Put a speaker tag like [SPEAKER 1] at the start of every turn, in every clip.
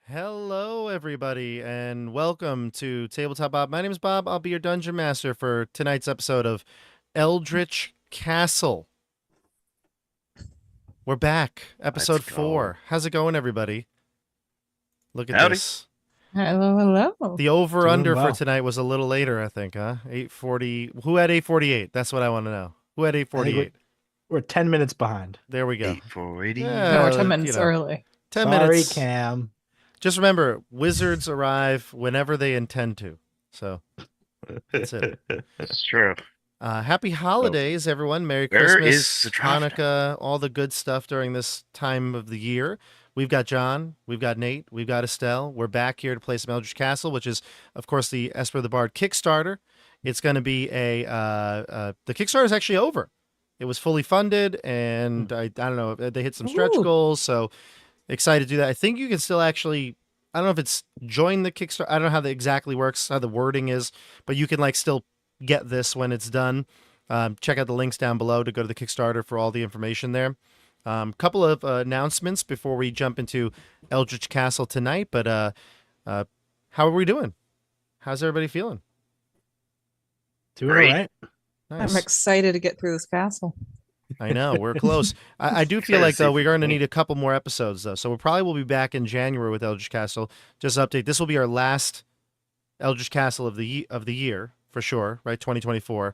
[SPEAKER 1] Hello, everybody, and welcome to Tabletop Bob. My name is Bob. I'll be your dungeon master for tonight's episode of Eldritch Castle. We're back, episode 4. How's it going, everybody? Look at
[SPEAKER 2] Howdy.
[SPEAKER 1] this.
[SPEAKER 3] Hello, hello.
[SPEAKER 1] The over-under
[SPEAKER 4] well.
[SPEAKER 1] for tonight was a little later, I think, huh? 8:40. Who had 8:48? That's what I want to know. Who had 8:48?
[SPEAKER 4] We're 10 minutes behind.
[SPEAKER 1] There we go.
[SPEAKER 2] 8:40.
[SPEAKER 1] Yeah.
[SPEAKER 3] No, we're 10 minutes early.
[SPEAKER 1] 10
[SPEAKER 4] Sorry,
[SPEAKER 1] minutes.
[SPEAKER 4] Cam.
[SPEAKER 1] Just remember, wizards arrive whenever they intend to. So, that's it.
[SPEAKER 2] That's true.
[SPEAKER 1] Happy holidays, everyone. Merry
[SPEAKER 2] Where
[SPEAKER 1] Christmas,
[SPEAKER 2] is the traffic?
[SPEAKER 1] Hanukkah, all the good stuff during this time of the year. We've got John, we've got Nate, we've got Estelle. We're back here to play some Eldritch Castle, which is, of course, the Esper the Bard Kickstarter. It's going to be the Kickstarter is actually over. It was fully funded, and I don't know, they hit some stretch
[SPEAKER 3] Ooh.
[SPEAKER 1] goals, so excited to do that. I think you can still actually, I don't know if it's join the Kickstarter. I don't know how that exactly works, how the wording is, but you can still get this when it's done. Check out the links down below to go to the Kickstarter for all the information there. Couple of announcements before we jump into Eldritch Castle tonight, but how are we doing? How's everybody feeling?
[SPEAKER 4] Doing
[SPEAKER 2] Great.
[SPEAKER 4] all right.
[SPEAKER 1] Nice.
[SPEAKER 3] I'm excited to get through this castle.
[SPEAKER 1] I know, we're close. I do feel like, though, we're going to need a couple more episodes, though. So we probably will be back in January with Eldritch Castle. Just update. This will be our last Eldritch Castle of the year, for sure, right? 2024.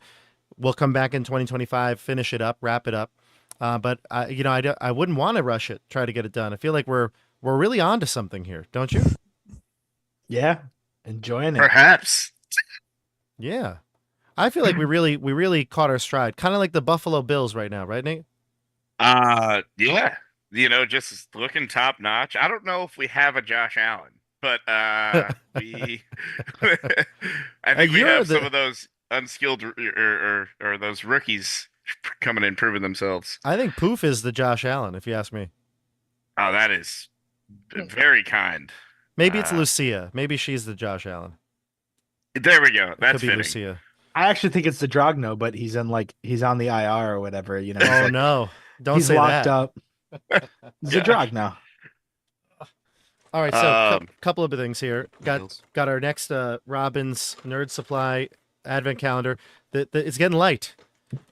[SPEAKER 1] We'll come back in 2025, finish it up, wrap it up. But I wouldn't want to rush it, try to get it done. I feel like we're really on to something here, don't you?
[SPEAKER 4] Yeah. Enjoying it.
[SPEAKER 2] Perhaps.
[SPEAKER 1] Yeah. I feel like we really caught our stride. Kind of like the Buffalo Bills right now, right, Nate?
[SPEAKER 2] Yeah. Just looking top notch. I don't know if we have a Josh Allen, but we I think we
[SPEAKER 1] You're
[SPEAKER 2] have
[SPEAKER 1] the-
[SPEAKER 2] some of those unskilled or those rookies coming in proving themselves.
[SPEAKER 1] I think Poof is the Josh Allen, if you ask me.
[SPEAKER 2] Oh, that is very kind.
[SPEAKER 1] Maybe it's Lucia. Maybe she's the Josh Allen.
[SPEAKER 2] There we go.
[SPEAKER 1] It
[SPEAKER 2] That's
[SPEAKER 1] could be
[SPEAKER 2] fitting.
[SPEAKER 1] Lucia.
[SPEAKER 4] I actually think it's the Drogno, but he's on the IR or whatever,
[SPEAKER 1] Oh
[SPEAKER 4] He's
[SPEAKER 1] no! Don't
[SPEAKER 4] he's
[SPEAKER 1] say
[SPEAKER 4] locked
[SPEAKER 1] that.
[SPEAKER 4] up. He's a Drogno.
[SPEAKER 1] All right, so
[SPEAKER 2] Um,
[SPEAKER 1] couple of things here. Got our next Robin's Nerd Supply Advent calendar. It's getting light.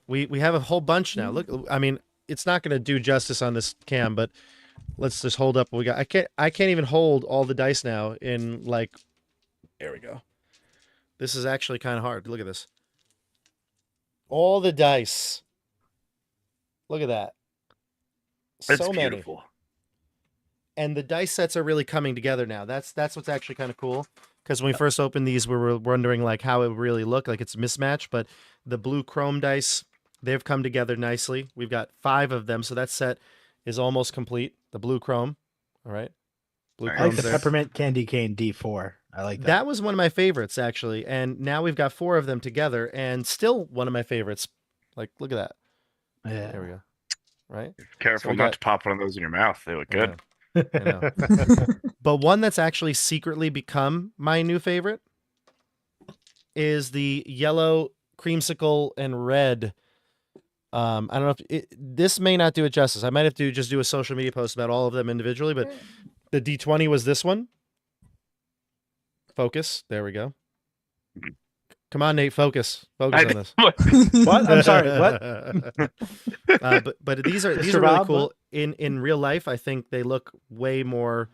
[SPEAKER 1] We have a whole bunch now. Look, I mean, it's not going to do justice on this cam, but let's just hold up what we got. I can't even hold all the dice now in There we go. This is actually kind of hard. Look at this. All the dice. Look at that.
[SPEAKER 2] That's
[SPEAKER 1] So many.
[SPEAKER 2] beautiful.
[SPEAKER 1] And the dice sets are really coming together now. That's what's actually kind of cool. Because when we first opened these, we were wondering how it would really look, like it's a mismatch. But the blue chrome dice, they've come together nicely. We've got 5 of them, so that set is almost complete. The blue chrome, all right. Blue
[SPEAKER 2] I
[SPEAKER 4] I
[SPEAKER 1] chrome's
[SPEAKER 4] like the
[SPEAKER 1] there.
[SPEAKER 4] peppermint candy cane D4. I like that.
[SPEAKER 1] That was one of my favorites, actually. And now we've got 4 of them together, and still one of my favorites. Look at that.
[SPEAKER 4] Yeah.
[SPEAKER 1] There we go. Right.
[SPEAKER 2] Careful
[SPEAKER 1] we
[SPEAKER 2] not
[SPEAKER 1] got-
[SPEAKER 2] to pop one of those in your mouth. They look good.
[SPEAKER 1] I know. But one that's actually secretly become my new favorite is the yellow creamsicle and red. I don't know if this may not do it justice. I might have to just do a social media post about all of them individually, but the D20 was this one. Focus. There we go. Come on, Nate. Focus on this.
[SPEAKER 4] What? I'm sorry. What?
[SPEAKER 1] But these are
[SPEAKER 4] Mr.
[SPEAKER 1] really
[SPEAKER 4] Rob,
[SPEAKER 1] cool. In real life, I think they look way more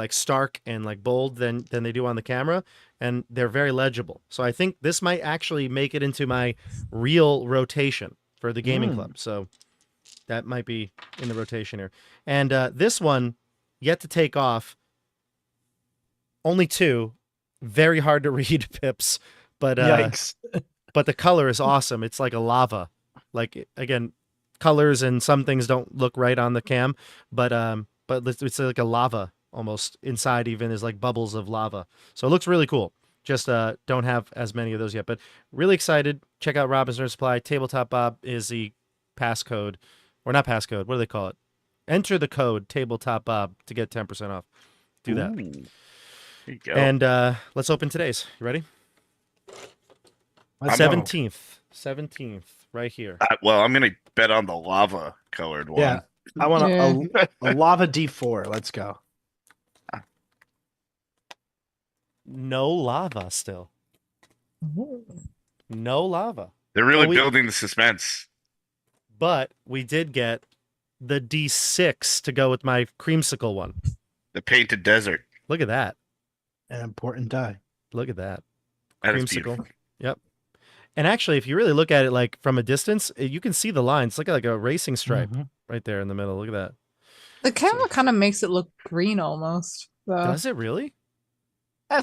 [SPEAKER 1] stark and bold than they do on the camera, and they're very legible. So I think this might actually make it into my real rotation for the gaming club. So that might be in the rotation here. And this one, yet to take off. Only 2, very hard to read pips, but
[SPEAKER 4] Yikes.
[SPEAKER 1] but the color is awesome. It's like a lava. Again, colors and some things don't look right on the cam, but it's like a lava almost inside. Even is like bubbles of lava. So it looks really cool. Just don't have as many of those yet, but really excited. Check out Robin's Nerd Supply. Tabletop Bob is the passcode, or not passcode. What do they call it? Enter the code Tabletop Bob to get 10% off. Do that.
[SPEAKER 2] Ooh. There you go.
[SPEAKER 1] And let's open today's. You ready?
[SPEAKER 4] Let's go.
[SPEAKER 1] 17th, right here.
[SPEAKER 2] Well, I'm gonna bet on the lava colored one.
[SPEAKER 4] Yeah. I want
[SPEAKER 3] Yeah.
[SPEAKER 4] a lava D4. Let's go.
[SPEAKER 1] no lava still. No lava.
[SPEAKER 2] They're really
[SPEAKER 1] Oh,
[SPEAKER 2] building the suspense.
[SPEAKER 1] But we did get the D6 to go with my creamsicle one.
[SPEAKER 2] The painted desert.
[SPEAKER 1] Look at that.
[SPEAKER 4] An important die.
[SPEAKER 1] Look at that.
[SPEAKER 2] That is
[SPEAKER 1] Creamsicle.
[SPEAKER 2] beautiful.
[SPEAKER 1] Yep. And actually, if you really look at it like from a distance, you can see the lines. Look like a racing stripe right there in the middle. Look at that.
[SPEAKER 3] The camera kind of makes it look green almost. So.
[SPEAKER 1] Does it really?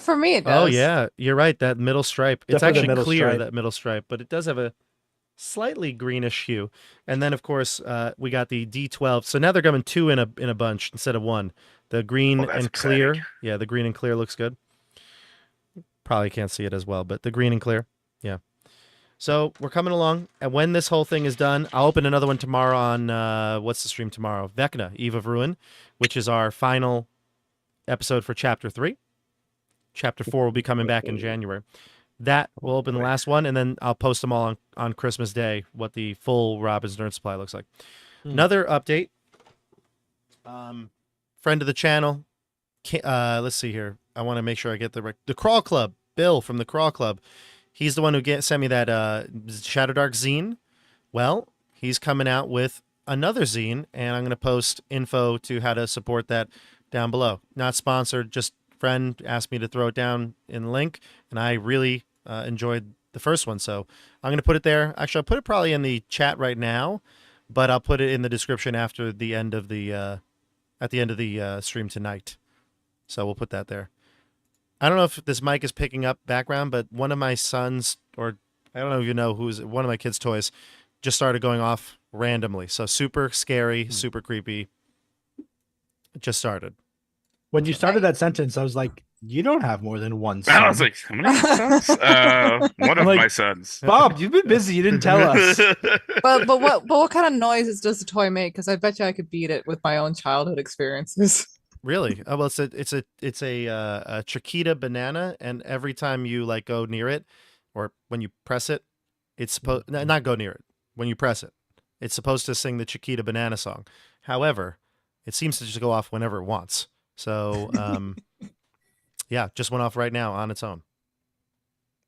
[SPEAKER 3] For me, it
[SPEAKER 1] Oh
[SPEAKER 3] does.
[SPEAKER 1] yeah, you're right. That middle stripe. It's
[SPEAKER 4] Definitely the
[SPEAKER 1] actually
[SPEAKER 4] middle
[SPEAKER 1] clear,
[SPEAKER 4] stripe.
[SPEAKER 1] that middle stripe, but it does have a slightly greenish hue. And then of course we got the D12. So now they're coming two in a bunch instead of one. The green
[SPEAKER 2] that's
[SPEAKER 1] and clear.
[SPEAKER 2] exciting.
[SPEAKER 1] Yeah, the green and clear looks good. Probably can't see it as well, but the green and clear. Yeah. So we're coming along, and when this whole thing is done, I'll open another one tomorrow on what's the stream tomorrow? Vecna, Eve of Ruin, which is our final episode for Chapter 3. Chapter 4 will be coming back in January. That will open the last one, and then I'll post them all on Christmas Day, what the full Robin's Nerd Supply looks like. Another update. Friend of the channel. Let's see here. I want to make sure I get the Crawl Club. Bill from the Crawl Club. He's the one who sent me that Shadow Dark zine. Well, he's coming out with another zine, and I'm going to post info to how to support that down below. Not sponsored, just friend asked me to throw it down in the link, and I really enjoyed the first one, so I'm going to put it there. Actually, I'll put it probably in the chat right now, but I'll put it in the description after the end of the at the end of the stream tonight. So we'll put that there. I don't know if this mic is picking up background, but one of my sons, or I don't know if you know who's one of my kids' toys, just started going off randomly. So super scary, super creepy. It just started.
[SPEAKER 4] When you started that sentence, I was like, you don't have more than one son.
[SPEAKER 2] I was like, how many sons? One of my sons.
[SPEAKER 4] Bob, you've been busy. You didn't tell us.
[SPEAKER 3] But what kind of noises does the toy make? Because I bet you I could beat it with my own childhood experiences.
[SPEAKER 1] Really? Oh, well, it's a Chiquita banana, and every time you like go near it, or when you press it, it's supposed not go near it. When you press it, it's supposed to sing the Chiquita banana song. However, it seems to just go off whenever it wants. So, yeah, just went off right now on its own.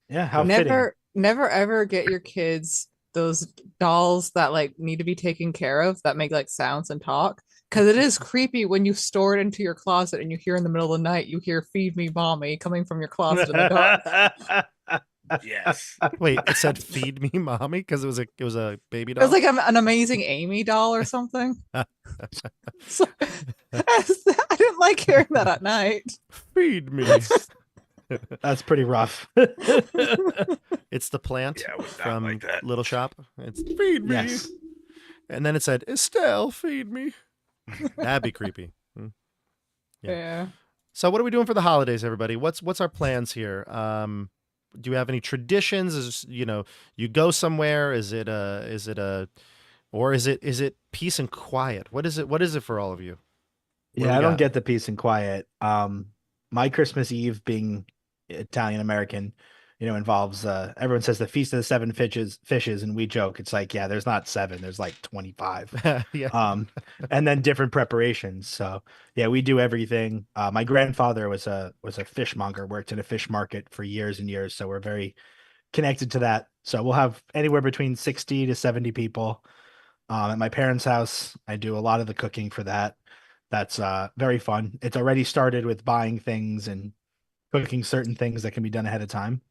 [SPEAKER 4] Yeah, how fitting.
[SPEAKER 3] Never ever get your kids those dolls that like need to be taken care of that make like sounds and talk. Because it is creepy when you store it into your closet and you hear in the middle of the night, you hear "Feed me, mommy" coming from your closet in the dark.
[SPEAKER 2] Yes.
[SPEAKER 1] Wait, it said "Feed me, mommy" because it was a baby
[SPEAKER 3] It
[SPEAKER 1] doll.
[SPEAKER 3] was like an Amazing Amy doll or something. So, I didn't like hearing that at night.
[SPEAKER 1] Feed me.
[SPEAKER 4] That's pretty rough.
[SPEAKER 1] It's the plant
[SPEAKER 2] Yeah, I would not
[SPEAKER 1] from
[SPEAKER 2] like that.
[SPEAKER 1] Little Shop. It's "Feed me,"
[SPEAKER 4] Yes.
[SPEAKER 1] and then it said "Estelle, feed me." That'd be creepy.
[SPEAKER 3] Yeah.
[SPEAKER 1] So what are we doing for the holidays, everybody? What's our plans here? Do you have any traditions? Is you go somewhere? Is it peace and quiet? What is it for all of you? What do
[SPEAKER 4] Yeah,
[SPEAKER 1] we
[SPEAKER 4] I don't
[SPEAKER 1] got?
[SPEAKER 4] get the peace and quiet. My Christmas Eve being Italian American, involves everyone says the Feast of the Seven Fishes, and we joke it's like, yeah, there's not seven, there's like 25.
[SPEAKER 1] Yeah.
[SPEAKER 4] And then different preparations. So yeah, we do everything. My grandfather was a fishmonger, worked in a fish market for years and years, so we're very connected to that. So we'll have anywhere between 60 to 70 people. At my parents' house, I do a lot of the cooking for that. That's very fun. It's already started with buying things and cooking certain things that can be done ahead of time.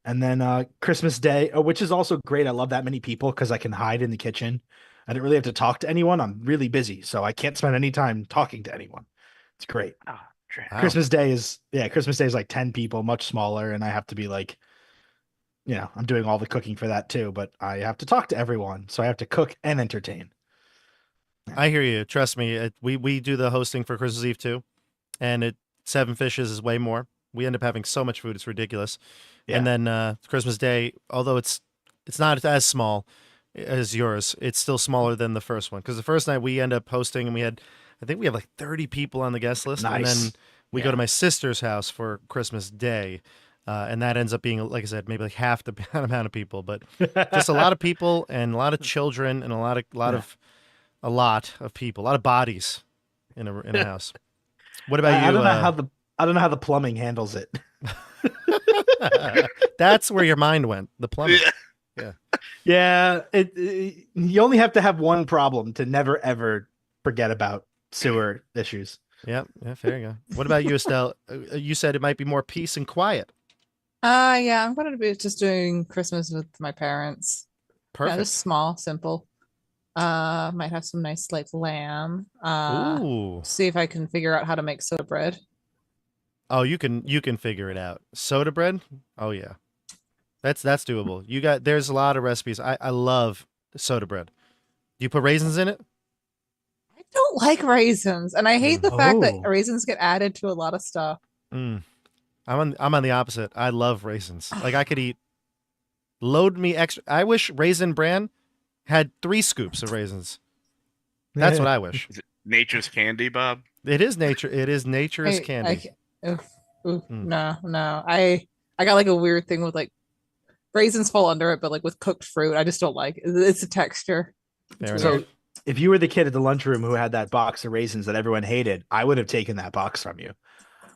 [SPEAKER 4] And then Christmas Day, which is also great. I love that many people because I can hide in the kitchen. I don't really have to talk to anyone. I'm really busy, so I can't spend any time talking to anyone. It's great.
[SPEAKER 2] Oh,
[SPEAKER 1] Wow.
[SPEAKER 4] Christmas Day is like 10 people, much smaller, and I have to be like, I'm doing all the cooking for that too, but I have to talk to everyone, so I have to cook and entertain.
[SPEAKER 1] I hear you. Trust me. We do the hosting for Christmas Eve too, and Seven Fishes is way more. We end up having so much food, it's ridiculous.
[SPEAKER 4] Yeah.
[SPEAKER 1] And then Christmas Day, although it's not as small as yours, it's still smaller than the first one. Because the first night we end up hosting, and I think we have like 30 people on the guest list.
[SPEAKER 4] Nice.
[SPEAKER 1] And then we go to my sister's house for Christmas Day. And that ends up being, like I said, maybe like half the amount of people, but just a lot of people and a lot of children and a lot of people, a lot of bodies in a house. What about you?
[SPEAKER 4] I don't know I don't know how the plumbing handles it.
[SPEAKER 1] That's where your mind went. The plumbing.
[SPEAKER 2] Yeah.
[SPEAKER 4] Yeah, you only have to have one problem to never ever forget about sewer issues.
[SPEAKER 1] Yeah, fair you go. What about you, Estelle? You said it might be more peace and quiet.
[SPEAKER 3] Yeah, I'm gonna be just doing Christmas with my parents. Yeah,
[SPEAKER 1] Perfect.
[SPEAKER 3] just small, simple. Might have some nice like lamb.
[SPEAKER 1] Ooh.
[SPEAKER 3] See if I can figure out how to make soda bread.
[SPEAKER 1] Oh, you can figure it out. Soda bread? Oh yeah. That's doable. There's a lot of recipes. I love soda bread. Do you put raisins in it?
[SPEAKER 3] I don't like raisins, and I hate the fact that
[SPEAKER 4] Oh.
[SPEAKER 3] raisins get added to a lot of stuff.
[SPEAKER 1] Mm. I'm on the opposite. I love raisins. Like I could eat load me extra. I wish Raisin Bran had 3 scoops of raisins. That's what I wish.
[SPEAKER 2] Is it nature's candy, Bob?
[SPEAKER 1] It is nature. It is nature's
[SPEAKER 3] I
[SPEAKER 1] candy.
[SPEAKER 3] oof,
[SPEAKER 1] Mm.
[SPEAKER 3] no. I got like a weird thing with like raisins fall under it, but like with cooked fruit, I just don't like it. It's a texture.
[SPEAKER 1] Fair
[SPEAKER 3] It's
[SPEAKER 1] enough.
[SPEAKER 3] weird.
[SPEAKER 4] So if you were the kid at the lunchroom who had that box of raisins that everyone hated, I would have taken that box from you.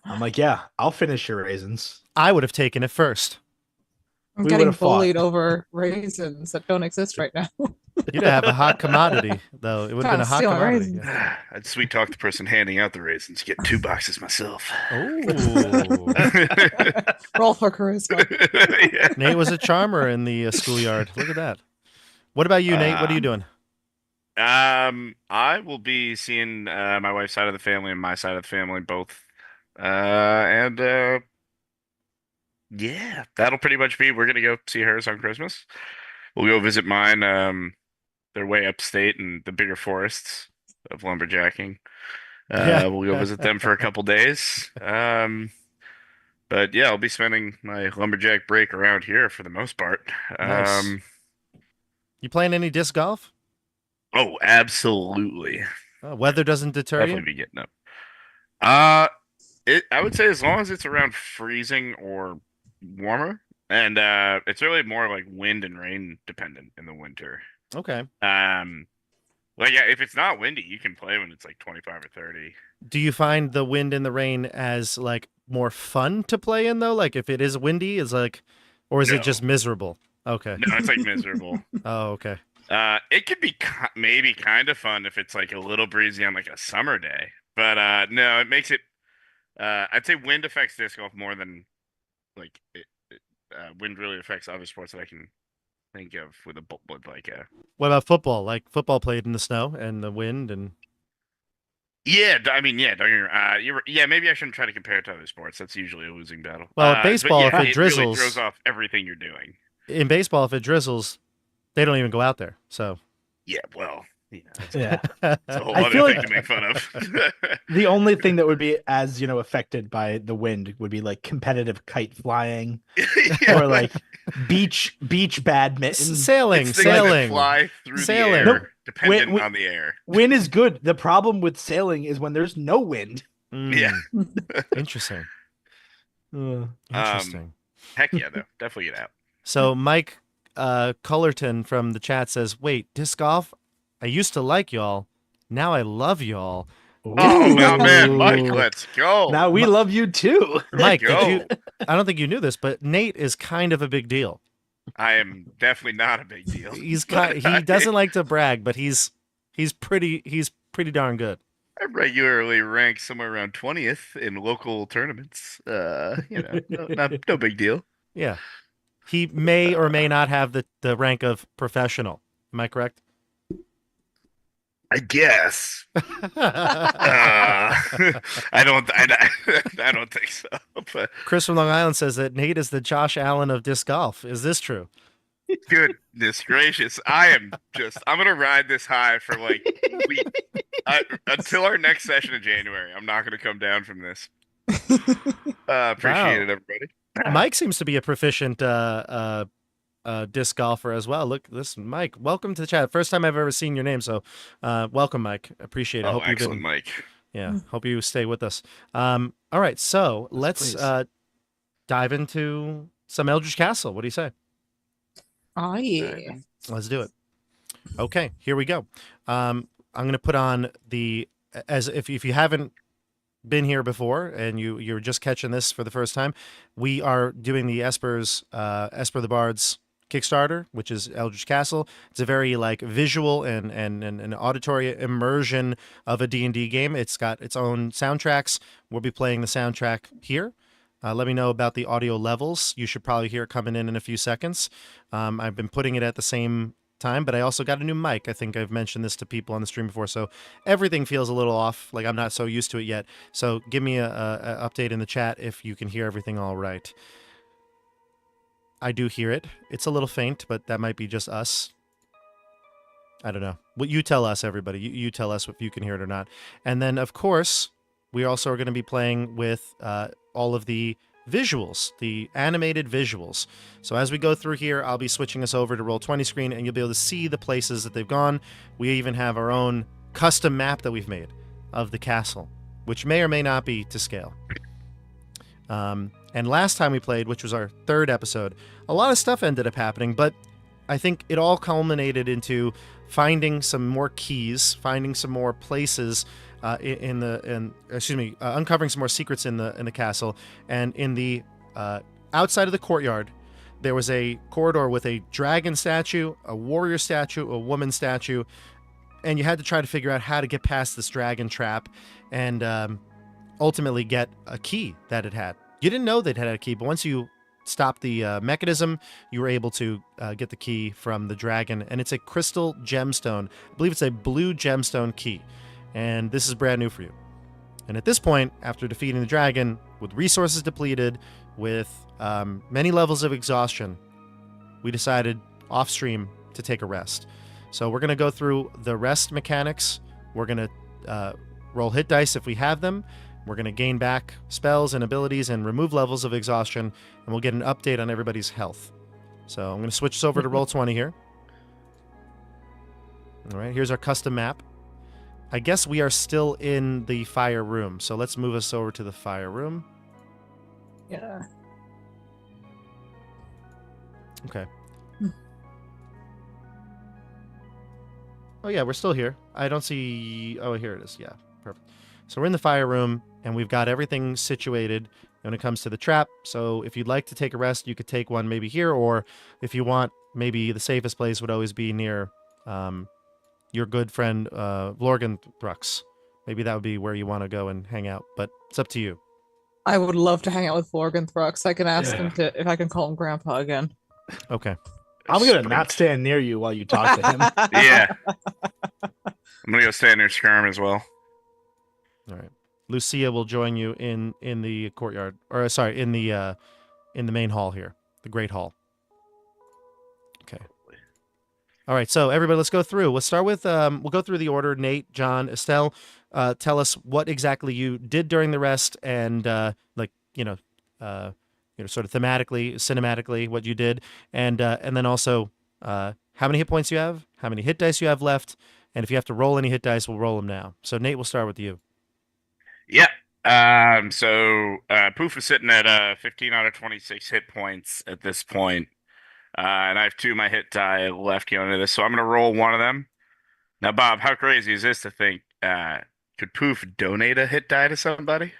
[SPEAKER 4] I'm like, yeah, I'll finish your raisins.
[SPEAKER 1] I would have taken it first.
[SPEAKER 3] I'm
[SPEAKER 4] We
[SPEAKER 3] getting
[SPEAKER 4] would've fought.
[SPEAKER 3] bullied over raisins that don't exist right now.
[SPEAKER 1] You'd have a hot commodity, though. It would have been a hot
[SPEAKER 3] Stealing
[SPEAKER 1] commodity.
[SPEAKER 3] raisins.
[SPEAKER 1] Yeah.
[SPEAKER 2] I'd sweet talk the person handing out the raisins. Get 2 boxes myself.
[SPEAKER 1] Oh.
[SPEAKER 3] Roll for charisma.
[SPEAKER 2] Yeah.
[SPEAKER 1] Nate was a charmer in the schoolyard. Look at that. What about you, Nate? What are you doing?
[SPEAKER 2] I will be seeing my wife's side of the family and my side of the family both. Yeah, that'll pretty much be. We're gonna go see hers on Christmas. We'll go visit mine. They're way upstate in the bigger forests of lumberjacking.
[SPEAKER 1] Yeah.
[SPEAKER 2] We'll go visit them for a couple days. But yeah, I'll be spending my lumberjack break around here for the most part.
[SPEAKER 1] Nice. You playing any disc golf?
[SPEAKER 2] Oh, absolutely.
[SPEAKER 1] Weather doesn't deter
[SPEAKER 2] Definitely
[SPEAKER 1] you?
[SPEAKER 2] be getting up. I would say as long as it's around freezing or warmer, and it's really more like wind and rain dependent in the winter.
[SPEAKER 1] Okay.
[SPEAKER 2] Like yeah, if it's not windy, you can play when it's like 25 or 30.
[SPEAKER 1] Do you find the wind and the rain as like more fun to play in though? Like if it is windy, is like, or is
[SPEAKER 2] No.
[SPEAKER 1] it just miserable? Okay.
[SPEAKER 2] No, it's like miserable.
[SPEAKER 1] Oh, okay.
[SPEAKER 2] It could be maybe kind of fun if it's like a little breezy on like a summer day, but no, it makes it. I'd say wind affects disc golf more than like wind really affects other sports that I can think of with like a.
[SPEAKER 1] What about football? Like football played in the snow and the wind and.
[SPEAKER 2] Yeah, I mean, yeah, don't get me wrong. Yeah, maybe I shouldn't try to compare it to other sports. That's usually a losing battle.
[SPEAKER 1] Well,
[SPEAKER 2] But
[SPEAKER 1] baseball,
[SPEAKER 2] yeah,
[SPEAKER 1] if it
[SPEAKER 2] really
[SPEAKER 1] drizzles-
[SPEAKER 2] throws off everything you're doing.
[SPEAKER 1] In baseball, if it drizzles, they don't even go out there. So.
[SPEAKER 2] Yeah, well, that's
[SPEAKER 4] Yeah.
[SPEAKER 2] a whole
[SPEAKER 4] I
[SPEAKER 2] other
[SPEAKER 4] feel
[SPEAKER 2] thing
[SPEAKER 4] like-
[SPEAKER 2] to make fun of.
[SPEAKER 4] The only thing that would be as, affected by the wind would be like competitive kite flying
[SPEAKER 2] Yeah,
[SPEAKER 4] or like beach badminton.
[SPEAKER 1] Sailing,
[SPEAKER 2] it's things that
[SPEAKER 1] sailing.
[SPEAKER 2] fly through
[SPEAKER 1] Sailing.
[SPEAKER 2] the air,
[SPEAKER 4] Nope.
[SPEAKER 2] dependent
[SPEAKER 4] Wait.
[SPEAKER 2] on the air.
[SPEAKER 4] Wind is good. The problem with sailing is when there's no wind.
[SPEAKER 2] Yeah.
[SPEAKER 1] Interesting.
[SPEAKER 4] Uh,
[SPEAKER 1] Interesting.
[SPEAKER 2] Heck yeah, though. Definitely get out.
[SPEAKER 1] So Mike Cullerton from the chat says, "Wait, disc golf? I used to like y'all. Now I love y'all."
[SPEAKER 2] Oh,
[SPEAKER 4] Ooh.
[SPEAKER 2] man, Mike, let's go.
[SPEAKER 4] Now we love you too.
[SPEAKER 1] Mike,
[SPEAKER 2] go.
[SPEAKER 1] I don't think you knew this, but Nate is kind of a big deal.
[SPEAKER 2] I am definitely not a big deal.
[SPEAKER 1] He doesn't like to brag, but he's pretty darn good.
[SPEAKER 2] I regularly rank somewhere around 20th in local tournaments. No big deal.
[SPEAKER 1] Yeah. He may or may not have the rank of professional. Am I correct?
[SPEAKER 2] I guess. I don't think so. But
[SPEAKER 1] Chris from Long Island says that Nate is the Josh Allen of disc golf. Is this true?
[SPEAKER 2] goodness gracious, I'm gonna ride this high for like until our next session in January. I'm not gonna come down from this. Appreciate it, everybody.
[SPEAKER 1] Mike seems to be a proficient disc golfer as well. Look, listen, Mike, welcome to the chat. First time I've ever seen your name, so welcome, Mike. Appreciate it.
[SPEAKER 2] Oh,
[SPEAKER 1] Hope
[SPEAKER 2] excellent, Mike.
[SPEAKER 1] Yeah, hope you stay with us. All right, so let's
[SPEAKER 4] please.
[SPEAKER 1] dive into some Eldritch Castle. What do you say?
[SPEAKER 3] Oh yeah.
[SPEAKER 1] Let's do it. Okay, here we go. I'm going to put on if you haven't been here before and you're just catching this for the first time, we are doing the Esper the Bard's Kickstarter, which is Eldritch Castle. It's a very like visual and an auditory immersion of a D&D game. It's got its own soundtracks. We'll be playing the soundtrack here. Let me know about the audio levels. You should probably hear it coming in a few seconds. I've been putting it at the same time, but I also got a new mic. I think I've mentioned this to people on the stream before, so everything feels a little off. Like I'm not so used to it yet. So give me a update in the chat if you can hear everything all right. I do hear it. It's a little faint, but that might be just us. I don't know. Well, you tell us, everybody. You tell us if you can hear it or not. And then, of course, we also are going to be playing with all of the visuals, the animated visuals. So as we go through here, I'll be switching us over to Roll20 screen, and you'll be able to see the places that they've gone. We even have our own custom map that we've made of the castle, which may or may not be to scale. And last time we played, which was our third episode, a lot of stuff ended up happening, but I think it all culminated into finding some more keys, finding some more places uncovering some more secrets in the castle. And in the outside of the courtyard, there was a corridor with a dragon statue, a warrior statue, a woman statue, and you had to try to figure out how to get past this dragon trap and ultimately get a key that it had. You didn't know that it had a key, but once you stopped the mechanism, you were able to get the key from the dragon, and it's a crystal gemstone. I believe it's a blue gemstone key, and this is brand new for you. And at this point, after defeating the dragon, with resources depleted, with many levels of exhaustion, we decided off-stream to take a rest. So we're going to go through the rest mechanics. We're going to roll hit dice if we have them. We're going to gain back spells and abilities and remove levels of exhaustion, and we'll get an update on everybody's health. So I'm going to switch this over to Roll20 here. All right, here's our custom map. I guess we are still in the fire room, so let's move us over to the fire room.
[SPEAKER 3] Yeah.
[SPEAKER 1] Okay. Oh, yeah, we're still here. I don't see... Oh, here it is. Yeah, perfect. So we're in the fire room, and we've got everything situated when it comes to the trap. So if you'd like to take a rest, you could take one maybe here, or if you want, maybe the safest place would always be near your good friend Vlorganthrux. Maybe that would be where you want to go and hang out, but it's up to you.
[SPEAKER 3] I would love to hang out with Vlorganthrux. I can ask him if I can call him Grandpa again.
[SPEAKER 1] Okay.
[SPEAKER 4] I'm going to not stand near you while you talk to him.
[SPEAKER 2] Yeah. I'm going to go stand near Skirm as well.
[SPEAKER 1] All right. Lucia will join you in the courtyard, or sorry, in the main hall here, the Great Hall. Okay. All right, so everybody, let's go through. Let's start with we'll go through the order. Nate, John, Estelle, tell us what exactly you did during the rest, and sort of thematically, cinematically, what you did, and then also how many hit points you have, how many hit dice you have left, and if you have to roll any hit dice, we'll roll them now. So Nate, we'll start with you.
[SPEAKER 2] Yeah. So Poof is sitting at 15 out of 26 hit points at this point. And I have 2 of my hit die left going into this, so I'm going to roll one of them. Now, Bob, how crazy is this to think? Could Poof donate a hit die to somebody?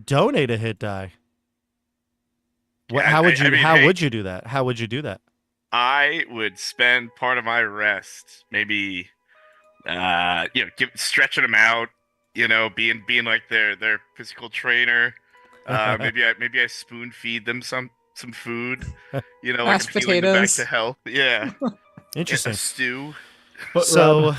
[SPEAKER 1] Donate a hit die? What?
[SPEAKER 2] Yeah,
[SPEAKER 1] how would you?
[SPEAKER 2] hey,
[SPEAKER 1] would you do that? How would you do that?
[SPEAKER 2] I would spend part of my rest, maybe, stretching them out. Being like their physical trainer. Maybe I spoon feed them some food.
[SPEAKER 3] Mashed
[SPEAKER 2] healing them back
[SPEAKER 3] potatoes.
[SPEAKER 2] to health. Yeah.
[SPEAKER 1] Interesting.
[SPEAKER 2] A stew.
[SPEAKER 1] So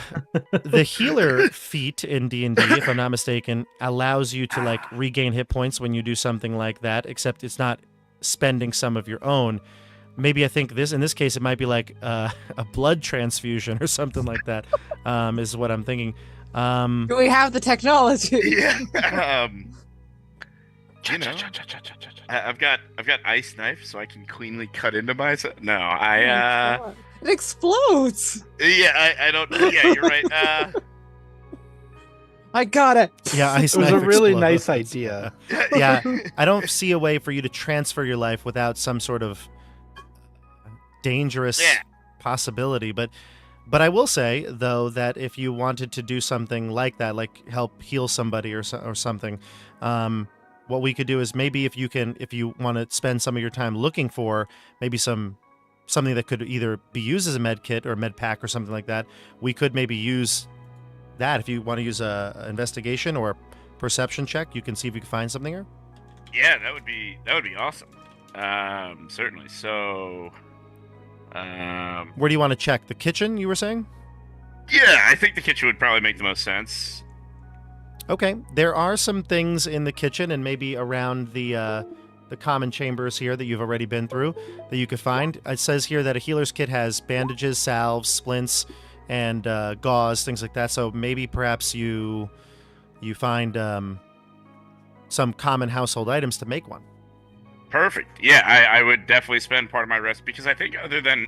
[SPEAKER 1] the healer feat in D&D, if I'm not mistaken, allows you to regain hit points when you do something like that, except it's not spending some of your own. Maybe I think in this case, it might be like a blood transfusion or something like that, is what I'm thinking.
[SPEAKER 3] Do we have the technology?
[SPEAKER 2] Yeah. I've got ice knife, so I can cleanly cut into myself. No,
[SPEAKER 3] It explodes.
[SPEAKER 2] Yeah, I don't. Yeah, you're right.
[SPEAKER 3] I got it.
[SPEAKER 1] Yeah, ice
[SPEAKER 4] It was
[SPEAKER 1] knife
[SPEAKER 4] a really
[SPEAKER 1] explodes.
[SPEAKER 4] nice idea.
[SPEAKER 1] Yeah, I don't see a way for you to transfer your life without some sort of dangerous possibility. But But I will say though that if you wanted to do something like that, like help heal somebody or something, what we could do is maybe if you want to spend some of your time looking for maybe something that could either be used as a med kit or a med pack or something like that, we could maybe use that. If you want to use a investigation or a perception check, you can see if you can find something here.
[SPEAKER 2] Yeah, that would be awesome. Certainly. So,
[SPEAKER 1] Where do you want to check? The kitchen, you were saying?
[SPEAKER 2] yeah, I think the kitchen would probably make the most sense.
[SPEAKER 1] Okay, there are some things in the kitchen and maybe around the common chambers here that you've already been through that you could find. It says here that a healer's kit has bandages, salves, splints, and gauze, things like that. So maybe perhaps you find some common household items to make one.
[SPEAKER 2] Perfect. Yeah, I would definitely spend part of my rest because I think other than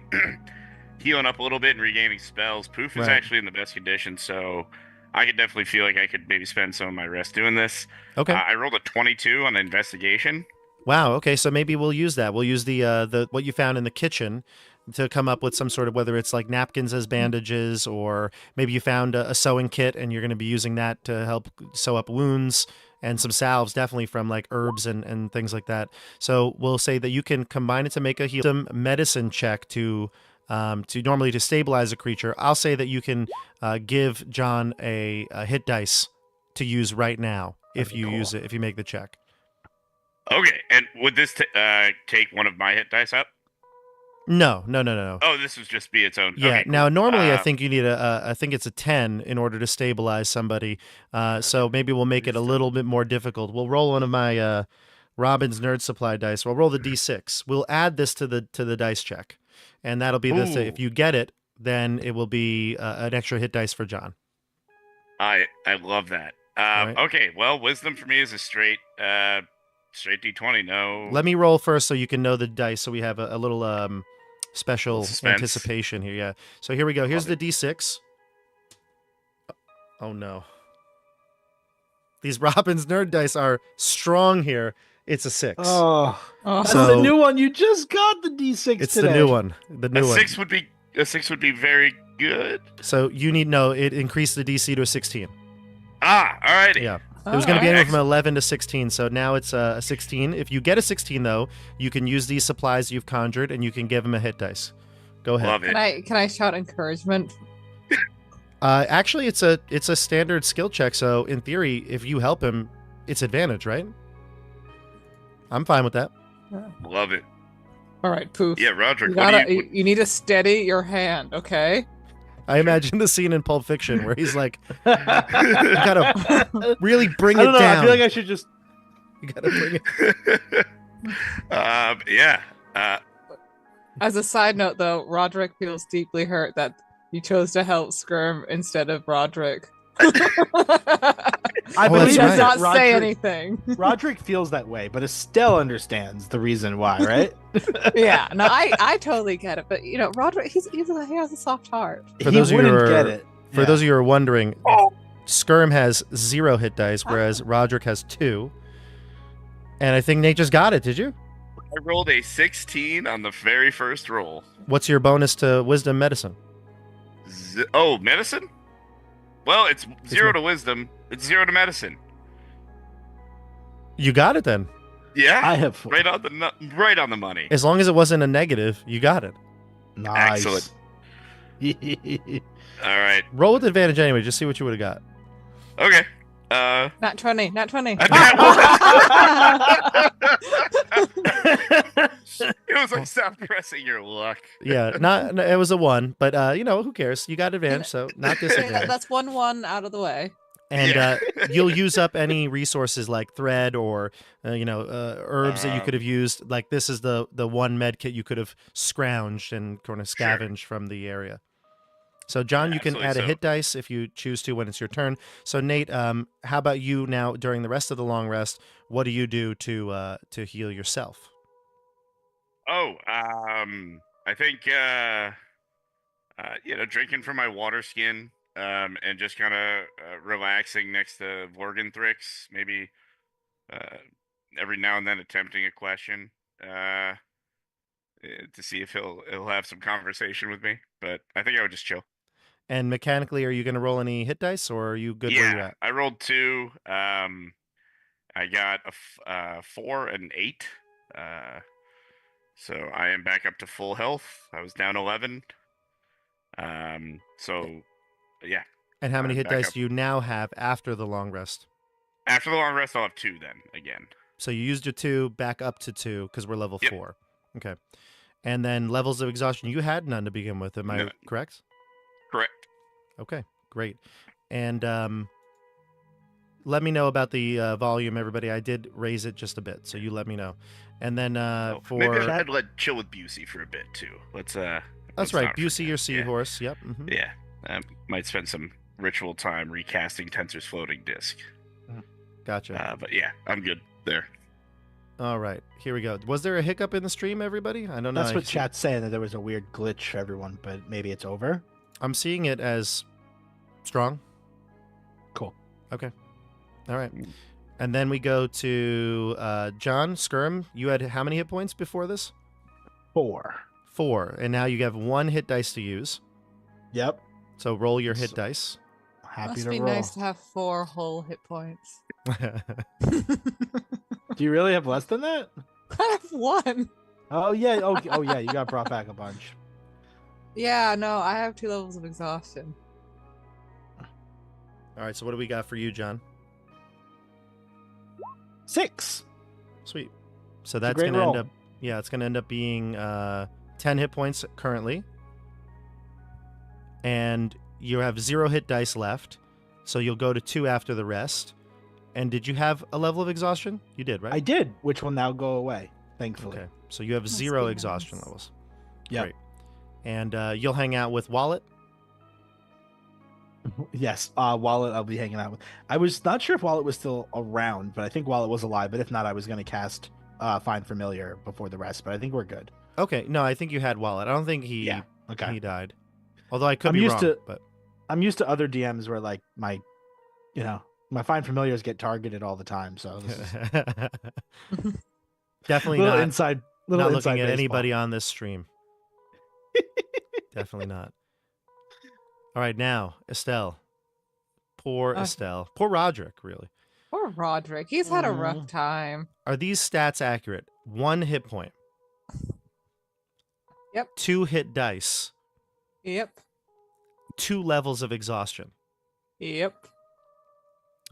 [SPEAKER 2] healing up a little bit and regaining spells, Poof is
[SPEAKER 1] Right.
[SPEAKER 2] actually in the best condition. So I could definitely feel like I could maybe spend some of my rest doing this.
[SPEAKER 1] Okay.
[SPEAKER 2] I rolled a 22 on the investigation.
[SPEAKER 1] Wow. Okay. So maybe we'll use that. We'll use the what you found in the kitchen to come up with some sort of, whether it's like napkins as bandages, or maybe you found a sewing kit and you're going to be using that to help sew up wounds, and some salves definitely from like herbs and things like that. So we'll say that you can combine it to make a heal medicine check to normally to stabilize a creature. I'll say that you can give John a hit dice to use right now if
[SPEAKER 4] Okay,
[SPEAKER 1] you
[SPEAKER 4] cool.
[SPEAKER 1] use it, if you make the check.
[SPEAKER 2] Okay, and would this take one of my hit dice up?
[SPEAKER 1] No.
[SPEAKER 2] Oh, this would just be its own.
[SPEAKER 1] Yeah.
[SPEAKER 2] Okay, cool.
[SPEAKER 1] Now, normally, I think you need I think it's a 10 in order to stabilize somebody. So maybe we'll make it a little bit more difficult. We'll roll one of my Robin's Nerd Supply dice. We'll roll the d6. We'll add this to the dice check, and that'll be this.
[SPEAKER 2] Ooh.
[SPEAKER 1] If you get it, then it will be an extra hit dice for John.
[SPEAKER 2] I love that.
[SPEAKER 1] Alright.
[SPEAKER 2] Okay, well, wisdom for me is a straight d20. No.
[SPEAKER 1] Let me roll first so you can know the dice. So we have a little special
[SPEAKER 2] suspense.
[SPEAKER 1] anticipation here. Yeah. So here we go. Here's
[SPEAKER 2] Love
[SPEAKER 1] the d6. Oh no. These Robin's Nerd dice are strong here. It's a 6.
[SPEAKER 4] Oh,
[SPEAKER 3] Oh,
[SPEAKER 4] that's
[SPEAKER 1] So-
[SPEAKER 4] the new one. You just got the D6
[SPEAKER 1] It's
[SPEAKER 4] today.
[SPEAKER 1] the new one. The new
[SPEAKER 2] a
[SPEAKER 1] one.
[SPEAKER 2] 6 would be very good.
[SPEAKER 1] So you need it increased the DC to a 16.
[SPEAKER 2] Alrighty.
[SPEAKER 1] Yeah. It was going to be
[SPEAKER 2] Alright.
[SPEAKER 1] anywhere from 11 to 16, so now it's a 16. If you get a 16, though, you can use these supplies you've conjured, and you can give him a hit dice. Go ahead.
[SPEAKER 2] Love it.
[SPEAKER 3] Can I shout encouragement?
[SPEAKER 1] Actually, it's a standard skill check, so in theory, if you help him, it's advantage, right? I'm fine with that.
[SPEAKER 2] Love it.
[SPEAKER 3] All right, Poof.
[SPEAKER 2] Yeah, Roderick.
[SPEAKER 3] You,
[SPEAKER 2] What
[SPEAKER 3] gotta,
[SPEAKER 2] do you?
[SPEAKER 3] you need to steady your hand, okay?
[SPEAKER 1] I imagine the scene in Pulp Fiction where he's like, you gotta really bring
[SPEAKER 4] I
[SPEAKER 1] it
[SPEAKER 4] don't know.
[SPEAKER 1] down.
[SPEAKER 4] I feel like I should just.
[SPEAKER 1] You gotta bring it.
[SPEAKER 2] Yeah.
[SPEAKER 3] As a side note, though, Roderick feels deeply hurt that you chose to help Skirm instead of Roderick.
[SPEAKER 4] I
[SPEAKER 1] Oh,
[SPEAKER 3] But
[SPEAKER 1] that's
[SPEAKER 3] he
[SPEAKER 4] believe
[SPEAKER 3] does
[SPEAKER 1] right.
[SPEAKER 3] not say anything.
[SPEAKER 4] Roderick feels that way, but Estelle understands the reason why, right?
[SPEAKER 3] Yeah, no, I totally get it. But you know, Roderick, he has a soft heart.
[SPEAKER 1] For
[SPEAKER 4] he
[SPEAKER 1] those of you who
[SPEAKER 4] wouldn't
[SPEAKER 1] are-
[SPEAKER 4] get it.
[SPEAKER 1] For
[SPEAKER 4] Yeah.
[SPEAKER 1] those of you who are wondering, Skirm has 0 hit dice, whereas Roderick has 2. And I think Nate just got it. Did you?
[SPEAKER 2] I rolled a 16 on the very first roll.
[SPEAKER 1] What's your bonus to Wisdom Medicine?
[SPEAKER 2] Medicine? Well, it's 0 to wisdom. It's 0 to medicine.
[SPEAKER 1] You got it then.
[SPEAKER 2] Yeah.
[SPEAKER 4] I have
[SPEAKER 2] right on the money.
[SPEAKER 1] As long as it wasn't a negative, you got it.
[SPEAKER 4] nice.
[SPEAKER 2] Excellent. All right.
[SPEAKER 1] Roll with advantage anyway. Just see what you would have got.
[SPEAKER 2] Okay.
[SPEAKER 3] Not 20, not 20.
[SPEAKER 2] It was like stop pressing your luck.
[SPEAKER 1] Yeah, no, it was a 1, but who cares? You got advantage, so not disadvantage.
[SPEAKER 3] That's 1-1 out of the way.
[SPEAKER 1] And
[SPEAKER 2] Yeah.
[SPEAKER 1] you'll use up any resources like thread or herbs that you could have used. Like this is the one med kit you could have scrounged and kind of
[SPEAKER 2] Sure.
[SPEAKER 1] scavenged from the area. So John, you can
[SPEAKER 2] absolutely
[SPEAKER 1] add a
[SPEAKER 2] so.
[SPEAKER 1] hit dice if you choose to when it's your turn. So Nate, how about you now during the rest of the long rest? What do you do to heal yourself?
[SPEAKER 2] I think drinking from my water skin, and just kind of relaxing next to Vorganthrix, maybe every now and then attempting a question to see if he'll have some conversation with me. But I think I would just chill.
[SPEAKER 1] And mechanically, are you going to roll any hit dice, or are you good where you're
[SPEAKER 2] Yeah,
[SPEAKER 1] at?
[SPEAKER 2] I rolled 2. I got a 4 and an 8. So I am back up to full health. I was down 11. So yeah,
[SPEAKER 1] And how many
[SPEAKER 2] I'm
[SPEAKER 1] hit
[SPEAKER 2] back
[SPEAKER 1] dice
[SPEAKER 2] up.
[SPEAKER 1] do you now have after the long rest?
[SPEAKER 2] After the long rest, I'll have 2 then again.
[SPEAKER 1] So you used your 2, back up to 2 because we're level
[SPEAKER 2] Yep.
[SPEAKER 1] 4. Okay. And then levels of exhaustion, you had none to begin with. Am I
[SPEAKER 2] None.
[SPEAKER 1] correct?
[SPEAKER 2] Correct.
[SPEAKER 1] Okay, great. And let me know about the volume, everybody. I did raise it just a bit, so you let me know. And then
[SPEAKER 2] Maybe
[SPEAKER 1] for
[SPEAKER 2] I'd let chill with Busey for a bit too. Let's
[SPEAKER 1] that's
[SPEAKER 2] let's
[SPEAKER 1] right,
[SPEAKER 2] not
[SPEAKER 1] Busey,
[SPEAKER 2] forget.
[SPEAKER 1] your seahorse. Yep. Mhm.
[SPEAKER 2] Yeah. Might spend some ritual time recasting Tensor's floating disc.
[SPEAKER 1] Gotcha.
[SPEAKER 2] But yeah, I'm good there.
[SPEAKER 1] All right, here we go. Was there a hiccup in the stream, everybody? I don't know.
[SPEAKER 4] That's what chat's saying, that there was a weird glitch for everyone, but maybe it's over.
[SPEAKER 1] I'm seeing it as strong.
[SPEAKER 4] Cool.
[SPEAKER 1] Okay. All right. And then we go to John Skirm. You had how many hit points before this?
[SPEAKER 4] 4.
[SPEAKER 1] 4. And now you have 1 hit dice to use.
[SPEAKER 4] Yep.
[SPEAKER 1] So roll your hit dice.
[SPEAKER 4] Happy
[SPEAKER 3] Must
[SPEAKER 4] to
[SPEAKER 3] be
[SPEAKER 4] roll.
[SPEAKER 3] nice to have 4 whole hit points.
[SPEAKER 4] Do you really have less than that?
[SPEAKER 3] I have 1.
[SPEAKER 4] Oh yeah. Oh yeah. You got brought back a bunch.
[SPEAKER 3] Yeah, no, I have 2 levels of exhaustion.
[SPEAKER 1] All right, so what do we got for you, John?
[SPEAKER 4] 6.
[SPEAKER 1] Sweet. So
[SPEAKER 4] a
[SPEAKER 1] that's
[SPEAKER 4] great
[SPEAKER 1] going to end
[SPEAKER 4] roll.
[SPEAKER 1] up, yeah, it's going to end up being 10 hit points currently. And you have 0 hit dice left. So you'll go to 2 after the rest. And did you have a level of exhaustion? You did, right?
[SPEAKER 4] I did, which will now go away, thankfully.
[SPEAKER 1] Okay. So you have
[SPEAKER 3] Must
[SPEAKER 1] 0
[SPEAKER 3] be
[SPEAKER 1] exhaustion
[SPEAKER 3] nice.
[SPEAKER 1] levels.
[SPEAKER 4] Yep.
[SPEAKER 1] Great. And you'll hang out with Wallet.
[SPEAKER 4] Yes, Wallet I'll be hanging out with. I was not sure if Wallet was still around, but I think Wallet was alive. But if not, I was going to cast Find Familiar before the rest. But I think we're good.
[SPEAKER 1] Okay. No, I think you had Wallet. I don't think he
[SPEAKER 4] Okay.
[SPEAKER 1] he died. Although I could
[SPEAKER 4] I'm
[SPEAKER 1] be
[SPEAKER 4] used
[SPEAKER 1] wrong.
[SPEAKER 4] to-
[SPEAKER 1] But
[SPEAKER 4] I'm used to other DMs where like my Find Familiars get targeted all the time. So this is
[SPEAKER 1] definitely
[SPEAKER 4] little
[SPEAKER 1] not.
[SPEAKER 4] inside,
[SPEAKER 1] Not
[SPEAKER 4] little
[SPEAKER 1] looking
[SPEAKER 4] inside
[SPEAKER 1] at
[SPEAKER 4] baseball.
[SPEAKER 1] anybody on this stream. Definitely not. All right, now Estelle. Poor
[SPEAKER 3] Okay.
[SPEAKER 1] Estelle. Poor Roderick, really.
[SPEAKER 3] Poor Roderick. He's had a
[SPEAKER 4] Mm.
[SPEAKER 3] rough time.
[SPEAKER 1] Are these stats accurate? 1 hit point.
[SPEAKER 3] Yep.
[SPEAKER 1] 2 hit dice.
[SPEAKER 3] Yep.
[SPEAKER 1] 2 levels of exhaustion.
[SPEAKER 3] Yep.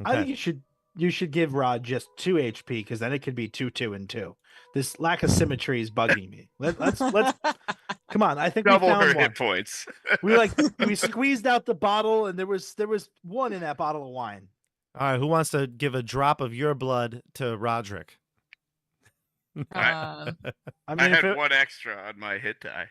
[SPEAKER 4] I
[SPEAKER 1] Okay.
[SPEAKER 4] think you should give Rod just 2 HP because then it could be 2, 2, and 2. This lack of symmetry is bugging me. Let's come on. I think
[SPEAKER 2] Double
[SPEAKER 4] we
[SPEAKER 2] her
[SPEAKER 4] found one.
[SPEAKER 2] hit points.
[SPEAKER 4] We squeezed out the bottle and there was 1 in that bottle of wine.
[SPEAKER 1] All right, who wants to give a drop of your blood to Roderick?
[SPEAKER 3] Um,
[SPEAKER 4] I mean,
[SPEAKER 2] I
[SPEAKER 4] if,
[SPEAKER 2] had 1 extra on my hit die.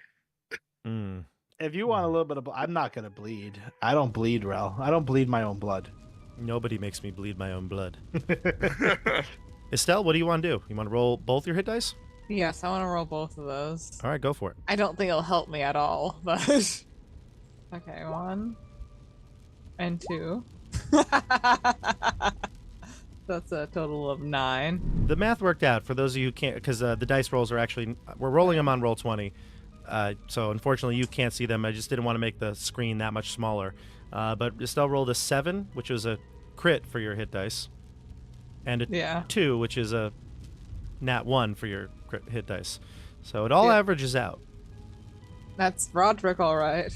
[SPEAKER 1] Mm.
[SPEAKER 4] if you want a little bit of, I'm not gonna bleed. I don't bleed, Rel. I don't bleed my own blood.
[SPEAKER 1] Nobody makes me bleed my own blood. Estelle, what do you want to do? You want to roll both your hit dice?
[SPEAKER 3] yes, I want to roll both of those.
[SPEAKER 1] All right, go for it.
[SPEAKER 3] I don't think it'll help me at all, but okay, 1 and 2. That's a total of 9.
[SPEAKER 1] The math worked out for those of you who can't, because the dice rolls are actually, we're rolling them on roll 20. So unfortunately you can't see them. I just didn't want to make the screen that much smaller. But Estelle rolled a 7, which was a crit for your hit dice, and a
[SPEAKER 3] Yeah.
[SPEAKER 1] 2, which is a nat 1 for your crit hit dice. So it all
[SPEAKER 3] Yeah.
[SPEAKER 1] averages out.
[SPEAKER 3] That's Roderick, all right.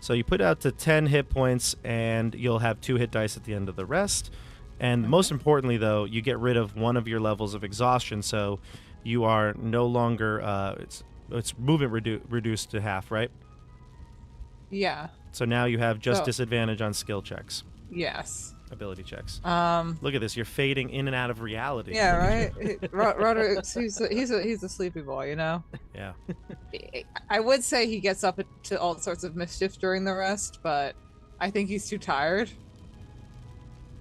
[SPEAKER 1] So you put out to 10 hit points, and you'll have 2 hit dice at the end of the rest. And most importantly, though, you get rid of 1 of your levels of exhaustion, so you are no longer it's movement reduced to half, right?
[SPEAKER 3] Yeah.
[SPEAKER 1] So now you have just
[SPEAKER 3] So-
[SPEAKER 1] disadvantage on skill checks,
[SPEAKER 3] Yes.
[SPEAKER 1] ability checks.
[SPEAKER 3] Um.
[SPEAKER 1] Look at this, you're fading in and out of reality.
[SPEAKER 3] Yeah.
[SPEAKER 1] Look at
[SPEAKER 3] Right. Roderick. He's a sleepy boy, you know.
[SPEAKER 1] you. Yeah.
[SPEAKER 3] I would say he gets up to all sorts of mischief during the rest, but I think he's too tired.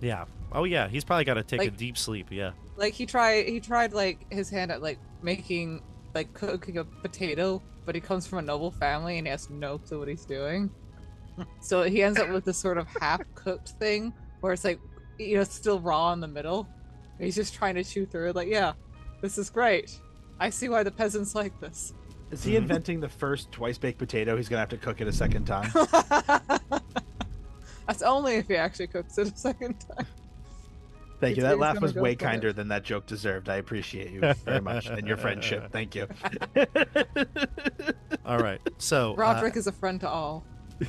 [SPEAKER 1] Yeah. Oh yeah, he's probably got to take a
[SPEAKER 3] Like-
[SPEAKER 1] deep sleep. Yeah.
[SPEAKER 3] Like he tried like his hand at like making like cooking a potato, but he comes from a noble family and he has no clue what he's doing. So he ends up with this sort of half-cooked thing where it's like, it's still raw in the middle. He's just trying to chew through it. Like, yeah, this is great. I see why the peasants like this.
[SPEAKER 4] Is he inventing the first twice baked potato? He's gonna have to cook it a second time.
[SPEAKER 3] That's only if he actually cooks it a second time.
[SPEAKER 4] Thank you.
[SPEAKER 3] He's
[SPEAKER 4] That laugh
[SPEAKER 3] gonna
[SPEAKER 4] was
[SPEAKER 3] go
[SPEAKER 4] way
[SPEAKER 3] for
[SPEAKER 4] kinder
[SPEAKER 3] it.
[SPEAKER 4] than that joke deserved. I appreciate you very much and your friendship. Thank you.
[SPEAKER 1] All right. So
[SPEAKER 3] Roderick is a friend to all.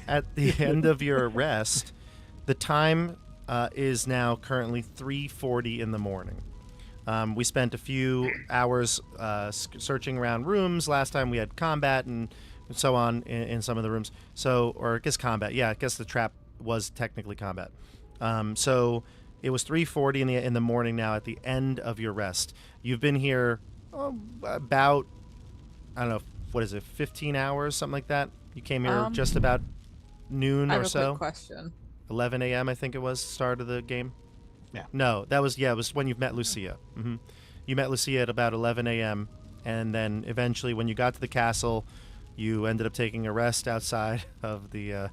[SPEAKER 1] at the end of your rest, the time is now currently 3:40 in the morning. We spent a few hours searching around rooms. Last time we had combat and so on in some of the rooms. So, or I guess combat. Yeah, I guess the trap was technically combat. So it was 3:40 in the morning now at the end of your rest. You've been here about, I don't know, what is it, 15 hours, something like that? You came here just about noon
[SPEAKER 3] I
[SPEAKER 1] or
[SPEAKER 3] have a
[SPEAKER 1] so?
[SPEAKER 3] quick question.
[SPEAKER 1] 11 a.m. I think it was, start of the game.
[SPEAKER 4] Yeah.
[SPEAKER 1] No, it was when you met Lucia. You met Lucia at about 11 a.m. and then eventually, when you got to the castle, you ended up taking a rest outside of the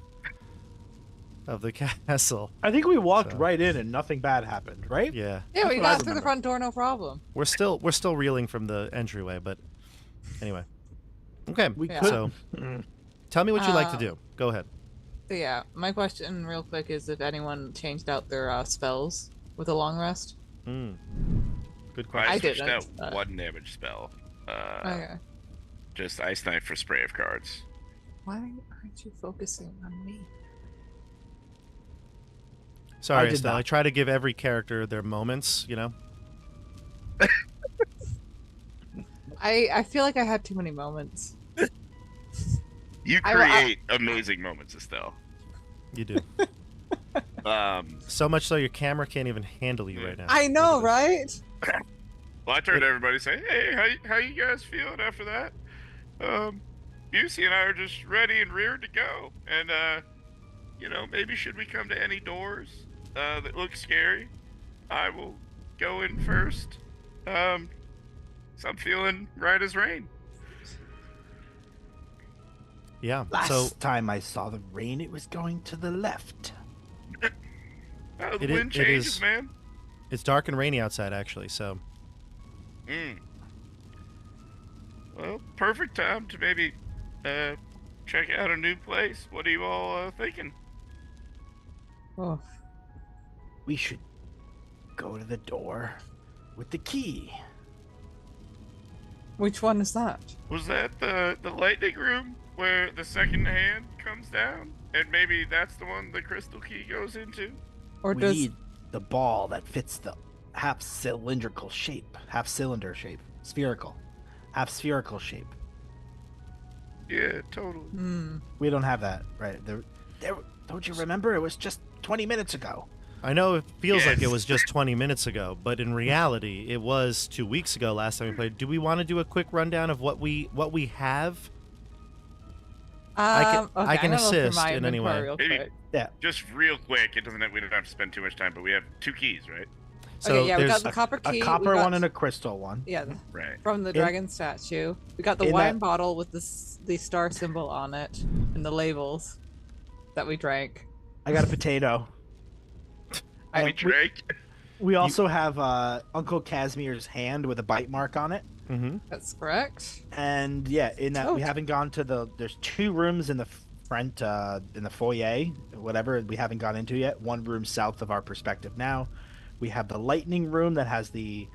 [SPEAKER 1] castle.
[SPEAKER 4] I think we walked
[SPEAKER 1] So-
[SPEAKER 4] right in and nothing bad happened, right?
[SPEAKER 1] Yeah,
[SPEAKER 3] Yeah, we
[SPEAKER 4] what I
[SPEAKER 3] got through the
[SPEAKER 4] remember.
[SPEAKER 3] front door, no problem.
[SPEAKER 1] we're still reeling from the entryway, but anyway. Okay,
[SPEAKER 4] We
[SPEAKER 3] Yeah.
[SPEAKER 4] could.
[SPEAKER 1] so tell me what you'd like to do. Go ahead.
[SPEAKER 3] So yeah, my question real quick is if anyone changed out their spells with a long rest.
[SPEAKER 1] Good
[SPEAKER 2] I
[SPEAKER 1] question.
[SPEAKER 3] I
[SPEAKER 2] switched
[SPEAKER 3] didn't,
[SPEAKER 2] out one damage spell.
[SPEAKER 3] Okay.
[SPEAKER 2] Just Ice Knife for spray of cards.
[SPEAKER 3] Why aren't you focusing on me?
[SPEAKER 1] Sorry,
[SPEAKER 4] I did
[SPEAKER 1] Estelle.
[SPEAKER 4] not.
[SPEAKER 1] I try to give every character their moments, you know?
[SPEAKER 3] I feel like I had too many moments.
[SPEAKER 2] You
[SPEAKER 3] I-
[SPEAKER 2] create amazing moments, Estelle.
[SPEAKER 1] You do. So much so your camera can't even handle you right now.
[SPEAKER 3] I know,
[SPEAKER 1] Look at this.
[SPEAKER 3] right?
[SPEAKER 2] Well, I turned to everybody and say, "Hey, how you guys feeling after that? Busey and I are just ready and reared to go. And maybe should we come to any doors that look scary? I will go in first. So I'm feeling right as rain.
[SPEAKER 1] Yeah.
[SPEAKER 4] Last
[SPEAKER 1] So
[SPEAKER 4] time I saw the rain, it was going to the left.
[SPEAKER 2] The
[SPEAKER 1] It i-
[SPEAKER 2] wind
[SPEAKER 1] it
[SPEAKER 2] changes,
[SPEAKER 1] is-
[SPEAKER 2] man.
[SPEAKER 1] it's dark and rainy outside, actually. So
[SPEAKER 2] Well, perfect time to maybe check out a new place. What are you all thinking?
[SPEAKER 3] Oh,
[SPEAKER 4] We should go to the door with the key.
[SPEAKER 3] which one is that?
[SPEAKER 2] Was that the lightning room where the second hand comes down? And maybe that's the one the crystal key goes into?
[SPEAKER 3] Or
[SPEAKER 4] We
[SPEAKER 3] does
[SPEAKER 4] need the ball that fits the half cylindrical shape, half cylinder shape, spherical, half spherical shape.
[SPEAKER 2] Yeah, totally.
[SPEAKER 4] We don't have that, right? There, don't you remember? It was just 20 minutes ago.
[SPEAKER 1] I know it feels like it
[SPEAKER 2] Yes.
[SPEAKER 1] was just 20 minutes ago, but in reality, it was 2 weeks ago last time we played. Do we want to do a quick rundown of what we have? I can
[SPEAKER 3] I'm gonna look through
[SPEAKER 1] assist
[SPEAKER 3] my
[SPEAKER 1] in any
[SPEAKER 3] inventory
[SPEAKER 1] way.
[SPEAKER 3] real
[SPEAKER 2] Maybe-
[SPEAKER 3] quick.
[SPEAKER 2] Just real quick, we don't have to spend too much time, but we have 2 keys, right?
[SPEAKER 1] So
[SPEAKER 3] Okay, yeah, we
[SPEAKER 1] there's
[SPEAKER 3] got the copper key.
[SPEAKER 4] A
[SPEAKER 3] we
[SPEAKER 4] copper
[SPEAKER 3] got-
[SPEAKER 4] one and a crystal one.
[SPEAKER 3] Yeah,
[SPEAKER 2] Right.
[SPEAKER 3] from the dragon statue. We got the
[SPEAKER 4] in
[SPEAKER 3] wine
[SPEAKER 4] that-
[SPEAKER 3] bottle with the star symbol on it and the labels that we drank.
[SPEAKER 4] I got a potato.
[SPEAKER 2] We drank.
[SPEAKER 4] We also have Uncle Casimir's hand with a bite mark on it.
[SPEAKER 1] Mhm.
[SPEAKER 3] That's correct.
[SPEAKER 4] And yeah, in that we
[SPEAKER 3] Tote.
[SPEAKER 4] haven't gone to there's 2 rooms in the front, in the foyer, whatever we haven't gone into yet. 1 room south of our perspective now. We have the lightning room that has the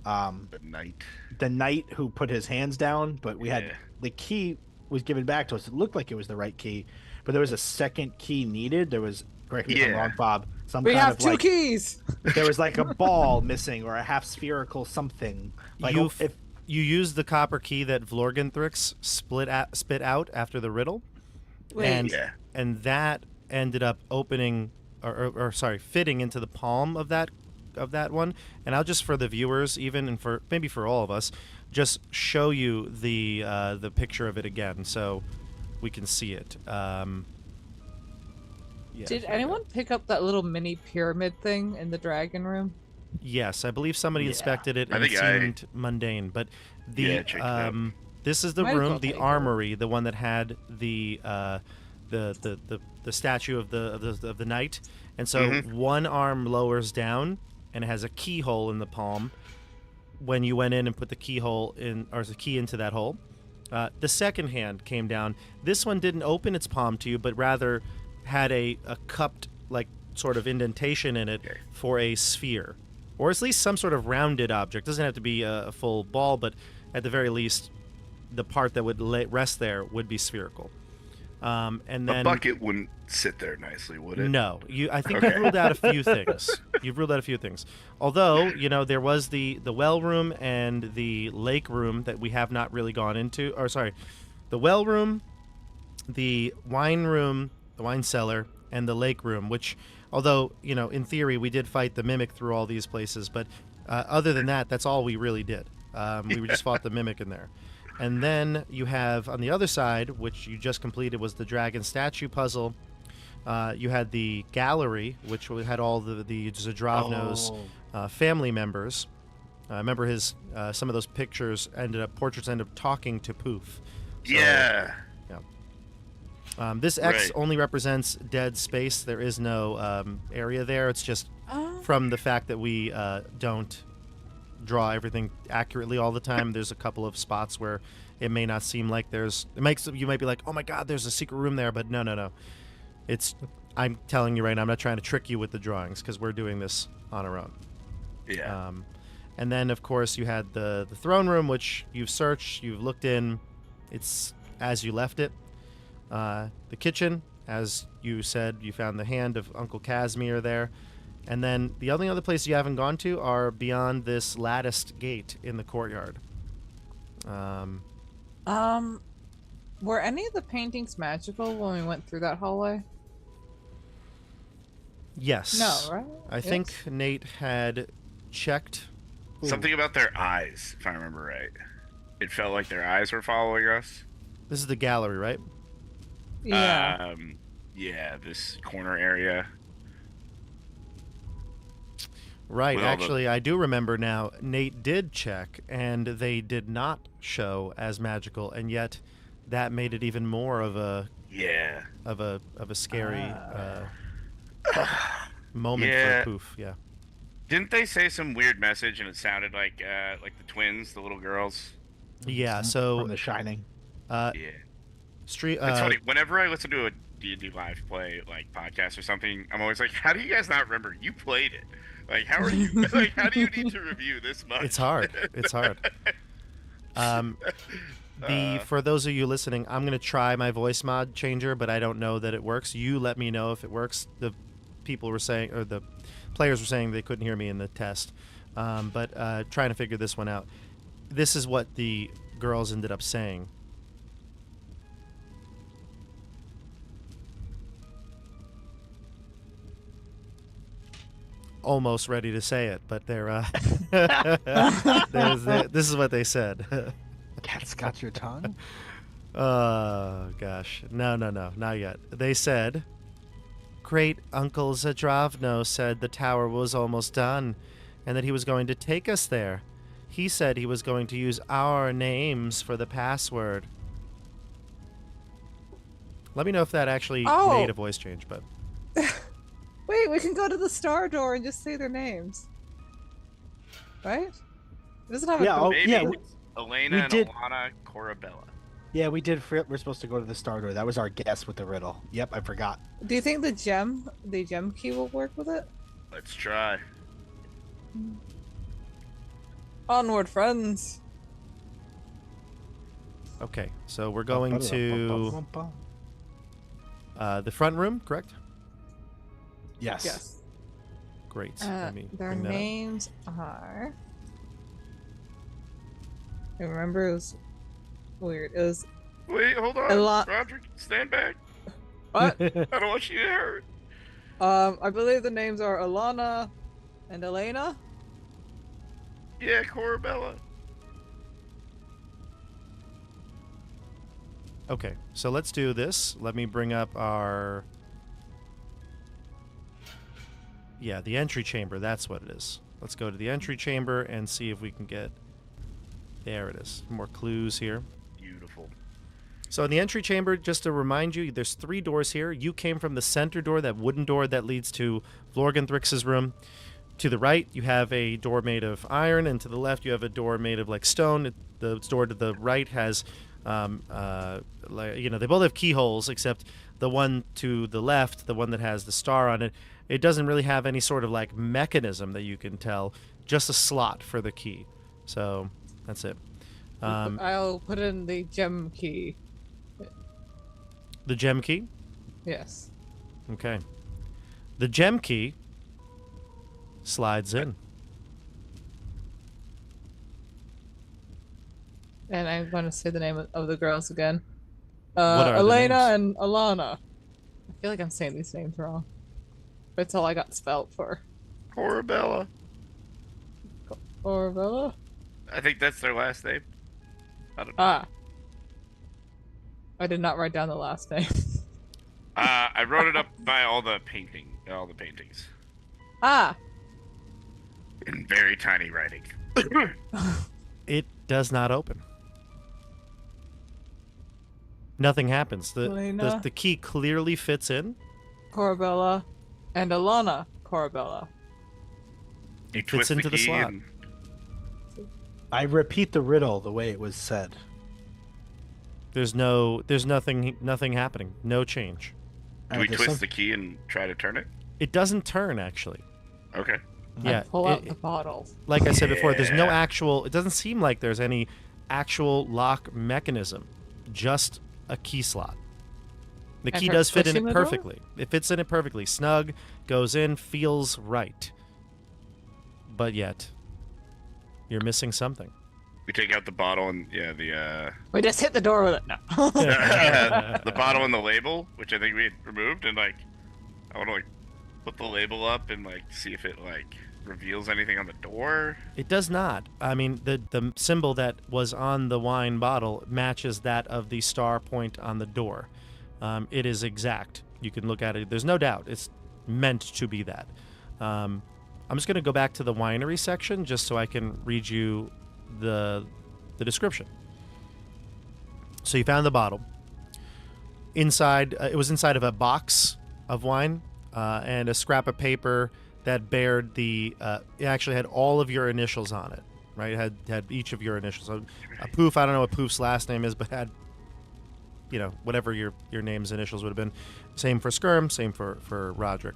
[SPEAKER 2] The night.
[SPEAKER 4] knight who put his hands down, but we
[SPEAKER 2] Yeah.
[SPEAKER 4] had the key was given back to us. It looked like it was the right key, but there was a second key needed. There was, correct me if I'm
[SPEAKER 2] Yeah.
[SPEAKER 4] wrong, Bob, some
[SPEAKER 3] We
[SPEAKER 4] kind
[SPEAKER 3] have
[SPEAKER 4] of
[SPEAKER 3] 2
[SPEAKER 4] like
[SPEAKER 3] keys.
[SPEAKER 4] there was like a ball missing or a half spherical something. Like
[SPEAKER 1] You
[SPEAKER 4] if
[SPEAKER 1] You used the copper key that Vlorgenthrix spit out after the riddle,
[SPEAKER 3] Wait,
[SPEAKER 1] and
[SPEAKER 2] Yeah.
[SPEAKER 1] and that ended up opening or sorry, fitting into the palm of that one. And I'll just, for the viewers, even, and for maybe for all of us, just show you the picture of it again so we can see it. Yeah,
[SPEAKER 3] did
[SPEAKER 1] here we go.
[SPEAKER 3] anyone pick up that little mini pyramid thing in the dragon room?
[SPEAKER 1] Yes, I believe somebody
[SPEAKER 4] Yeah.
[SPEAKER 1] inspected it
[SPEAKER 2] I
[SPEAKER 1] and it
[SPEAKER 2] think I-
[SPEAKER 1] seemed mundane. But the
[SPEAKER 2] Yeah, check it out.
[SPEAKER 1] this is the
[SPEAKER 3] Might as well
[SPEAKER 1] room, the
[SPEAKER 3] take it.
[SPEAKER 1] armory, the one that had the statue of the knight. And so
[SPEAKER 2] Mhm.
[SPEAKER 1] one arm lowers down and it has a keyhole in the palm. When you went in and put the keyhole in, or the key into that hole, The second hand came down. This one didn't open its palm to you, but rather had a cupped, like, sort of indentation in it
[SPEAKER 2] Okay.
[SPEAKER 1] for a sphere. Or at least some sort of rounded object. Doesn't have to be a full ball, but at the very least, the part that would rest there would be spherical. And then
[SPEAKER 2] A bucket wouldn't sit there nicely, would it?
[SPEAKER 1] no, I think
[SPEAKER 2] Okay.
[SPEAKER 1] you've ruled out a few things. You've ruled out a few things. Although, there was the well room and the lake room that we have not really gone into. Or sorry, the well room, the wine room, the wine cellar, and the lake room, which, although, in theory we did fight the mimic through all these places, but other than that, that's all we really did. We just fought the mimic in there. And then you have, on the other side, which you just completed, was the dragon statue puzzle. You had the gallery, which had all the Zadravno's family members. Remember some of those portraits ended up talking to Poof. So,
[SPEAKER 2] Yeah.
[SPEAKER 1] this X
[SPEAKER 2] Right.
[SPEAKER 1] only represents dead space. There is no area there. It's just from the fact that we don't draw everything accurately all the time. There's a couple of spots where it may not seem like you might be like, oh my god, there's a secret room there, but no. I'm telling you right now, I'm not trying to trick you with the drawings because we're doing this on our own.
[SPEAKER 2] Yeah.
[SPEAKER 1] And then, of course, you had the throne room, which you've searched, you've looked in. It's as you left it. The kitchen, as you said, you found the hand of Uncle Casimir there. And then the only other place you haven't gone to are beyond this latticed gate in the courtyard.
[SPEAKER 3] Were any of the paintings magical when we went through that hallway?
[SPEAKER 1] Yes.
[SPEAKER 3] No, right?
[SPEAKER 1] I think Nate had checked.
[SPEAKER 2] Something about their eyes, if I remember right. It felt like their eyes were following us.
[SPEAKER 1] This is the gallery, right?
[SPEAKER 3] Yeah.
[SPEAKER 2] Yeah, this corner area.
[SPEAKER 1] Right.
[SPEAKER 2] With all the-
[SPEAKER 1] Actually, I do remember now. Nate did check, and they did not show as magical, and yet that made it even more of a
[SPEAKER 2] Yeah.
[SPEAKER 1] scary moment
[SPEAKER 2] Yeah.
[SPEAKER 1] for Poof. Yeah.
[SPEAKER 2] Didn't they say some weird message and it sounded like the twins, the little girls?
[SPEAKER 1] Yeah.
[SPEAKER 4] From
[SPEAKER 1] So
[SPEAKER 4] The Shining.
[SPEAKER 2] Yeah.
[SPEAKER 1] street.
[SPEAKER 2] It's funny. Whenever I listen to a D&D live play podcast or something, I'm always like, how do you guys not remember? You played it. Like, how are you? Like, how do you need to review this much?
[SPEAKER 1] It's hard. It's hard. For those of you listening, I'm gonna try my voice mod changer, but I don't know that it works. You let me know if it works. The people were saying, or the players were saying they couldn't hear me in the test, but trying to figure this one out. This is what the girls ended up saying. Almost ready to say it, but they're this is what they said.
[SPEAKER 4] Cat's got your tongue.
[SPEAKER 1] Oh gosh, no, not yet. They said, "Great Uncle Zadravno said the tower was almost done, and that he was going to take us there. He said he was going to use our names for the password." Let me know if that actually made a voice change, but
[SPEAKER 3] Wait, we can go to the star door and just say their names. Right? It doesn't have
[SPEAKER 4] Yeah,
[SPEAKER 3] a
[SPEAKER 2] Maybe
[SPEAKER 4] yeah,
[SPEAKER 2] it's Elena
[SPEAKER 4] we
[SPEAKER 2] and
[SPEAKER 4] did-
[SPEAKER 2] Alana Corabella.
[SPEAKER 4] Yeah, we did. We're supposed to go to the star door. That was our guess with the riddle. Yep, I forgot.
[SPEAKER 3] Do you think the gem key will work with it?
[SPEAKER 2] Let's try.
[SPEAKER 3] Onward, friends.
[SPEAKER 1] okay. So we're going to the front room, correct?
[SPEAKER 4] Yes.
[SPEAKER 3] Yes.
[SPEAKER 1] Great. Let me
[SPEAKER 3] Their
[SPEAKER 1] bring that up.
[SPEAKER 3] names are. I remember it was weird. It was
[SPEAKER 2] Wait, hold on. Roderick, stand back.
[SPEAKER 3] what?
[SPEAKER 2] I don't want you to hurt.
[SPEAKER 3] I believe the names are Alana and Elena.
[SPEAKER 2] Yeah, Corabella.
[SPEAKER 1] Okay, so let's do this. Let me bring up our... Yeah, the entry chamber. That's what it is. Let's go to the entry chamber and see if we can get... There it is. More clues here.
[SPEAKER 2] Beautiful.
[SPEAKER 1] So in the entry chamber, just to remind you, there's 3 doors here. You came from the center door, that wooden door that leads to Florganthrix's room. To the right, you have a door made of iron, and to the left, you have a door made of like stone. The door to the right has Like, you know, they both have keyholes, except the one to the left, the one that has the star on it, it doesn't really have any sort of like mechanism that you can tell, just a slot for the key. So that's it.
[SPEAKER 3] I'll put in the gem key.
[SPEAKER 1] The gem key?
[SPEAKER 3] Yes.
[SPEAKER 1] Okay. The gem key slides in.
[SPEAKER 3] And I'm going to say the name of the girls again.
[SPEAKER 1] What are the
[SPEAKER 3] Elena
[SPEAKER 1] names?
[SPEAKER 3] and Alana. I feel like I'm saying these names wrong. But it's all I got spelt for.
[SPEAKER 2] Corabella.
[SPEAKER 3] Orvella?
[SPEAKER 2] I think that's their last name. I don't know.
[SPEAKER 3] Ah. I did not write down the last name.
[SPEAKER 2] I wrote it up by all the paintings
[SPEAKER 3] Ah.
[SPEAKER 2] in very tiny writing.
[SPEAKER 1] It does not open. Nothing happens.
[SPEAKER 3] Elena.
[SPEAKER 1] The key clearly fits in.
[SPEAKER 3] Corabella. And Alana Corabella.
[SPEAKER 2] You
[SPEAKER 1] It fits
[SPEAKER 2] twist
[SPEAKER 1] into the
[SPEAKER 2] key
[SPEAKER 1] slot.
[SPEAKER 2] and-
[SPEAKER 4] I repeat the riddle the way it was said.
[SPEAKER 1] There's nothing happening. No change.
[SPEAKER 2] Do we
[SPEAKER 4] there's
[SPEAKER 2] twist
[SPEAKER 4] some-
[SPEAKER 2] the key and try to turn it?
[SPEAKER 1] It doesn't turn, actually.
[SPEAKER 2] Okay.
[SPEAKER 1] Yeah.
[SPEAKER 3] Pull out
[SPEAKER 1] it-
[SPEAKER 3] the bottle.
[SPEAKER 1] like I said before, there's no
[SPEAKER 2] Yeah.
[SPEAKER 1] actual. It doesn't seem like there's any actual lock mechanism. Just a key slot. The
[SPEAKER 3] And
[SPEAKER 1] key
[SPEAKER 3] her
[SPEAKER 1] does fit in
[SPEAKER 3] pushing
[SPEAKER 1] it
[SPEAKER 3] the door?
[SPEAKER 1] perfectly. It fits in it perfectly. Snug, goes in, feels right. But yet, you're missing something.
[SPEAKER 2] We take out the bottle and
[SPEAKER 3] We just hit the door with it. No.
[SPEAKER 2] the bottle and the label, which I think we had removed, and like I want to like put the label up and like see if it like reveals anything on the door.
[SPEAKER 1] It does not. I mean, the symbol that was on the wine bottle matches that of the star point on the door. It is exact. You can look at it. There's no doubt. It's meant to be that. I'm just going to go back to the winery section just so I can read you the description. So you found the bottle. Inside, it was inside of a box of wine and a scrap of paper that bared the. It actually had all of your initials on it, right? It had each of your initials. So a Poof, I don't know what Poof's last name is, but had, you know, whatever your name's initials would have been. Same for Skirm, same for Roderick.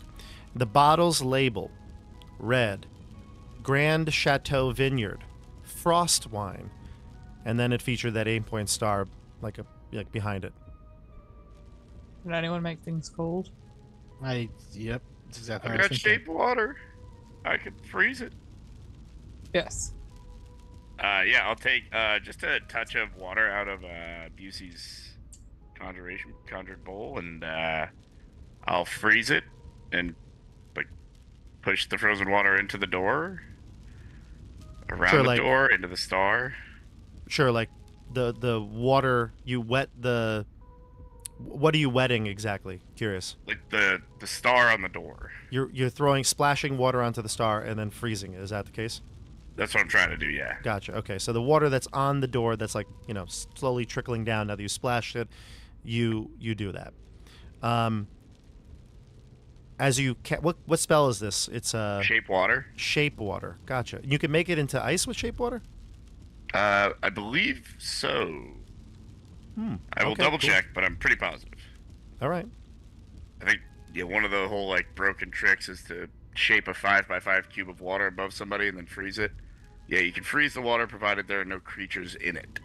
[SPEAKER 1] The bottle's label read Grand Chateau Vineyard, Frost Wine, and then it featured that 8-point star like behind it.
[SPEAKER 3] Can anyone make things cold?
[SPEAKER 4] Yep. That's exactly
[SPEAKER 2] I
[SPEAKER 4] what I
[SPEAKER 2] got
[SPEAKER 4] was thinking.
[SPEAKER 2] shape water. I could freeze it.
[SPEAKER 3] Yes.
[SPEAKER 2] Yeah, I'll take just a touch of water out of Busey's conjured bowl, and I'll freeze it and like push the frozen water into the door, around
[SPEAKER 1] Sure,
[SPEAKER 2] the
[SPEAKER 1] like-
[SPEAKER 2] door, into the star.
[SPEAKER 1] Sure, like the water, you wet the. What are you wetting exactly? Curious.
[SPEAKER 2] Like the star on the door.
[SPEAKER 1] You're splashing water onto the star and then freezing it. Is that the case?
[SPEAKER 2] That's what I'm trying to do, yeah.
[SPEAKER 1] Gotcha. Okay, so the water that's on the door, that's like, you know, slowly trickling down. Now that you splashed it, you do that. As you what spell is this? It's
[SPEAKER 2] Shape water.
[SPEAKER 1] shape water. Gotcha. You can make it into ice with shape water.
[SPEAKER 2] I believe so. I will
[SPEAKER 1] Okay,
[SPEAKER 2] double
[SPEAKER 1] cool.
[SPEAKER 2] check, but I'm pretty positive.
[SPEAKER 1] All right.
[SPEAKER 2] I think one of the whole like broken tricks is to shape a 5x5 cube of water above somebody and then freeze it. Yeah, you can freeze the water provided there are no creatures in it.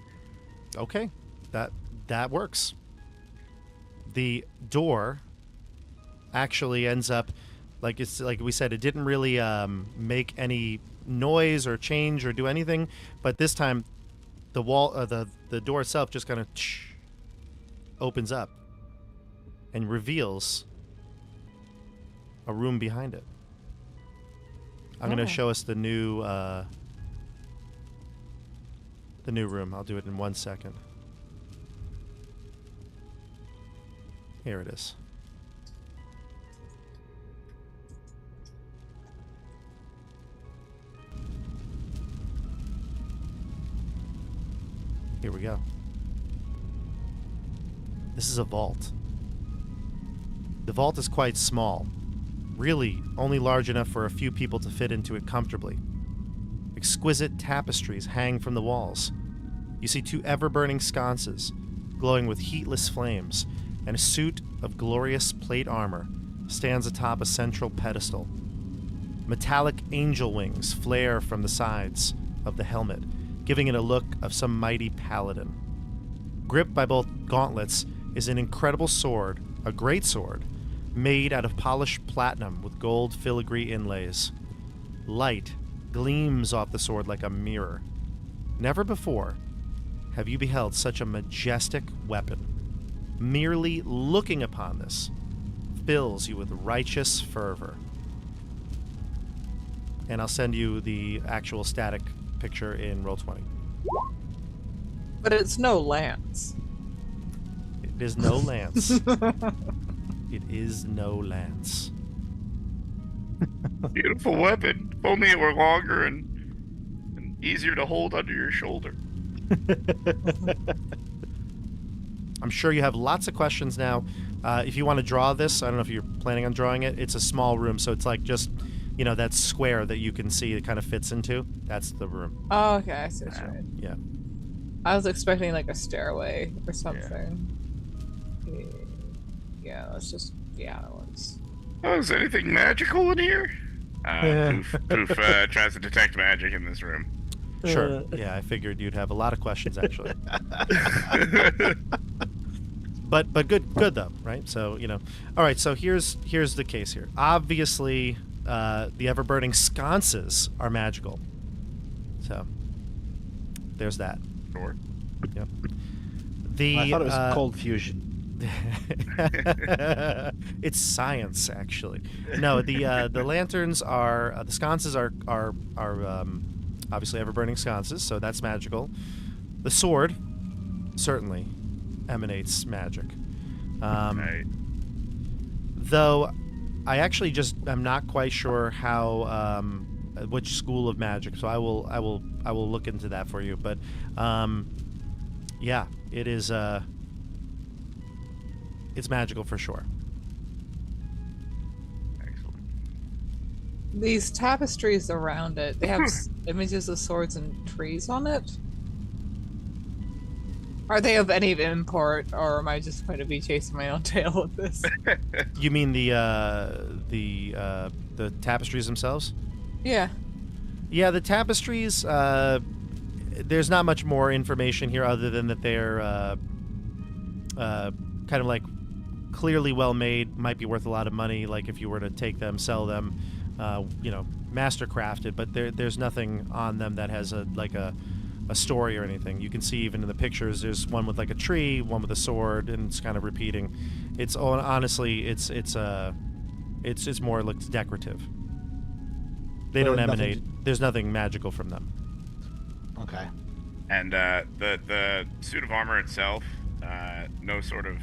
[SPEAKER 1] Okay, that works. The door actually ends up like we said, it didn't really make any noise or change or do anything, but this time the wall the door itself just kind of opens up and reveals a room behind it. I'm going to
[SPEAKER 3] Oh.
[SPEAKER 1] show us the new room. I'll do it in 1 second. Here it is. Here we go. This is a vault. The vault is quite small. Really, only large enough for a few people to fit into it comfortably. Exquisite tapestries hang from the walls. You see 2 ever-burning sconces, glowing with heatless flames, and a suit of glorious plate armor stands atop a central pedestal. Metallic angel wings flare from the sides of the helmet, giving it a look of some mighty paladin. Gripped by both gauntlets is an incredible sword, a great sword, made out of polished platinum with gold filigree inlays. Light gleams off the sword like a mirror. Never before have you beheld such a majestic weapon. Merely looking upon this fills you with righteous fervor. And I'll send you the actual static picture in Roll20.
[SPEAKER 3] But it's no lance.
[SPEAKER 1] It is no lance. It is no lance.
[SPEAKER 2] Beautiful weapon. If only it were longer and easier to hold under your shoulder.
[SPEAKER 1] I'm sure you have lots of questions now. If you want to draw this, I don't know if you're planning on drawing it. It's a small room, so it's like just, you know, that square that you can see it kind of fits into. That's the room.
[SPEAKER 3] Oh, okay, I see what you mean.
[SPEAKER 1] Yeah.
[SPEAKER 3] I was expecting like a stairway or something. Yeah, let's just let's.
[SPEAKER 2] Oh, is anything magical in here? Poof tries to detect magic in this room.
[SPEAKER 1] Sure. Yeah, I figured you'd have a lot of questions actually. But good though, right? So, you know. All right, so here's the case here. Obviously, the ever-burning sconces are magical. So, there's that.
[SPEAKER 2] Sure.
[SPEAKER 1] Yep.
[SPEAKER 4] I thought it was cold fusion.
[SPEAKER 1] It's science, actually. No, the lanterns are the sconces are obviously ever-burning sconces, so that's magical. The sword certainly emanates magic.
[SPEAKER 2] Right.
[SPEAKER 1] Though I actually just am not quite sure how which school of magic, so I will look into that for you. But yeah, it is it's magical for sure.
[SPEAKER 2] Excellent.
[SPEAKER 3] These tapestries around it, they have images of swords and trees on it. Are they of any import, or am I just going to be chasing my own tail with this?
[SPEAKER 1] You mean the tapestries themselves?
[SPEAKER 3] Yeah.
[SPEAKER 1] Yeah, the tapestries. There's not much more information here other than that they're kind of like clearly well made, might be worth a lot of money. Like if you were to take them, sell them, you know, master crafted. But there's nothing on them that has a story or anything. You can see even in the pictures, there's one with like a tree, one with a sword, and it's kind of repeating. It's honestly, it's more looks decorative. They don't emanate. There's nothing magical from them.
[SPEAKER 4] Okay.
[SPEAKER 2] And the suit of armor itself, no sort of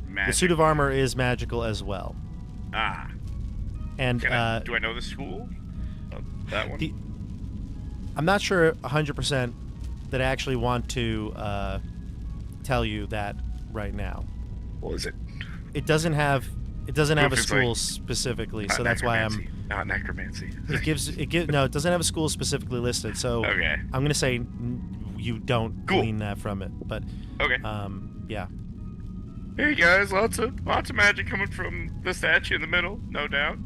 [SPEAKER 2] magic.
[SPEAKER 1] The suit of armor is magical as well.
[SPEAKER 2] Ah.
[SPEAKER 1] And
[SPEAKER 2] do I know the school of that one?
[SPEAKER 1] I'm not sure 100% that I actually want to tell you that right now.
[SPEAKER 2] What is it?
[SPEAKER 1] It doesn't have a school
[SPEAKER 2] like,
[SPEAKER 1] specifically, so that's why I'm
[SPEAKER 2] not necromancy.
[SPEAKER 1] No, it doesn't have a school specifically listed. So
[SPEAKER 2] okay.
[SPEAKER 1] I'm gonna say you don't glean that from it, but
[SPEAKER 2] okay.
[SPEAKER 1] Yeah.
[SPEAKER 2] Hey guys, lots of magic coming from the statue in the middle, no doubt.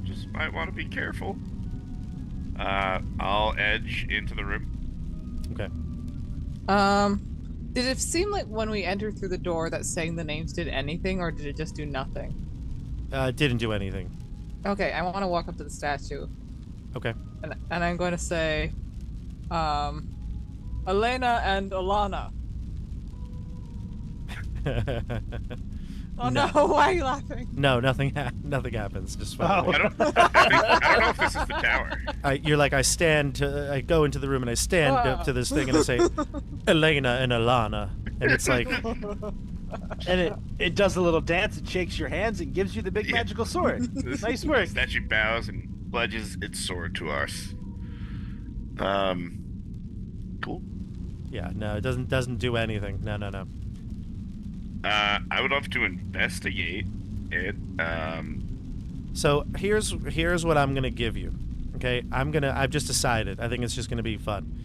[SPEAKER 2] Just might want to be careful. I'll edge into the room.
[SPEAKER 1] Okay.
[SPEAKER 3] Did it seem like when we entered through the door that saying the names did anything, or did it just do nothing?
[SPEAKER 1] It didn't do anything.
[SPEAKER 3] Okay, I want to walk up to the statue.
[SPEAKER 1] Okay.
[SPEAKER 3] And I'm going to say, Elena and Alana. Oh no, why are you laughing?
[SPEAKER 1] No, nothing happens. Just fine.
[SPEAKER 2] I don't know if this is the tower.
[SPEAKER 1] You're like, I go into the room and I stand up to this thing and I say, Elena and Alana. And it's like...
[SPEAKER 4] And it does a little dance, it shakes your hands, and gives you the big magical sword. Nice work.
[SPEAKER 2] The statue bows and pledges its sword to us. Cool.
[SPEAKER 1] Yeah, no, it doesn't do anything. No.
[SPEAKER 2] I would love to investigate it.
[SPEAKER 1] So here's what I'm gonna give you. Okay, I've just decided. I think it's just gonna be fun.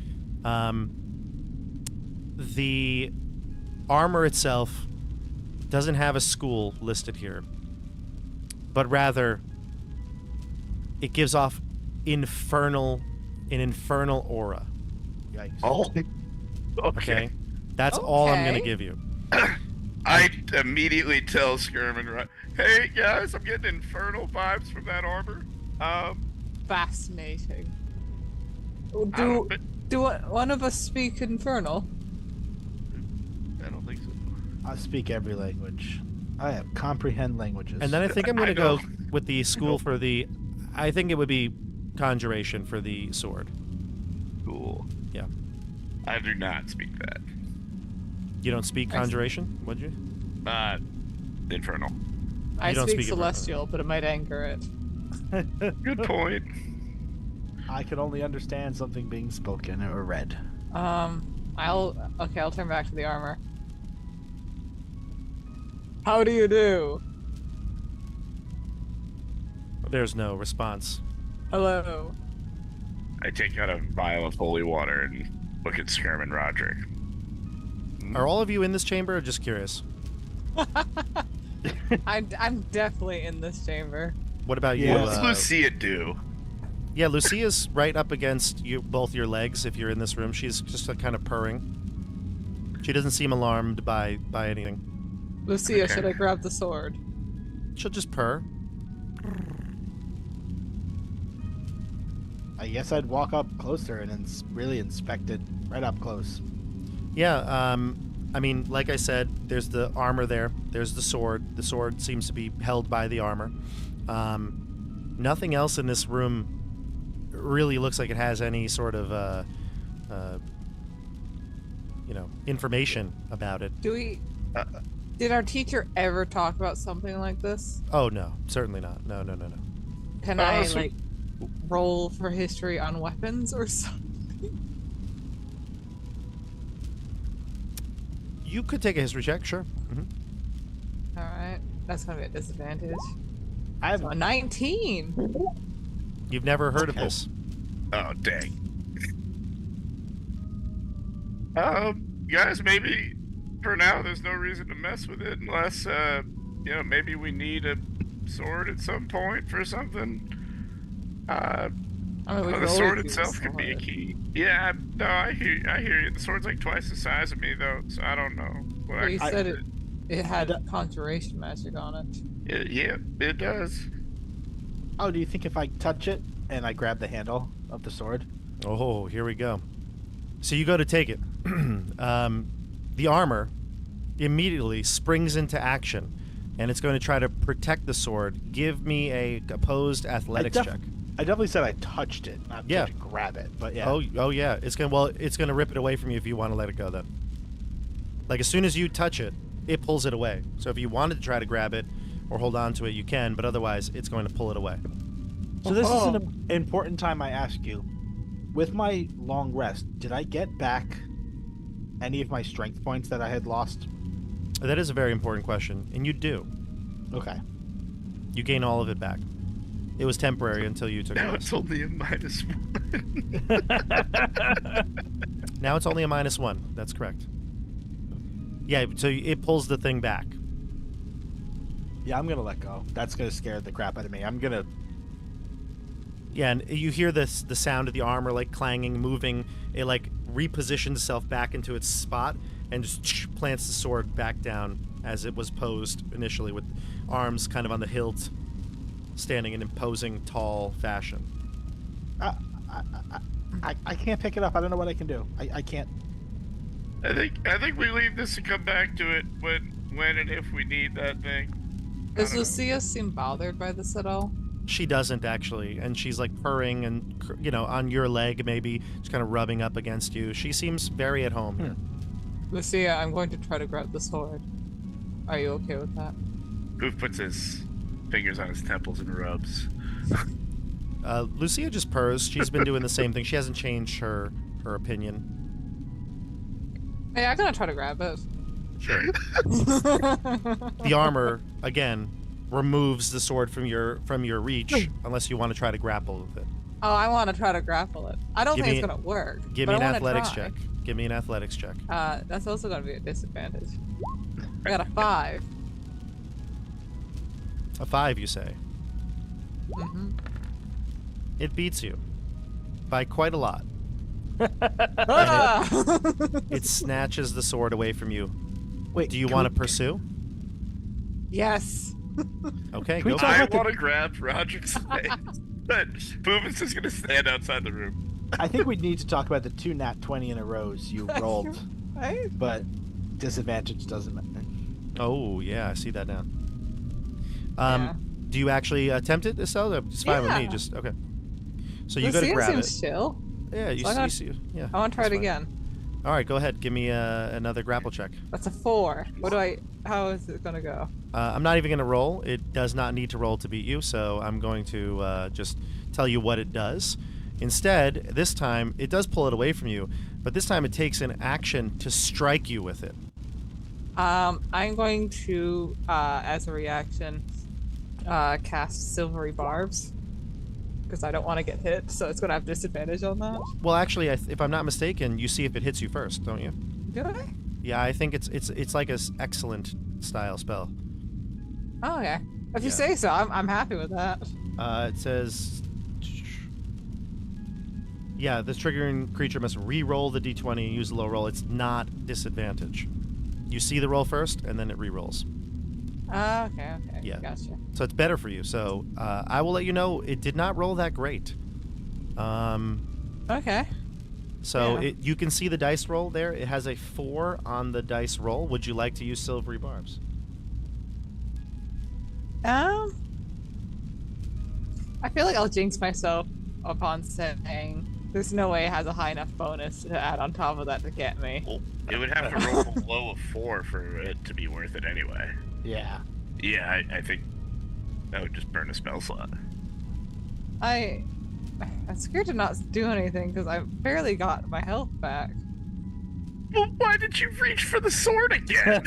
[SPEAKER 1] The armor itself doesn't have a school listed here, but rather it gives off an infernal aura.
[SPEAKER 4] Yikes.
[SPEAKER 2] Oh,
[SPEAKER 1] Okay, that's all I'm gonna
[SPEAKER 3] Okay.
[SPEAKER 1] give you.
[SPEAKER 2] I immediately tell Skirman, hey guys, I'm getting infernal vibes from that armor.
[SPEAKER 3] Fascinating.
[SPEAKER 2] I don't,
[SPEAKER 3] Do one of us speak Infernal?
[SPEAKER 2] I don't think so.
[SPEAKER 4] I speak every language. I have comprehend languages.
[SPEAKER 1] And then I think I'm gonna
[SPEAKER 2] I
[SPEAKER 1] go
[SPEAKER 2] know.
[SPEAKER 1] with the school for the. I think it would be conjuration for the sword.
[SPEAKER 2] Cool.
[SPEAKER 1] Yeah.
[SPEAKER 2] I do not speak that.
[SPEAKER 1] You don't speak
[SPEAKER 3] I see.
[SPEAKER 1] conjuration, would you?
[SPEAKER 2] Infernal.
[SPEAKER 3] I
[SPEAKER 1] don't
[SPEAKER 3] speak
[SPEAKER 1] speak Infernal.
[SPEAKER 3] Celestial, but it might anger it.
[SPEAKER 2] Good point.
[SPEAKER 4] I can only understand something being spoken or read.
[SPEAKER 3] I'll turn back to the armor. How do you do?
[SPEAKER 1] There's no response.
[SPEAKER 3] Hello.
[SPEAKER 2] I take out a vial of holy water and look at Skirman Roderick.
[SPEAKER 1] Are all of you in this chamber? Or just curious.
[SPEAKER 3] I'm definitely in this chamber.
[SPEAKER 1] What about
[SPEAKER 4] Yeah.
[SPEAKER 1] you?
[SPEAKER 2] What's Lucia do?
[SPEAKER 1] Yeah, Lucia's right up against you, both your legs. If you're in this room, she's just kind of purring. She doesn't seem alarmed by anything.
[SPEAKER 3] Lucia,
[SPEAKER 2] Okay.
[SPEAKER 3] should I grab the sword?
[SPEAKER 1] She'll just purr.
[SPEAKER 4] I guess I'd walk up closer and really inspect it right up close.
[SPEAKER 1] Yeah, I mean, like I said, there's the armor there. There's the sword. The sword seems to be held by the armor. Nothing else in this room really looks like it has any sort of, information about it.
[SPEAKER 3] Did our teacher ever talk about something like this?
[SPEAKER 1] Oh, no, certainly not. No.
[SPEAKER 3] Can I
[SPEAKER 2] so-
[SPEAKER 3] roll for history on weapons or something?
[SPEAKER 1] You could take a history check, sure.
[SPEAKER 3] All right, that's gonna be a disadvantage.
[SPEAKER 4] I've
[SPEAKER 3] So a 19.
[SPEAKER 1] You've never heard of
[SPEAKER 4] Okay.
[SPEAKER 1] this.
[SPEAKER 2] Oh, dang. Guys, maybe for now there's no reason to mess with it unless, maybe we need a sword at some point for something.
[SPEAKER 3] I mean, we
[SPEAKER 2] The
[SPEAKER 3] could
[SPEAKER 2] sword
[SPEAKER 3] always use
[SPEAKER 2] itself could be a
[SPEAKER 3] sword.
[SPEAKER 2] key. Yeah, no, I hear you. The sword's like twice the size of me, though, so I don't know. What
[SPEAKER 3] Well, you
[SPEAKER 2] can
[SPEAKER 3] said
[SPEAKER 2] do.
[SPEAKER 3] it had conjuration magic on it.
[SPEAKER 2] Yeah, it does.
[SPEAKER 4] Oh, do you think if I touch it and I grab the handle of the sword?
[SPEAKER 1] Oh, here we go. So you go to take it. The armor immediately springs into action, and it's going to try to protect the sword. Give me a opposed athletics check.
[SPEAKER 4] I definitely said I touched it, not
[SPEAKER 1] Yeah.
[SPEAKER 4] to grab it. But yeah.
[SPEAKER 1] Oh yeah. It's gonna rip it away from you if you want to let it go. Then, like as soon as you touch it, it pulls it away. So if you wanted to try to grab it or hold on to it, you can. But otherwise, it's going to pull it away.
[SPEAKER 4] So this is
[SPEAKER 3] Oh.
[SPEAKER 4] an important time I ask you. With my long rest, did I get back any of my strength points that I had lost?
[SPEAKER 1] That is a very important question, and you do.
[SPEAKER 4] Okay.
[SPEAKER 1] You gain all of it back. It was temporary until you took a
[SPEAKER 2] Now
[SPEAKER 1] rest.
[SPEAKER 2] it's only a -1.
[SPEAKER 1] Now it's only a -1. That's correct. Yeah, so it pulls the thing back.
[SPEAKER 4] Yeah, I'm gonna let go. That's gonna scare the crap out of me. I'm gonna.
[SPEAKER 1] Yeah, and you hear the sound of the armor like clanging, moving. It like repositions itself back into its spot and just plants the sword back down as it was posed initially, with arms kind of on the hilt, standing in imposing, tall fashion.
[SPEAKER 4] I can't pick it up. I don't know what I can do. I can't.
[SPEAKER 2] I think we leave this and come back to it when and if we need that thing.
[SPEAKER 3] Does
[SPEAKER 2] don't know.
[SPEAKER 3] Lucia seem bothered by this at all?
[SPEAKER 1] She doesn't actually, and she's like purring and on your leg, maybe just kind of rubbing up against you. She seems very at home here.
[SPEAKER 3] Lucia, I'm going to try to grab the sword. Are you okay with that?
[SPEAKER 2] Goof puts his fingers on his temples and rubs.
[SPEAKER 1] Lucia just purrs. She's been doing the same thing. She hasn't changed her opinion.
[SPEAKER 3] Hey, I'm gonna try to grab it.
[SPEAKER 1] Sure. The armor again removes the sword from your reach unless you want to try to grapple with it.
[SPEAKER 3] Oh, I want to try to grapple it. I don't
[SPEAKER 1] Give
[SPEAKER 3] think
[SPEAKER 1] me-
[SPEAKER 3] it's gonna work.
[SPEAKER 1] Give
[SPEAKER 3] but
[SPEAKER 1] me an
[SPEAKER 3] I wanna
[SPEAKER 1] athletics
[SPEAKER 3] try.
[SPEAKER 1] check. Give me an athletics check.
[SPEAKER 3] That's also gonna be a disadvantage. I got a 5.
[SPEAKER 1] A 5, you say.
[SPEAKER 3] Mm-hmm.
[SPEAKER 1] It beats you by quite a lot.
[SPEAKER 3] Ah!
[SPEAKER 1] It snatches the sword away from you.
[SPEAKER 4] Wait,
[SPEAKER 1] Do you
[SPEAKER 4] can
[SPEAKER 1] want to
[SPEAKER 4] we-
[SPEAKER 1] pursue?
[SPEAKER 3] Yes.
[SPEAKER 1] Okay,
[SPEAKER 4] Can we
[SPEAKER 1] go
[SPEAKER 4] talk
[SPEAKER 1] for
[SPEAKER 2] I
[SPEAKER 1] it.
[SPEAKER 4] about
[SPEAKER 2] want to grab Roderick's face, but Boobin's just gonna stand outside the room.
[SPEAKER 4] I think we need to talk about the 2 nat 20 in a rows you rolled,
[SPEAKER 3] Right?
[SPEAKER 4] but disadvantage doesn't matter.
[SPEAKER 1] Oh, yeah, I see that now.
[SPEAKER 3] Yeah.
[SPEAKER 1] Do you actually attempt it, Estelle? It's fine with me.
[SPEAKER 3] Yeah.
[SPEAKER 1] Just okay. So you
[SPEAKER 3] The
[SPEAKER 1] go to
[SPEAKER 3] scene
[SPEAKER 1] grab
[SPEAKER 3] seems
[SPEAKER 1] it.
[SPEAKER 3] chill.
[SPEAKER 1] Yeah, you
[SPEAKER 3] So I
[SPEAKER 1] see,
[SPEAKER 3] got-
[SPEAKER 1] you see. Yeah.
[SPEAKER 3] I want to try it
[SPEAKER 1] that's fine.
[SPEAKER 3] again.
[SPEAKER 1] All right, go ahead. Give me another grapple check.
[SPEAKER 3] That's a 4. How is it gonna go?
[SPEAKER 1] I'm not even going to roll. It does not need to roll to beat you, so I'm going to just tell you what it does. Instead, this time, it does pull it away from you, but this time it takes an action to strike you with it.
[SPEAKER 3] I'm going to, as a reaction, cast Silvery Barbs. Because I don't want to get hit, so it's gonna have disadvantage on that.
[SPEAKER 1] Well, actually, if I'm not mistaken, you see if it hits you first, don't you?
[SPEAKER 3] Do I?
[SPEAKER 1] Yeah, I think it's like a excellent style spell.
[SPEAKER 3] Oh, yeah. If you
[SPEAKER 1] Yeah.
[SPEAKER 3] say so, I'm happy with that.
[SPEAKER 1] It says, yeah, this triggering creature must re-roll the d20 and use the low roll. It's not disadvantage. You see the roll first, and then it re-rolls.
[SPEAKER 3] Okay.
[SPEAKER 1] Yeah.
[SPEAKER 3] Gotcha.
[SPEAKER 1] So it's better for you. So I will let you know it did not roll that great.
[SPEAKER 3] Okay.
[SPEAKER 1] So
[SPEAKER 3] Yeah.
[SPEAKER 1] you can see the dice roll there. It has a 4 on the dice roll. Would you like to use silvery barbs?
[SPEAKER 3] I feel like I'll jinx myself upon saying there's no way it has a high enough bonus to add on top of that to get me.
[SPEAKER 2] Well, it would have to roll below a 4 for it to be worth it anyway.
[SPEAKER 4] Yeah.
[SPEAKER 2] Yeah, I think that would just burn a spell slot.
[SPEAKER 3] I'm scared to not do anything because I barely got my health back.
[SPEAKER 2] Well, why did you reach for the sword again?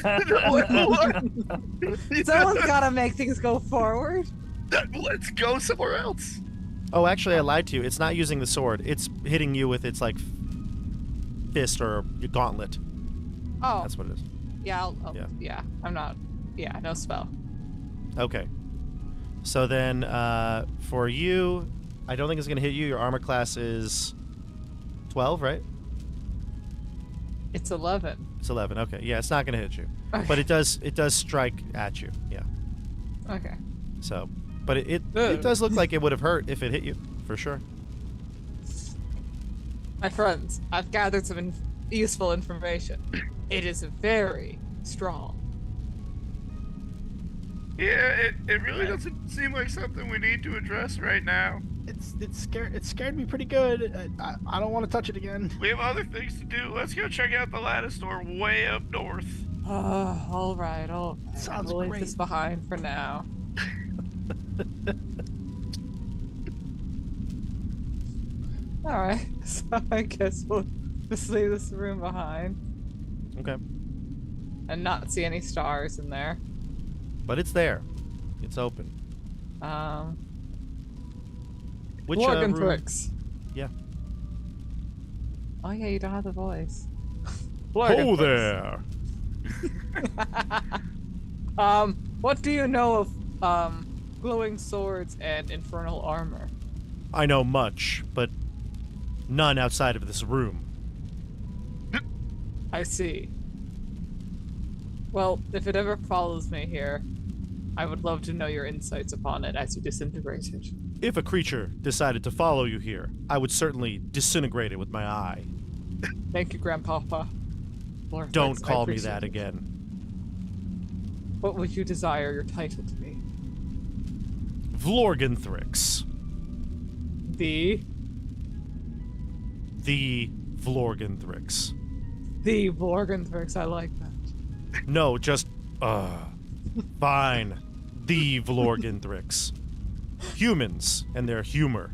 [SPEAKER 3] Someone's gotta make things go forward.
[SPEAKER 2] Let's go somewhere else.
[SPEAKER 1] Oh, actually, I lied to you. It's not using the sword. It's hitting you with its, like, fist or gauntlet.
[SPEAKER 3] Oh,
[SPEAKER 1] That's what it is.
[SPEAKER 3] yeah,
[SPEAKER 1] Yeah.
[SPEAKER 3] yeah. I'm not. Yeah, no spell.
[SPEAKER 1] Okay. So then, for you, I don't think it's going to hit you. Your armor class is 12, right?
[SPEAKER 3] It's 11.
[SPEAKER 1] It's 11. Okay. Yeah, it's not going to hit you.
[SPEAKER 3] Okay.
[SPEAKER 1] But it does strike at you. Yeah.
[SPEAKER 3] Okay.
[SPEAKER 1] So, but it does look like it would have hurt if it hit you, for sure.
[SPEAKER 3] My friends, I've gathered some useful information. It is very strong.
[SPEAKER 2] Yeah, it really doesn't seem like something we need to address right now.
[SPEAKER 4] It scared me pretty good. I don't want to touch it again.
[SPEAKER 2] We have other things to do. Let's go check out the lattice store way up north.
[SPEAKER 3] Oh, all right.
[SPEAKER 4] Sounds
[SPEAKER 3] We'll leave
[SPEAKER 4] great.
[SPEAKER 3] this behind for now. All right. So I guess we'll just leave this room behind
[SPEAKER 1] Okay.
[SPEAKER 3] and not see any stars in there.
[SPEAKER 1] But it's there. It's open. Which room?
[SPEAKER 3] Lorganthrix.
[SPEAKER 1] Yeah.
[SPEAKER 3] Oh yeah, you don't have the voice.
[SPEAKER 1] Ho there!
[SPEAKER 3] What do you know of glowing swords and infernal armor?
[SPEAKER 1] I know much, but none outside of this room.
[SPEAKER 3] I see. Well, if it ever follows me here, I would love to know your insights upon it as you disintegrate it.
[SPEAKER 1] If a creature decided to follow you here, I would certainly disintegrate it with my eye.
[SPEAKER 3] Thank you, Grandpapa. Lord
[SPEAKER 1] Don't
[SPEAKER 3] Fritz, I
[SPEAKER 1] call me
[SPEAKER 3] appreciate
[SPEAKER 1] that
[SPEAKER 3] it.
[SPEAKER 1] again.
[SPEAKER 3] What would you desire your title to be?
[SPEAKER 1] Vlorganthrix.
[SPEAKER 3] The
[SPEAKER 1] Vlorganthrix.
[SPEAKER 3] Lorganthrix, I like that.
[SPEAKER 1] No, just, fine. The Vlorganthrix. Humans and their humor.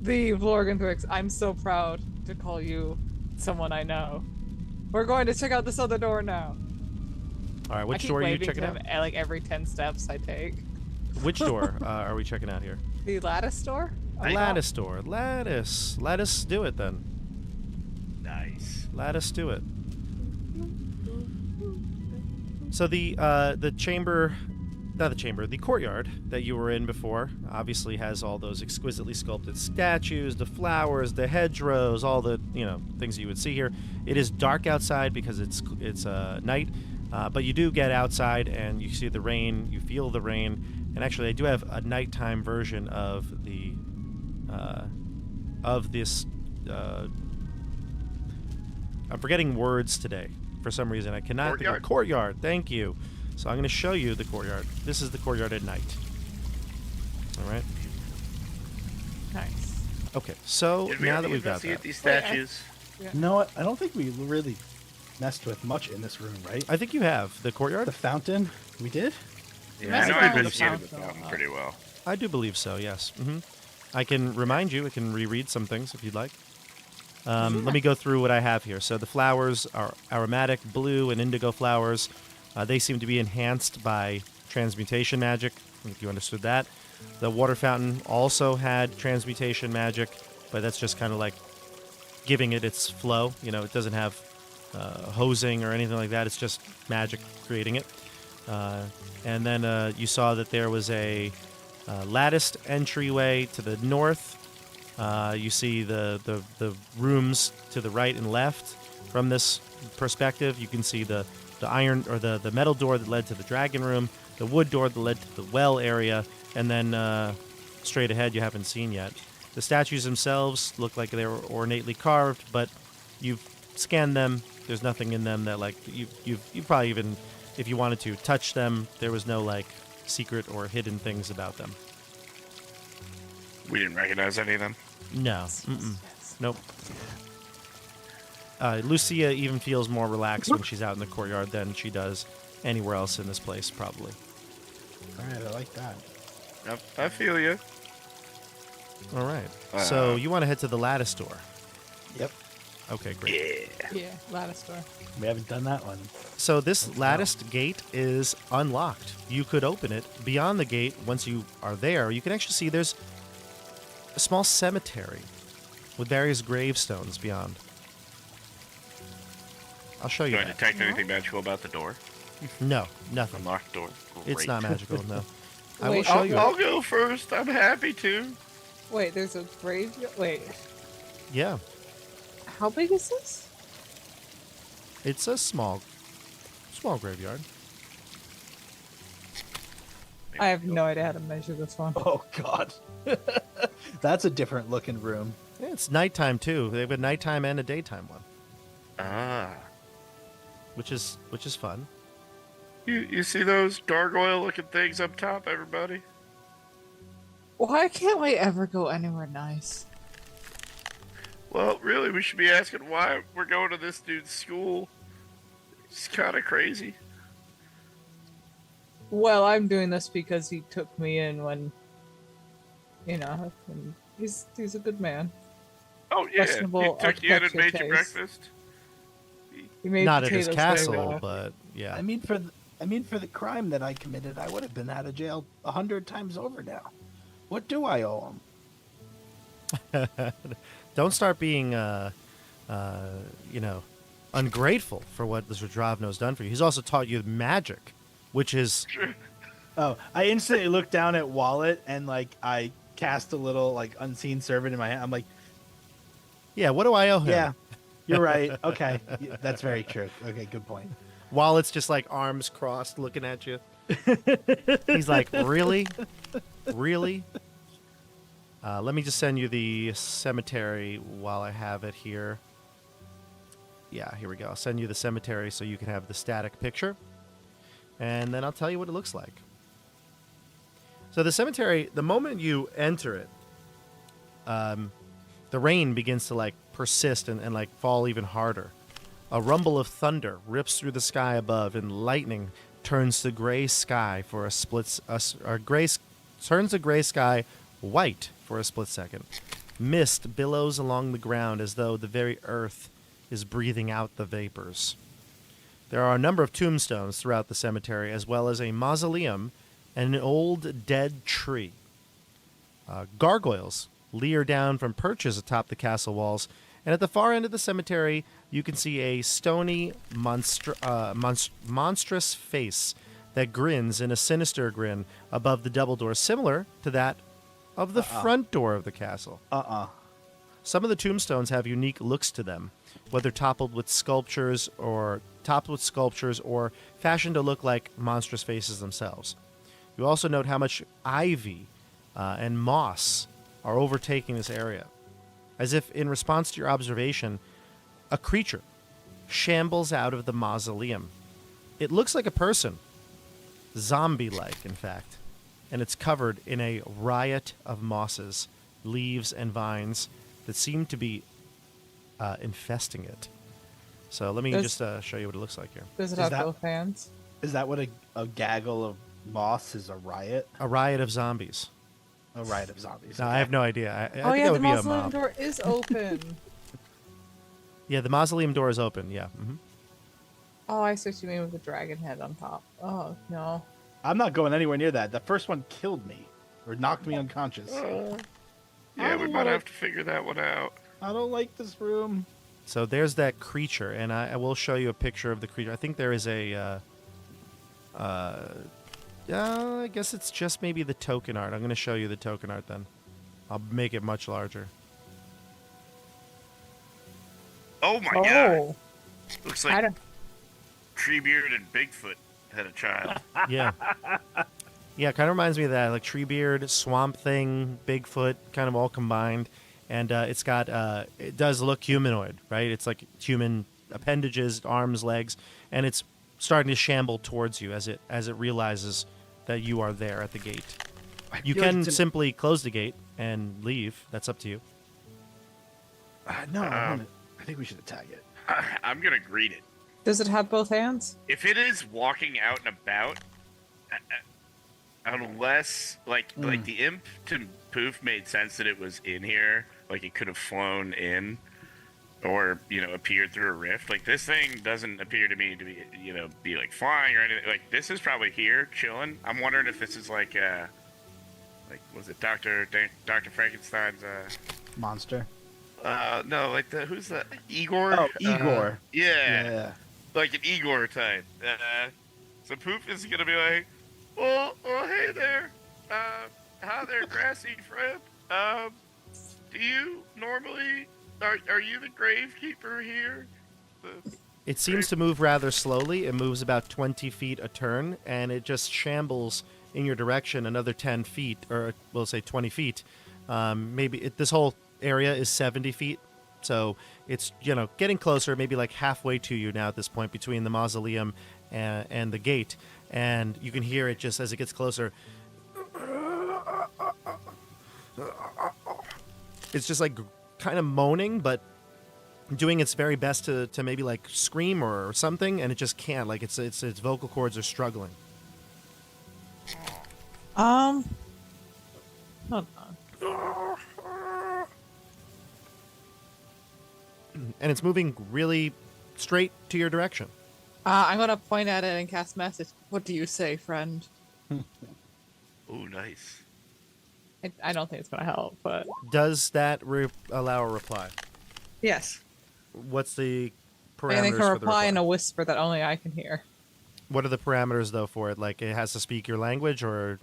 [SPEAKER 3] The Lorganthrix, I'm so proud to call you someone I know. We're going to check out this other door now.
[SPEAKER 1] All right,
[SPEAKER 3] I
[SPEAKER 1] which
[SPEAKER 3] keep
[SPEAKER 1] door are you
[SPEAKER 3] waving
[SPEAKER 1] checking
[SPEAKER 3] to
[SPEAKER 1] out?
[SPEAKER 3] him, like every 10 steps I take.
[SPEAKER 1] Which door are we checking out here?
[SPEAKER 3] The lattice door?
[SPEAKER 1] A lattice door. Lattice. Let us do it then.
[SPEAKER 2] Nice.
[SPEAKER 1] Let us do it. So the chamber, not the chamber, the courtyard that you were in before obviously has all those exquisitely sculpted statues, the flowers, the hedgerows, all the things you would see here. It is dark outside because it's night, but you do get outside and you see the rain, you feel the rain, and actually I do have a nighttime version of the this. I'm forgetting words today for some reason. I cannot think of courtyard. Thank you. So I'm going to show you the courtyard. This is the courtyard at night. All right.
[SPEAKER 3] Nice.
[SPEAKER 1] Okay. So now that we've got that,
[SPEAKER 2] these statues.
[SPEAKER 4] You know what? I don't think we really messed with much in this room, right?
[SPEAKER 1] I think you have the courtyard.
[SPEAKER 4] The fountain, we did.
[SPEAKER 2] Yeah, I know I investigated the fountain pretty well.
[SPEAKER 1] I do believe so. Yes. I can remind you. I can reread some things if you'd like. Let me go through what I have here. So the flowers are aromatic blue and indigo flowers. They seem to be enhanced by transmutation magic. I think you understood that. The water fountain also had transmutation magic, but that's just kind of like giving it its flow. It doesn't have hosing or anything like that. It's just magic creating it. And then you saw that there was a latticed entryway to the north. You see the rooms to the right and left from this perspective. You can see the iron or the metal door that led to the dragon room, the wood door that led to the well area, and then straight ahead you haven't seen yet. The statues themselves look like they were ornately carved, but you've scanned them. There's nothing in them that you probably even, if you wanted to touch them, there was no secret or hidden things about them.
[SPEAKER 2] We didn't recognize any of them.
[SPEAKER 1] No. Nope. Lucia even feels more relaxed when she's out in the courtyard than she does anywhere else in this place, probably.
[SPEAKER 4] All right, I like that.
[SPEAKER 2] Yep, I feel you.
[SPEAKER 1] All right. So you want to head to the lattice door?
[SPEAKER 4] Yep.
[SPEAKER 1] Okay, great.
[SPEAKER 3] Yeah, lattice door.
[SPEAKER 4] We haven't done that one.
[SPEAKER 1] So this latticed gate is unlocked. You could open it. Beyond the gate, once you are there, you can actually see there's a small cemetery with various gravestones beyond. I'll show you
[SPEAKER 2] Do I
[SPEAKER 1] that.
[SPEAKER 2] detect anything magical about the door?
[SPEAKER 1] No, nothing.
[SPEAKER 2] Unlocked door.
[SPEAKER 1] It's
[SPEAKER 2] Great.
[SPEAKER 1] not magical, no. I will
[SPEAKER 3] Wait,
[SPEAKER 1] show you.
[SPEAKER 2] I'll go first. I'm happy to.
[SPEAKER 3] Wait, there's a grave. Wait,
[SPEAKER 1] Yeah,
[SPEAKER 3] how big is this?
[SPEAKER 1] it's a small graveyard.
[SPEAKER 3] I have no idea how to measure this one.
[SPEAKER 4] Oh God, that's a different looking room.
[SPEAKER 1] Yeah, it's nighttime too. They have a nighttime and a daytime one, which is fun.
[SPEAKER 2] You see those gargoyle-looking things up top, everybody?
[SPEAKER 3] Why can't we ever go anywhere nice?
[SPEAKER 2] Well, really, we should be asking why we're going to this dude's school. It's kind of crazy.
[SPEAKER 3] Well, I'm doing this because he took me in when, and he's a good man.
[SPEAKER 2] Oh, yeah. He
[SPEAKER 3] Questionable
[SPEAKER 2] took you in and made you
[SPEAKER 3] architecture
[SPEAKER 2] breakfast.
[SPEAKER 3] He made
[SPEAKER 1] Not at his
[SPEAKER 3] potatoes very
[SPEAKER 1] castle,
[SPEAKER 3] well.
[SPEAKER 1] but yeah.
[SPEAKER 4] I mean, for the crime that I committed, I would have been out of jail 100 times over now. What do I owe him?
[SPEAKER 1] Don't start being, ungrateful for what this Radravno's done for you. He's also taught you magic, which is
[SPEAKER 4] Oh, I instantly looked down at Wallet and I cast a little unseen servant in my hand. I'm like,
[SPEAKER 1] yeah. What do I owe him?
[SPEAKER 4] yeah, you're right. Okay, that's very true. Okay, good point.
[SPEAKER 1] While it's just arms crossed, looking at you. He's like, really, really. Let me just send you the cemetery while I have it here. Yeah, here we go. I'll send you the cemetery so you can have the static picture. And then I'll tell you what it looks like. So the cemetery, the moment you enter it, the rain begins to persist and fall even harder. A rumble of thunder rips through the sky above, and lightning turns the gray sky for a split. Turns the gray sky white for a split second. Mist billows along the ground as though the very earth is breathing out the vapors. There are a number of tombstones throughout the cemetery, as well as a mausoleum and an old dead tree. Gargoyles leer down from perches atop the castle walls. And at the far end of the cemetery, you can see a stony, monstrous face that grins in a sinister grin above the double door, similar to that of the front door of the castle. Some of the tombstones have unique looks to them, whether toppled with sculptures or fashioned to look like monstrous faces themselves. You also note how much ivy and moss are overtaking this area. As if in response to your observation, a creature shambles out of the mausoleum. It looks like a person, zombie-like, in fact, and it's covered in a riot of mosses, leaves, and vines that seem to be infesting it. So let me just show you what it looks like here.
[SPEAKER 3] Does it have both hands?
[SPEAKER 4] Is that what a gaggle of moss is? A riot?
[SPEAKER 1] A riot of zombies.
[SPEAKER 4] A riot of zombies.
[SPEAKER 1] No,
[SPEAKER 4] Okay.
[SPEAKER 1] I have no idea. I think
[SPEAKER 3] Oh
[SPEAKER 1] that
[SPEAKER 3] yeah, the
[SPEAKER 1] would be a
[SPEAKER 3] mausoleum
[SPEAKER 1] mob.
[SPEAKER 3] door is open.
[SPEAKER 1] Yeah, the mausoleum door is open. Yeah. Mm-hmm.
[SPEAKER 3] Oh, I see what you mean with the dragon head on top. Oh no.
[SPEAKER 4] I'm not going anywhere near that. The first one killed me or knocked me unconscious.
[SPEAKER 2] Yeah, we might have to figure that one out.
[SPEAKER 4] I don't like this room.
[SPEAKER 1] So there's that creature, and I will show you a picture of the creature. I think there is a. I guess it's just maybe the token art. I'm going to show you the token art then. I'll make it much larger.
[SPEAKER 2] Oh my god! Looks like Treebeard and Bigfoot had a child.
[SPEAKER 1] Yeah. Yeah, kind of reminds me of that, like Treebeard, Swamp Thing, Bigfoot, kind of all combined. And it does look humanoid, right? It's like human appendages, arms, legs, and it's starting to shamble towards you as it realizes that you are there at the gate. You can simply close the gate and leave. That's up to you.
[SPEAKER 4] No, I think we should attack it.
[SPEAKER 2] I'm gonna greet it.
[SPEAKER 3] Does it have both hands?
[SPEAKER 2] If it is walking out and about, unless like the imp to Poof made sense that it was in here, like it could have flown in, or appeared through a rift. Like this thing doesn't appear to me to be like flying or anything. Like this is probably here chilling. I'm wondering if this is like was it Dr. Frankenstein's
[SPEAKER 4] Monster.
[SPEAKER 2] No, like who's the Igor?
[SPEAKER 4] Oh, Igor.
[SPEAKER 2] Yeah, like an Igor type. So Poof is gonna be like, well, hey there, hi there, grassy friend. Do you normally are you the gravekeeper here?
[SPEAKER 1] It seems to move rather slowly. It moves about 20 feet a turn, and it just shambles in your direction another 10 feet, or we'll say 20 feet. This whole area is 70 feet, so it's getting closer, maybe like halfway to you now at this point between the mausoleum and the gate, and you can hear it just as it gets closer. It's just like kind of moaning, but doing its very best to maybe like scream or something, and it just can't. Like its vocal cords are struggling.
[SPEAKER 3] Hold on.
[SPEAKER 1] And it's moving really straight to your direction.
[SPEAKER 3] I'm gonna point at it and cast message. What do you say, friend?
[SPEAKER 2] Oh, nice.
[SPEAKER 3] I don't think it's gonna help, but
[SPEAKER 1] Does that allow a reply?
[SPEAKER 3] yes.
[SPEAKER 1] What's the parameters
[SPEAKER 3] And it
[SPEAKER 1] for
[SPEAKER 3] can
[SPEAKER 1] the
[SPEAKER 3] reply in a whisper that only I can hear.
[SPEAKER 1] What are the parameters though for it? Like it has to speak your language, or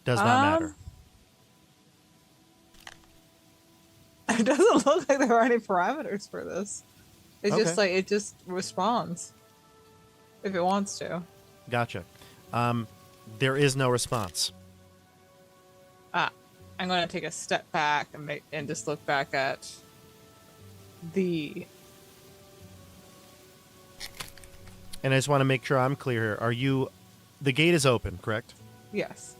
[SPEAKER 1] does not matter?
[SPEAKER 3] It doesn't look like there are any parameters for this. It's just
[SPEAKER 1] Okay.
[SPEAKER 3] like it just responds if it wants to.
[SPEAKER 1] Gotcha. There is no response.
[SPEAKER 3] I'm going to take a step back and just look back at the.
[SPEAKER 1] And I just want to make sure I'm clear here. The gate is open, correct?
[SPEAKER 3] Yes.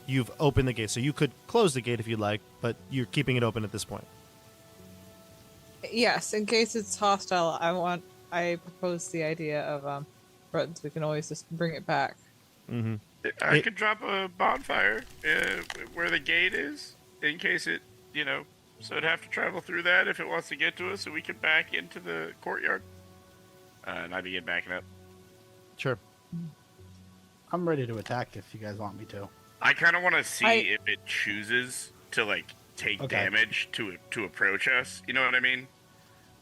[SPEAKER 1] You've opened the gate, so you could close the gate if you'd like, but you're keeping it open at this point.
[SPEAKER 3] Yes, in case it's hostile, I propose the idea of buttons. We can always just bring it back.
[SPEAKER 1] Mm-hmm.
[SPEAKER 2] I could drop a bonfire where the gate is, in case it, so it'd have to travel through that if it wants to get to us, so we can back into the courtyard. And I'd begin backing up.
[SPEAKER 1] Sure.
[SPEAKER 4] I'm ready to attack if you guys want me to.
[SPEAKER 2] I kind of want to see if it chooses to, like, take
[SPEAKER 4] Okay.
[SPEAKER 2] damage to approach us. You know what I mean?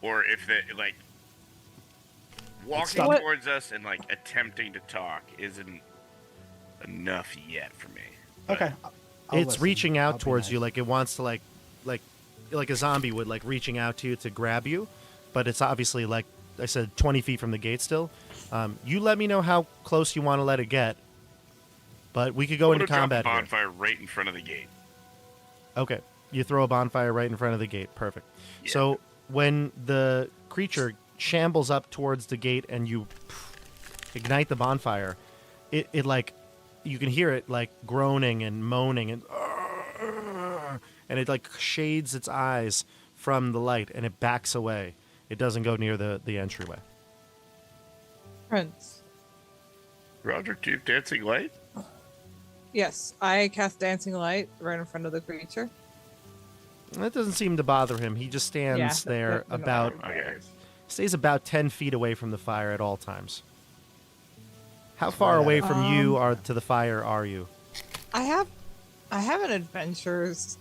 [SPEAKER 2] Or if they like walking
[SPEAKER 3] What-
[SPEAKER 2] towards us and like attempting to talk isn't enough yet for me.
[SPEAKER 4] Okay. I'll
[SPEAKER 1] It's
[SPEAKER 4] listen.
[SPEAKER 1] reaching
[SPEAKER 4] I'll
[SPEAKER 1] out
[SPEAKER 4] be
[SPEAKER 1] towards
[SPEAKER 4] nice.
[SPEAKER 1] you like it wants to like a zombie would, like reaching out to you to grab you, but it's obviously, like I said, 20 feet from the gate still. You let me know how close you want to let it get, but we could go
[SPEAKER 2] I'm
[SPEAKER 1] into
[SPEAKER 2] gonna
[SPEAKER 1] combat
[SPEAKER 2] drop a
[SPEAKER 1] here.
[SPEAKER 2] bonfire right in front of the gate.
[SPEAKER 1] Okay. You throw a bonfire right in front of the gate. Perfect.
[SPEAKER 2] Yeah.
[SPEAKER 1] So when the creature shambles up towards the gate and you ignite the bonfire, it like, you can hear it like groaning and moaning and it like shades its eyes from the light and it backs away. It doesn't go near the entryway.
[SPEAKER 3] Prince.
[SPEAKER 2] Roger, do you have dancing light?
[SPEAKER 3] Yes, I cast dancing light right in front of the creature.
[SPEAKER 1] That doesn't seem to bother him. He just stands
[SPEAKER 3] Yeah,
[SPEAKER 1] there
[SPEAKER 3] that- that-
[SPEAKER 1] about,
[SPEAKER 2] Okay.
[SPEAKER 1] stays about 10 feet away from the fire at all times. How far away from you are to the fire are you?
[SPEAKER 3] I have an adventurer's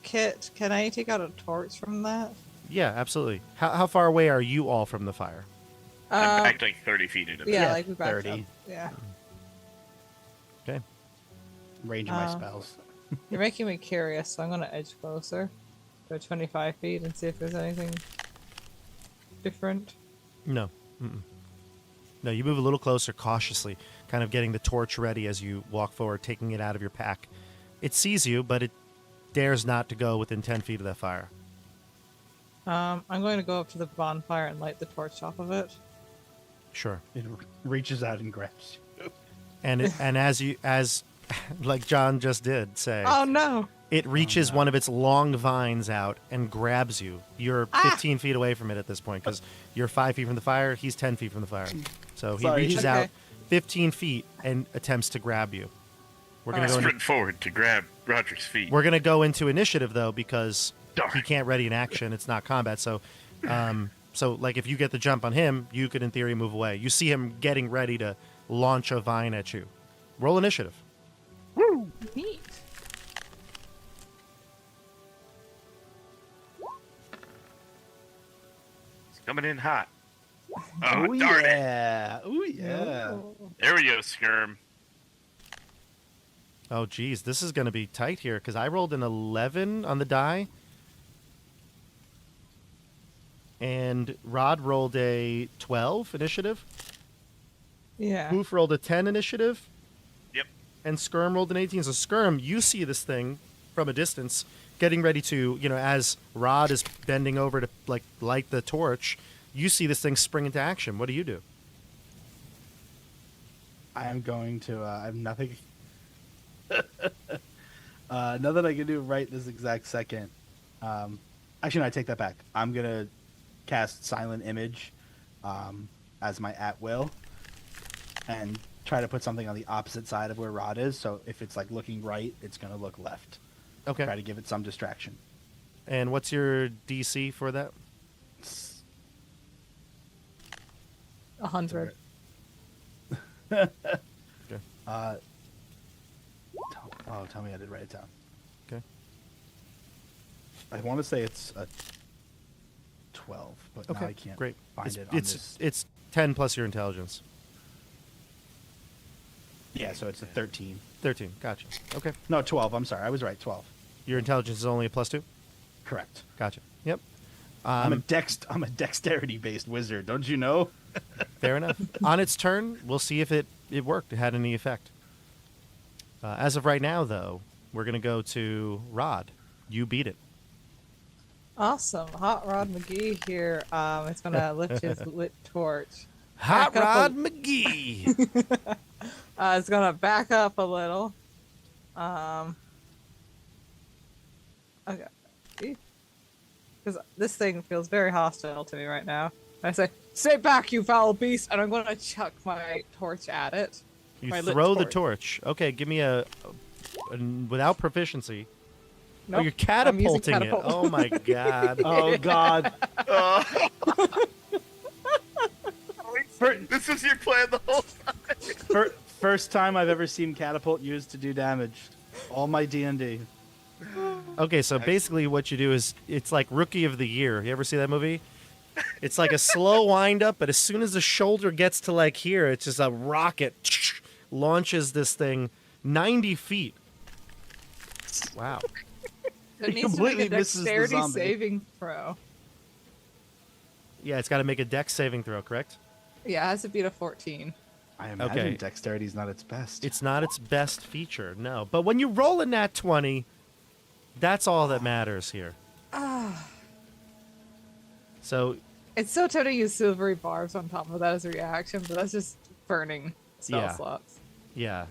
[SPEAKER 3] kit. Can I take out a torch from that?
[SPEAKER 1] Yeah, absolutely. How far away are you all from the fire?
[SPEAKER 2] I'm back like 30 feet into the
[SPEAKER 3] Yeah,
[SPEAKER 4] Yeah,
[SPEAKER 3] like we backed
[SPEAKER 4] 30.
[SPEAKER 3] up. Yeah.
[SPEAKER 1] Okay.
[SPEAKER 4] Ranging my spells.
[SPEAKER 3] You're making me curious, so I'm gonna edge closer. Go 25 feet and see if there's anything different.
[SPEAKER 1] No. Mm-mm. No, you move a little closer cautiously, kind of getting the torch ready as you walk forward, taking it out of your pack. It sees you, but it dares not to go within 10 feet of that fire.
[SPEAKER 3] I'm going to go up to the bonfire and light the torch off of it.
[SPEAKER 1] Sure.
[SPEAKER 4] It reaches out and grabs you.
[SPEAKER 1] And as like John just did say,
[SPEAKER 3] Oh no!
[SPEAKER 1] it reaches one of its long vines out and grabs you. You're 15 feet away from it at this point because you're 5 feet from the fire. He's 10 feet from the fire. So he
[SPEAKER 4] Sorry.
[SPEAKER 1] reaches
[SPEAKER 3] Okay.
[SPEAKER 1] out 15 feet and attempts to grab you. We're gonna
[SPEAKER 3] Alright.
[SPEAKER 1] go into,
[SPEAKER 2] sprint forward to grab Roderick's feet.
[SPEAKER 1] we're gonna go into initiative though because
[SPEAKER 2] Darn.
[SPEAKER 1] he can't ready an action. It's not combat. So, so like if you get the jump on him, you could in theory move away. You see him getting ready to launch a vine at you. Roll initiative.
[SPEAKER 3] Neat.
[SPEAKER 2] It's coming in hot. Oh,
[SPEAKER 4] Oh,
[SPEAKER 2] darn it.
[SPEAKER 4] yeah. Oh, yeah.
[SPEAKER 2] There we go, Skirm.
[SPEAKER 1] Oh, geez, this is going to be tight here because I rolled an 11 on the die. And Rod rolled a 12 initiative.
[SPEAKER 3] Yeah.
[SPEAKER 1] Hoof rolled a 10 initiative.
[SPEAKER 2] Yep.
[SPEAKER 1] And Skirm rolled an 18. So, Skirm, you see this thing from a distance getting ready to, as Rod is bending over to, like, light the torch, you see this thing spring into action. What do you do?
[SPEAKER 4] I am going to. I have nothing. Nothing I can do right this exact second. Actually, no, I take that back. I'm gonna cast Silent Image as my at will, and try to put something on the opposite side of where Rod is. So if it's like looking right, it's gonna look left.
[SPEAKER 1] Okay.
[SPEAKER 4] Try to give it some distraction.
[SPEAKER 1] And what's your DC for that?
[SPEAKER 3] 100.
[SPEAKER 1] Okay.
[SPEAKER 4] Tell me I did write it down.
[SPEAKER 1] Okay.
[SPEAKER 4] I want to say it's a 12, but
[SPEAKER 1] Okay.
[SPEAKER 4] now I can't
[SPEAKER 1] Great.
[SPEAKER 4] find
[SPEAKER 1] It's,
[SPEAKER 4] it on
[SPEAKER 1] it's,
[SPEAKER 4] this.
[SPEAKER 1] it's 10 plus your intelligence.
[SPEAKER 4] Yeah, so it's a 13.
[SPEAKER 1] 13. Gotcha. Okay.
[SPEAKER 4] No, 12. I'm sorry. I was right. 12.
[SPEAKER 1] Your intelligence is only a +2?
[SPEAKER 4] Correct.
[SPEAKER 1] Gotcha. Yep.
[SPEAKER 4] I'm a dexterity-based wizard. Don't you know?
[SPEAKER 1] Fair enough. On its turn, we'll see if it worked, it had any effect. As of right now, though, we're going to go to Rod. You beat it.
[SPEAKER 3] Awesome. Hot Rod McGee here. It's gonna lift his lit torch.
[SPEAKER 1] Hot
[SPEAKER 3] Back up
[SPEAKER 1] Rod
[SPEAKER 3] a-
[SPEAKER 1] McGee.
[SPEAKER 3] It's gonna back up a little. Okay. Because this thing feels very hostile to me right now. I say, "Stay back, you foul beast!" And I'm gonna chuck my torch at it.
[SPEAKER 1] You
[SPEAKER 3] My lit
[SPEAKER 1] throw the
[SPEAKER 3] torch.
[SPEAKER 1] torch. Okay, give me a without proficiency. Oh,
[SPEAKER 3] Nope,
[SPEAKER 1] you're
[SPEAKER 3] I'm using
[SPEAKER 1] catapulting it.
[SPEAKER 3] catapult.
[SPEAKER 1] Oh my god.
[SPEAKER 4] Oh, God.
[SPEAKER 2] This was your plan the whole time.
[SPEAKER 4] First time I've ever seen catapult used to do damage. All my D&D.
[SPEAKER 1] Okay, so
[SPEAKER 2] Excellent.
[SPEAKER 1] basically what you do is it's like Rookie of the Year. You ever see that movie? It's like a slow wind up, but as soon as the shoulder gets to like here, it's just a rocket launches this thing 90 feet. Wow.
[SPEAKER 3] It
[SPEAKER 4] It
[SPEAKER 3] needs to make
[SPEAKER 4] completely
[SPEAKER 3] a
[SPEAKER 4] misses the
[SPEAKER 3] dexterity
[SPEAKER 4] zombie.
[SPEAKER 3] saving throw.
[SPEAKER 1] Yeah, it's got to make a dex saving throw, correct?
[SPEAKER 3] Yeah, it has to beat a 14.
[SPEAKER 4] I imagine
[SPEAKER 1] Okay.
[SPEAKER 4] dexterity is not its best.
[SPEAKER 1] It's not its best feature, no. But when you roll a nat 20, that's all that matters here. So,
[SPEAKER 3] It's so tempting to use silvery barbs on top of that as a reaction, but that's just burning spell
[SPEAKER 1] Yeah.
[SPEAKER 3] slots.
[SPEAKER 1] yeah.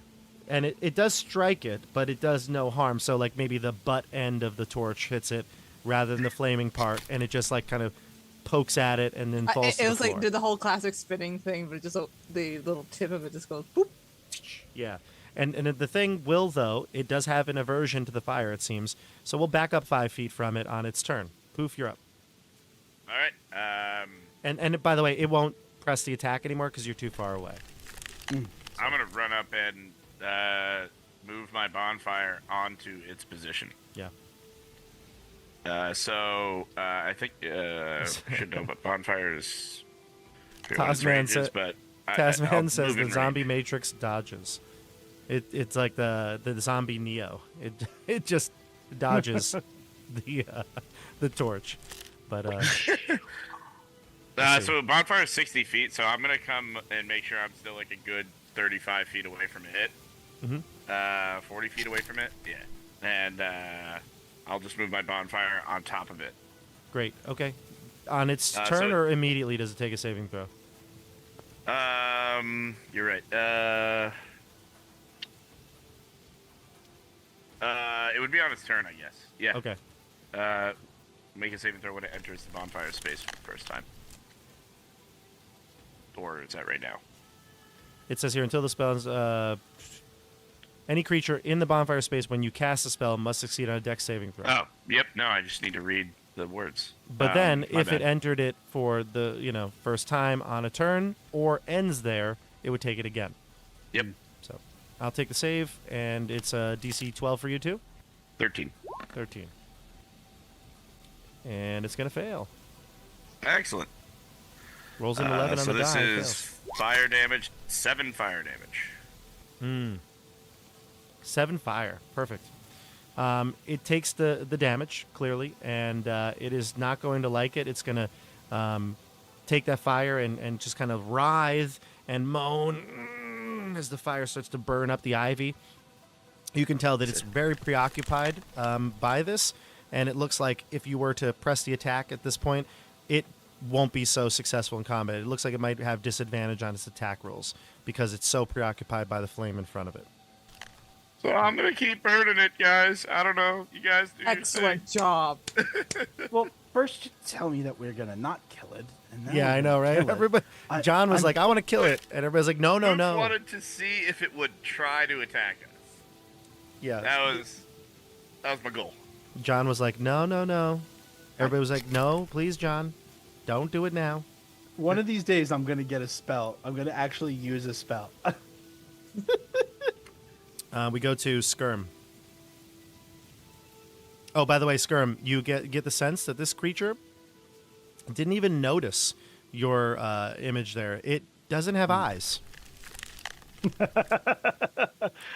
[SPEAKER 1] And it does strike it, but it does no harm. So, like, maybe the butt end of the torch hits it rather than the flaming part, and it just, like, kind of pokes at it and then falls to
[SPEAKER 3] It
[SPEAKER 1] the
[SPEAKER 3] was
[SPEAKER 1] floor.
[SPEAKER 3] like did the whole classic spinning thing, but it just the little tip of it just goes boop.
[SPEAKER 1] Yeah. And the thing will, though, it does have an aversion to the fire, it seems. So we'll back up 5 feet from it on its turn. Poof, you're up.
[SPEAKER 2] All right.
[SPEAKER 1] And by the way, it won't press the attack anymore because you're too far away.
[SPEAKER 2] I'm gonna run up and move my bonfire onto its position.
[SPEAKER 1] Yeah.
[SPEAKER 2] I think I should know what bonfires.
[SPEAKER 1] Tasman
[SPEAKER 2] but
[SPEAKER 1] Tasman
[SPEAKER 2] I'll
[SPEAKER 1] says
[SPEAKER 2] move
[SPEAKER 1] the
[SPEAKER 2] in
[SPEAKER 1] zombie
[SPEAKER 2] range.
[SPEAKER 1] matrix dodges. It's like the zombie Neo. It just dodges the torch. But let's see.
[SPEAKER 2] So bonfire is 60 feet, so I'm gonna come and make sure I'm still like a good 35 feet away from it.
[SPEAKER 1] Mhm.
[SPEAKER 2] 40 feet away from it. Yeah, and I'll just move my bonfire on top of it.
[SPEAKER 1] Great. Okay. On its turn
[SPEAKER 2] so-
[SPEAKER 1] or immediately does it take a saving throw?
[SPEAKER 2] You're right. It would be on its turn, I guess. Yeah.
[SPEAKER 1] Okay.
[SPEAKER 2] Make a saving throw when it enters the bonfire space for the first time. Or is that right now?
[SPEAKER 1] It says here until the spell is any creature in the bonfire space when you cast a spell must succeed on a dex saving throw.
[SPEAKER 2] Oh, yep. No, I just need to read the words.
[SPEAKER 1] But then,
[SPEAKER 2] My
[SPEAKER 1] if it
[SPEAKER 2] bad.
[SPEAKER 1] entered it for the first time on a turn or ends there, it would take it again.
[SPEAKER 2] Yep.
[SPEAKER 1] So, I'll take the save, and it's a DC 12 for you too.
[SPEAKER 2] 13.
[SPEAKER 1] 13. And it's gonna fail.
[SPEAKER 2] Excellent.
[SPEAKER 1] Rolls an 11 on
[SPEAKER 2] so
[SPEAKER 1] the
[SPEAKER 2] this
[SPEAKER 1] die.
[SPEAKER 2] is fire damage, 7 fire damage.
[SPEAKER 1] fails. 7 fire. Perfect. It takes the damage, clearly, and it is not going to like it. It's going to take that fire and just kind of writhe and moan as the fire starts to burn up the ivy. You can tell that it's very preoccupied by this, and it looks like if you were to press the attack at this point, it won't be so successful in combat. It looks like it might have disadvantage on its attack rolls because it's so preoccupied by the flame in front of it.
[SPEAKER 2] So I'm going to keep burning it, guys. I don't know. You guys do your thing.
[SPEAKER 3] Excellent job.
[SPEAKER 4] Well, first you tell me that we're gonna not kill it, and then
[SPEAKER 1] Yeah,
[SPEAKER 4] we're
[SPEAKER 1] I
[SPEAKER 4] gonna
[SPEAKER 1] know, right?
[SPEAKER 4] kill it.
[SPEAKER 1] Everybody, John was
[SPEAKER 4] I'm-
[SPEAKER 1] like, "I want to kill it," and everybody's like, "No, no,
[SPEAKER 2] Luke
[SPEAKER 1] no."
[SPEAKER 2] wanted to see if it would try to attack us.
[SPEAKER 1] Yeah,
[SPEAKER 2] That was my goal.
[SPEAKER 1] John was like, "No, no, no." Everybody was like, "No, please, John, don't do it now."
[SPEAKER 4] One of these days, I'm gonna get a spell. I'm gonna actually use a spell.
[SPEAKER 1] We go to Skirm. Oh, by the way, Skirm, you get the sense that this creature didn't even notice your image there. It doesn't have eyes.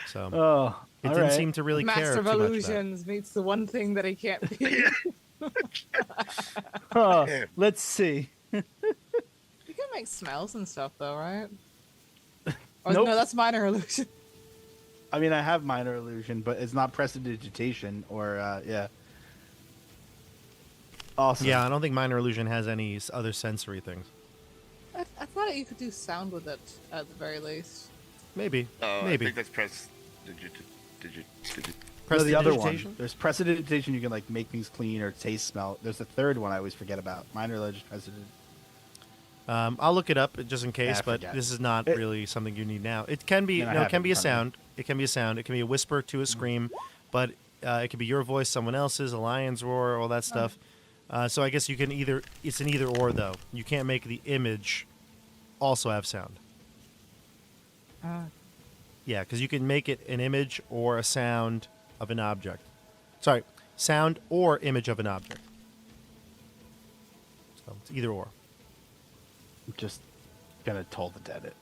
[SPEAKER 1] So
[SPEAKER 4] Oh,
[SPEAKER 1] it
[SPEAKER 4] all
[SPEAKER 1] didn't
[SPEAKER 4] right.
[SPEAKER 1] seem to really care
[SPEAKER 3] Master
[SPEAKER 1] too
[SPEAKER 3] of
[SPEAKER 1] much about it.
[SPEAKER 3] Illusions meets the one thing that he can't be.
[SPEAKER 4] Oh, let's see.
[SPEAKER 3] You can make smells and stuff, though, right? Or,
[SPEAKER 4] Nope.
[SPEAKER 3] No, that's minor illusion.
[SPEAKER 4] I mean, I have minor illusion, but it's not prestidigitation or yeah. Awesome.
[SPEAKER 1] Yeah, I don't think Minor Illusion has any other sensory things.
[SPEAKER 3] I thought you could do sound with it at the very least.
[SPEAKER 1] Maybe.
[SPEAKER 2] Oh,
[SPEAKER 1] Maybe.
[SPEAKER 2] I think that's press. Digit.
[SPEAKER 4] No, the other one.
[SPEAKER 1] Prestidigitation?
[SPEAKER 4] There's prestidigitation. You can like make things clean or taste, smell. There's a third one I always forget about. Minor illusion, prestidigitation.
[SPEAKER 1] I'll look it up just in case,
[SPEAKER 4] I
[SPEAKER 1] but
[SPEAKER 4] forget.
[SPEAKER 1] this is not
[SPEAKER 4] It-
[SPEAKER 1] really something you need now. It can be
[SPEAKER 4] I mean, I
[SPEAKER 1] no, it
[SPEAKER 4] have
[SPEAKER 1] can
[SPEAKER 4] it
[SPEAKER 1] be
[SPEAKER 4] in
[SPEAKER 1] a
[SPEAKER 4] front of
[SPEAKER 1] sound. It can be a sound. It can be a whisper to a scream, but it could be your voice, someone else's, a lion's roar, all that stuff. So I guess you can it's an either or though. You can't make the image also have sound. Yeah, because you can make it an image or a sound of an object. Sorry, sound or image of an object. So it's either or.
[SPEAKER 4] I'm just gonna Toll the Dead it.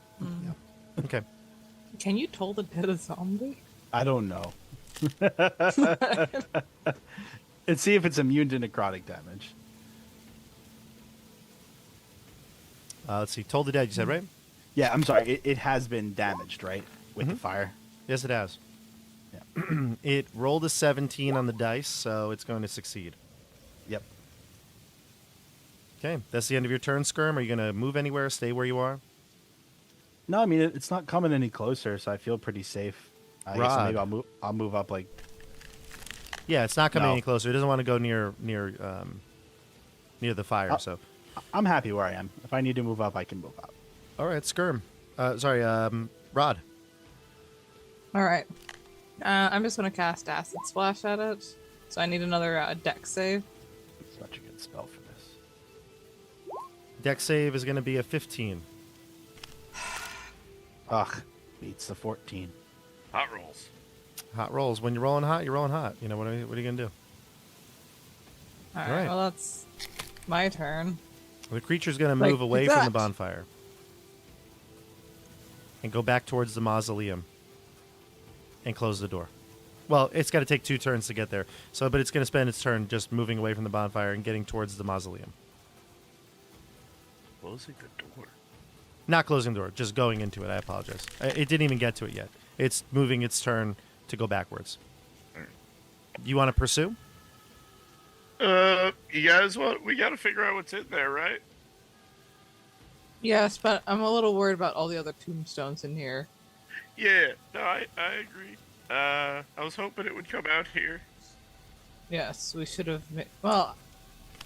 [SPEAKER 1] Okay.
[SPEAKER 3] Can you toll the dead a zombie?
[SPEAKER 4] I don't know. And see if it's immune to necrotic damage.
[SPEAKER 1] Let's see. Toll the Dead, you said, right?
[SPEAKER 4] Yeah, I'm sorry. It has been damaged, right? With the fire.
[SPEAKER 1] Yes, it has.
[SPEAKER 4] Yeah.
[SPEAKER 1] It rolled a 17 on the dice, so it's going to succeed.
[SPEAKER 4] Yep.
[SPEAKER 1] Okay. That's the end of your turn, Skirm. Are you going to move anywhere, stay where you are?
[SPEAKER 4] No, I mean it's not coming any closer, so I feel pretty safe. I guess
[SPEAKER 1] Rod.
[SPEAKER 4] maybe I'll move up like.
[SPEAKER 1] Yeah, it's not coming
[SPEAKER 4] No.
[SPEAKER 1] any closer. It doesn't want to go near the fire, so.
[SPEAKER 4] I'm happy where I am. If I need to move up, I can move up.
[SPEAKER 1] All right, Skirm. Rod.
[SPEAKER 3] All right. I'm just gonna cast Acid Splash at it. So I need another deck save.
[SPEAKER 4] Such a good spell for this.
[SPEAKER 1] Deck save is going to be a 15.
[SPEAKER 4] Ugh, beats the 14.
[SPEAKER 2] Hot rolls.
[SPEAKER 1] Hot rolls. When you're rolling hot, you're rolling hot. You know, what are you going to do?
[SPEAKER 3] All
[SPEAKER 1] All
[SPEAKER 3] right.
[SPEAKER 1] right.
[SPEAKER 3] Well, that's my turn.
[SPEAKER 1] The creature's going to
[SPEAKER 3] Like
[SPEAKER 1] move away from the
[SPEAKER 3] that.
[SPEAKER 1] bonfire and go back towards the mausoleum and close the door. Well, it's got to take 2 turns to get there. But it's going to spend its turn just moving away from the bonfire and getting towards the mausoleum.
[SPEAKER 2] Closing the door.
[SPEAKER 1] Not closing the door, just going into it. I apologize. It didn't even get to it yet. It's moving its turn to go backwards. You want to pursue?
[SPEAKER 2] You guys we got to figure out what's in there, right?
[SPEAKER 3] Yes, but I'm a little worried about all the other tombstones in here.
[SPEAKER 2] Yeah, no, I agree. I was hoping it would come out here.
[SPEAKER 3] Yes, we should have. Well,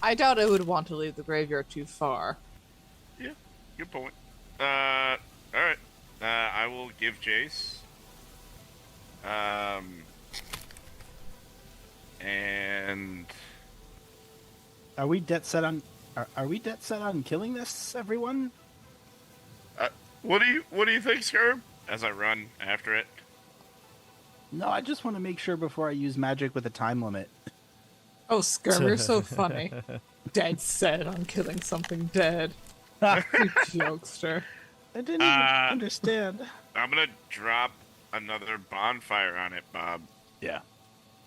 [SPEAKER 3] I doubt it would want to leave the graveyard too far.
[SPEAKER 2] Yeah, good point. All right. I will give Jace. And
[SPEAKER 4] Are we dead set on? Are we dead set on killing this, everyone?
[SPEAKER 2] what do you think, Skirm? As I run after it.
[SPEAKER 4] No, I just want to make sure before I use magic with a time limit.
[SPEAKER 3] Oh, Skirm, you're so funny. Dead set on killing something dead. You jokester.
[SPEAKER 4] I didn't even understand.
[SPEAKER 2] I'm gonna drop another bonfire on it, Bob.
[SPEAKER 4] Yeah.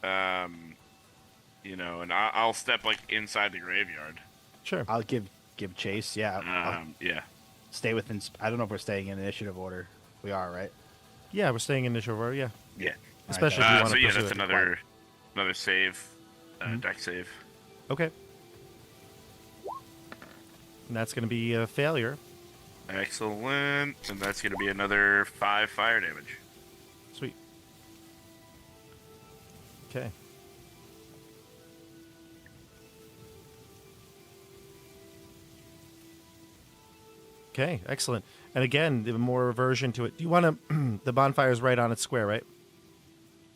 [SPEAKER 2] And I'll step like inside the graveyard.
[SPEAKER 1] Sure.
[SPEAKER 4] I'll give chase. Yeah. I'll
[SPEAKER 2] Yeah.
[SPEAKER 4] stay within. I don't know if we're staying in initiative order. We are, right?
[SPEAKER 1] Yeah, we're staying in the shore. Yeah.
[SPEAKER 2] Yeah.
[SPEAKER 1] Especially if you want
[SPEAKER 2] So
[SPEAKER 1] to
[SPEAKER 2] yeah,
[SPEAKER 1] pursue
[SPEAKER 2] that's
[SPEAKER 1] it.
[SPEAKER 2] another save, deck save.
[SPEAKER 1] Okay. And that's going to be a failure.
[SPEAKER 2] Excellent, and that's gonna be another 5 fire damage.
[SPEAKER 1] Sweet. Okay. Okay, excellent. And again, the more aversion to it. Do you want to... the bonfire's right on its square, right?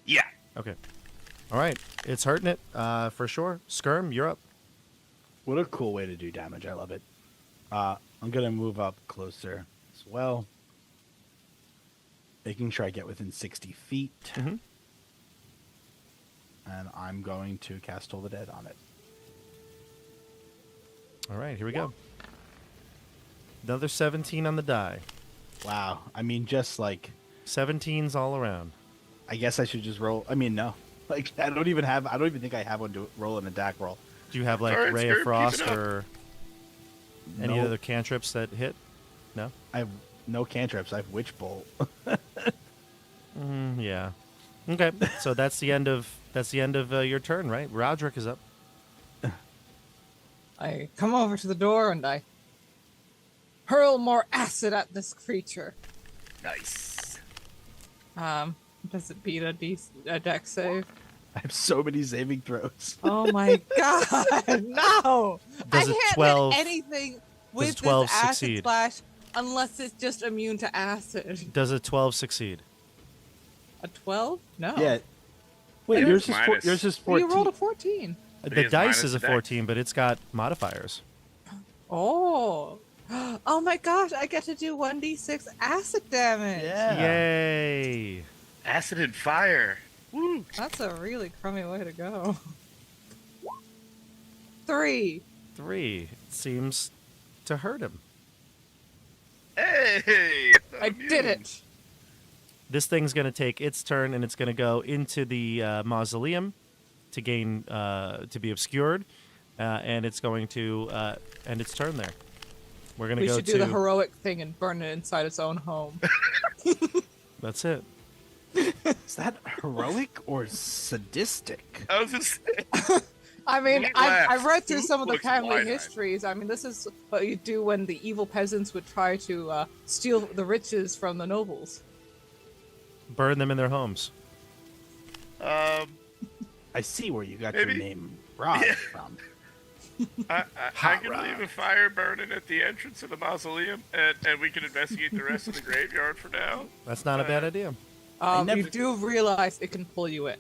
[SPEAKER 2] Yeah.
[SPEAKER 1] Okay. All right. It's hurting it, for sure. Skirm, you're up.
[SPEAKER 4] What a cool way to do damage. I love it. I'm going to move up closer as well. Making sure I get within 60 feet.
[SPEAKER 1] Mm-hmm.
[SPEAKER 4] And I'm going to cast Toll the Dead on it.
[SPEAKER 1] All right, here we go. Another 17 on the die.
[SPEAKER 4] Wow. I mean, just like...
[SPEAKER 1] 17s all around.
[SPEAKER 4] I guess I should just roll. I mean, no. Like, I don't even think I have one to roll in a DAC roll.
[SPEAKER 1] Do you have, like,
[SPEAKER 2] All right,
[SPEAKER 1] Ray
[SPEAKER 2] Skirm,
[SPEAKER 1] of
[SPEAKER 2] keep
[SPEAKER 1] Frost
[SPEAKER 2] it up.
[SPEAKER 1] or any
[SPEAKER 4] No.
[SPEAKER 1] other cantrips that hit? No?
[SPEAKER 4] I have no cantrips. I have Witch Bolt.
[SPEAKER 1] Yeah. Okay, so that's the end of your turn, right? Roderick is up.
[SPEAKER 3] I come over to the door and I hurl more acid at this creature.
[SPEAKER 2] Nice.
[SPEAKER 3] Does it beat a deck save?
[SPEAKER 4] I have so many saving throws.
[SPEAKER 3] Oh my god, no!
[SPEAKER 1] Does
[SPEAKER 3] I
[SPEAKER 1] a
[SPEAKER 3] can't
[SPEAKER 1] 12
[SPEAKER 3] hit anything with
[SPEAKER 1] 12
[SPEAKER 3] this acid
[SPEAKER 1] succeed?
[SPEAKER 3] splash unless it's just immune to acid.
[SPEAKER 1] Does a 12 succeed?
[SPEAKER 3] A 12? No.
[SPEAKER 4] Yeah. Wait,
[SPEAKER 3] It
[SPEAKER 4] yours
[SPEAKER 3] is
[SPEAKER 4] is,
[SPEAKER 2] minus.
[SPEAKER 4] yours is
[SPEAKER 3] You
[SPEAKER 4] 14.
[SPEAKER 3] rolled a 14.
[SPEAKER 1] The
[SPEAKER 2] is
[SPEAKER 1] dice
[SPEAKER 2] minus
[SPEAKER 1] is a
[SPEAKER 2] the dex.
[SPEAKER 1] 14, but it's got modifiers.
[SPEAKER 3] Oh. Oh my gosh, I get to do 1d6 acid damage.
[SPEAKER 4] Yeah.
[SPEAKER 1] Yay!
[SPEAKER 2] Acid and fire. Woo.
[SPEAKER 3] That's a really crummy way to go. 3.
[SPEAKER 1] 3 seems to hurt him.
[SPEAKER 2] Hey!
[SPEAKER 3] I did it.
[SPEAKER 1] This thing's going to take its turn, and it's going to go into the mausoleum to gain to be obscured, and it's going to end its turn there. We're going to
[SPEAKER 3] We
[SPEAKER 1] go
[SPEAKER 3] should
[SPEAKER 1] to.
[SPEAKER 3] do the heroic thing and burn it inside its own home.
[SPEAKER 1] That's it.
[SPEAKER 4] Is that heroic or sadistic?
[SPEAKER 2] I was just
[SPEAKER 3] I mean,
[SPEAKER 2] Neat
[SPEAKER 3] I
[SPEAKER 2] laugh.
[SPEAKER 3] read through
[SPEAKER 2] Who
[SPEAKER 3] some of the
[SPEAKER 2] looks
[SPEAKER 3] family
[SPEAKER 2] wide-eyed?
[SPEAKER 3] histories. I mean, this is what you do when the evil peasants would try to steal the riches from the nobles.
[SPEAKER 1] Burn them in their homes.
[SPEAKER 4] I see where you got
[SPEAKER 2] Maybe-
[SPEAKER 4] your name Rod
[SPEAKER 2] Yeah.
[SPEAKER 4] from.
[SPEAKER 2] I
[SPEAKER 1] Hot
[SPEAKER 2] can
[SPEAKER 1] rod.
[SPEAKER 2] leave a fire burning at the entrance of the mausoleum, and we can investigate the rest of the graveyard for now.
[SPEAKER 1] That's not a bad idea.
[SPEAKER 4] never-
[SPEAKER 3] You do realize it can pull you in.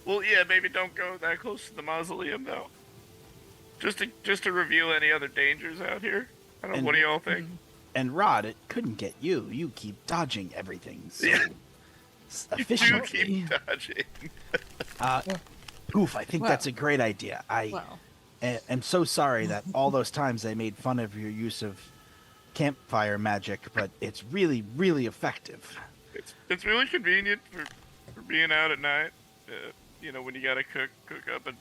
[SPEAKER 2] Well, yeah, maybe don't go that close to the mausoleum though. Just to reveal any other dangers out here. I don't know.
[SPEAKER 4] And-
[SPEAKER 2] What do y'all think?
[SPEAKER 4] And Rod, it couldn't get you. You keep dodging everything so
[SPEAKER 2] Yeah. You do
[SPEAKER 4] efficiently.
[SPEAKER 2] keep dodging.
[SPEAKER 4] Oof, I think
[SPEAKER 3] Wow.
[SPEAKER 4] that's a great idea. I
[SPEAKER 3] Wow.
[SPEAKER 4] am so sorry that all those times I made fun of your use of campfire magic, but it's really, really effective.
[SPEAKER 2] It's really convenient for being out at night. When you gotta cook up a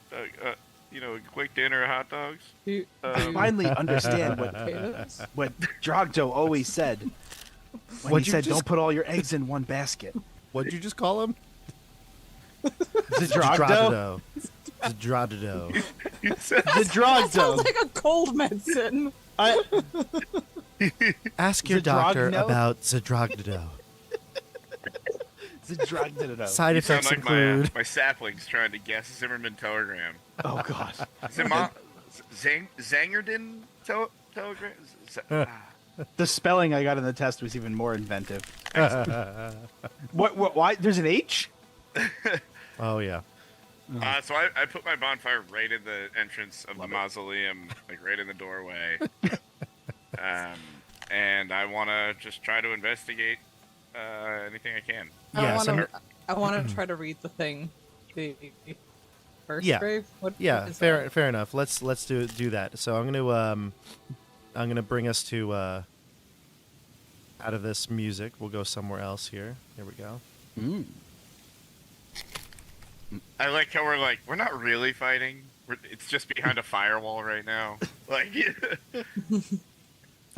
[SPEAKER 2] quick dinner of hot dogs.
[SPEAKER 3] You,
[SPEAKER 4] I
[SPEAKER 3] you-
[SPEAKER 4] finally understand
[SPEAKER 3] potatoes?
[SPEAKER 4] what Drogdo always said when
[SPEAKER 1] What'd
[SPEAKER 4] he
[SPEAKER 1] you
[SPEAKER 4] said,
[SPEAKER 1] just-
[SPEAKER 4] "Don't put all your eggs in one basket."
[SPEAKER 1] What'd you just call him?
[SPEAKER 4] Drogdo.
[SPEAKER 1] Zdradado.
[SPEAKER 2] You said-
[SPEAKER 4] The
[SPEAKER 3] That sounds
[SPEAKER 4] Drogdo.
[SPEAKER 3] like a cold medicine.
[SPEAKER 1] Ask your doctor
[SPEAKER 4] Zdrogno?
[SPEAKER 1] about Zdradado.
[SPEAKER 4] The Drogdo.
[SPEAKER 1] Side
[SPEAKER 2] you sound
[SPEAKER 1] effects
[SPEAKER 2] like
[SPEAKER 1] include.
[SPEAKER 2] my saplings trying to guess Zimmerman telegram.
[SPEAKER 4] Oh God.
[SPEAKER 2] Zangerden telegram?
[SPEAKER 4] The spelling I got in the test was even more inventive. What? Why? There's an H?
[SPEAKER 1] Oh yeah.
[SPEAKER 2] So I put my bonfire right in the entrance of the mausoleum, like right in the doorway. And I want to just try to investigate anything I can.
[SPEAKER 1] Yeah,
[SPEAKER 3] I want to try to read the thing. The first
[SPEAKER 1] Yeah.
[SPEAKER 3] grave? What
[SPEAKER 1] Yeah,
[SPEAKER 3] is
[SPEAKER 1] fair
[SPEAKER 3] that?
[SPEAKER 1] fair enough. Let's do that. So I'm gonna bring us to out of this music. We'll go somewhere else here. Here we go.
[SPEAKER 2] I like how we're not really fighting. It's just behind a firewall right now. Like,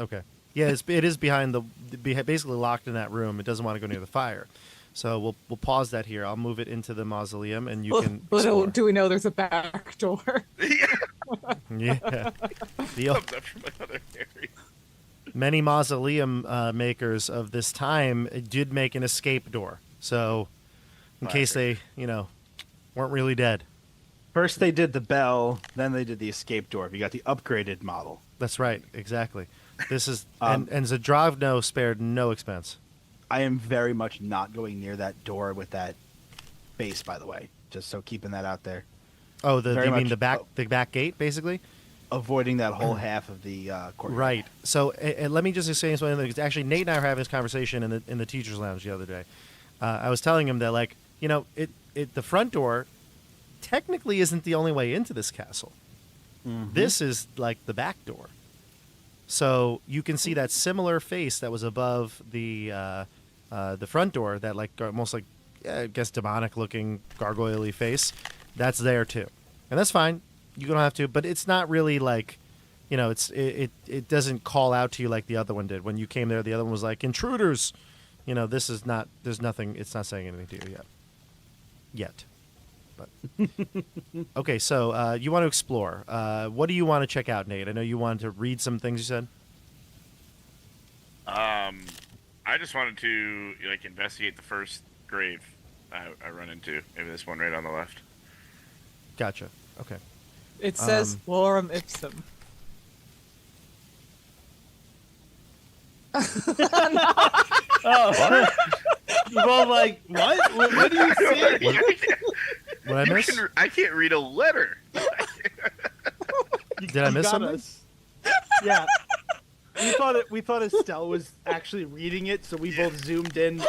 [SPEAKER 1] Okay. Yeah, it is behind basically locked in that room. It doesn't want to go near the fire. So we'll pause that here. I'll move it into the mausoleum, and you can.
[SPEAKER 3] Little
[SPEAKER 1] explore.
[SPEAKER 3] do we know there's a back door.
[SPEAKER 1] Yeah. The
[SPEAKER 2] comes up from another area.
[SPEAKER 1] many mausoleum makers of this time did make an escape door. So in case they, weren't really dead.
[SPEAKER 4] First they did the bell, then they did the escape door. You got the upgraded model.
[SPEAKER 1] That's right. Exactly. This is
[SPEAKER 4] Um,
[SPEAKER 1] and Zdravno spared no expense.
[SPEAKER 4] I am very much not going near that door with that base, by the way. Just so keeping that out there.
[SPEAKER 1] Oh,
[SPEAKER 4] very
[SPEAKER 1] you mean
[SPEAKER 4] much-
[SPEAKER 1] the back gate, basically?
[SPEAKER 4] Avoiding that whole half of the courtyard.
[SPEAKER 1] Right. So let me just say something. Because actually, Nate and I were having this conversation in the teachers' lounge the other day. I was telling him that, like, the front door technically isn't the only way into this castle. This is like the back door. So you can see that similar face that was above the front door, that like almost like I guess demonic-looking gargoyle-y face. That's there too, and that's fine. You don't have to, but it's not really like, it doesn't call out to you like the other one did. When you came there, the other one was like intruders. This is not. There's nothing. It's not saying anything to you yet. But okay, so you want to explore. What do you want to check out, Nate? I know you wanted to read some things you said.
[SPEAKER 2] I just wanted to investigate the first grave I run into. Maybe this one right on the left.
[SPEAKER 1] Gotcha. Okay.
[SPEAKER 3] It says lorem ipsum.
[SPEAKER 4] Oh. Well, like, what? What do you see?
[SPEAKER 1] What I miss?
[SPEAKER 2] I can't read a letter.
[SPEAKER 1] Did I miss something?
[SPEAKER 4] Yeah. We thought Estelle was actually reading it, so we both zoomed in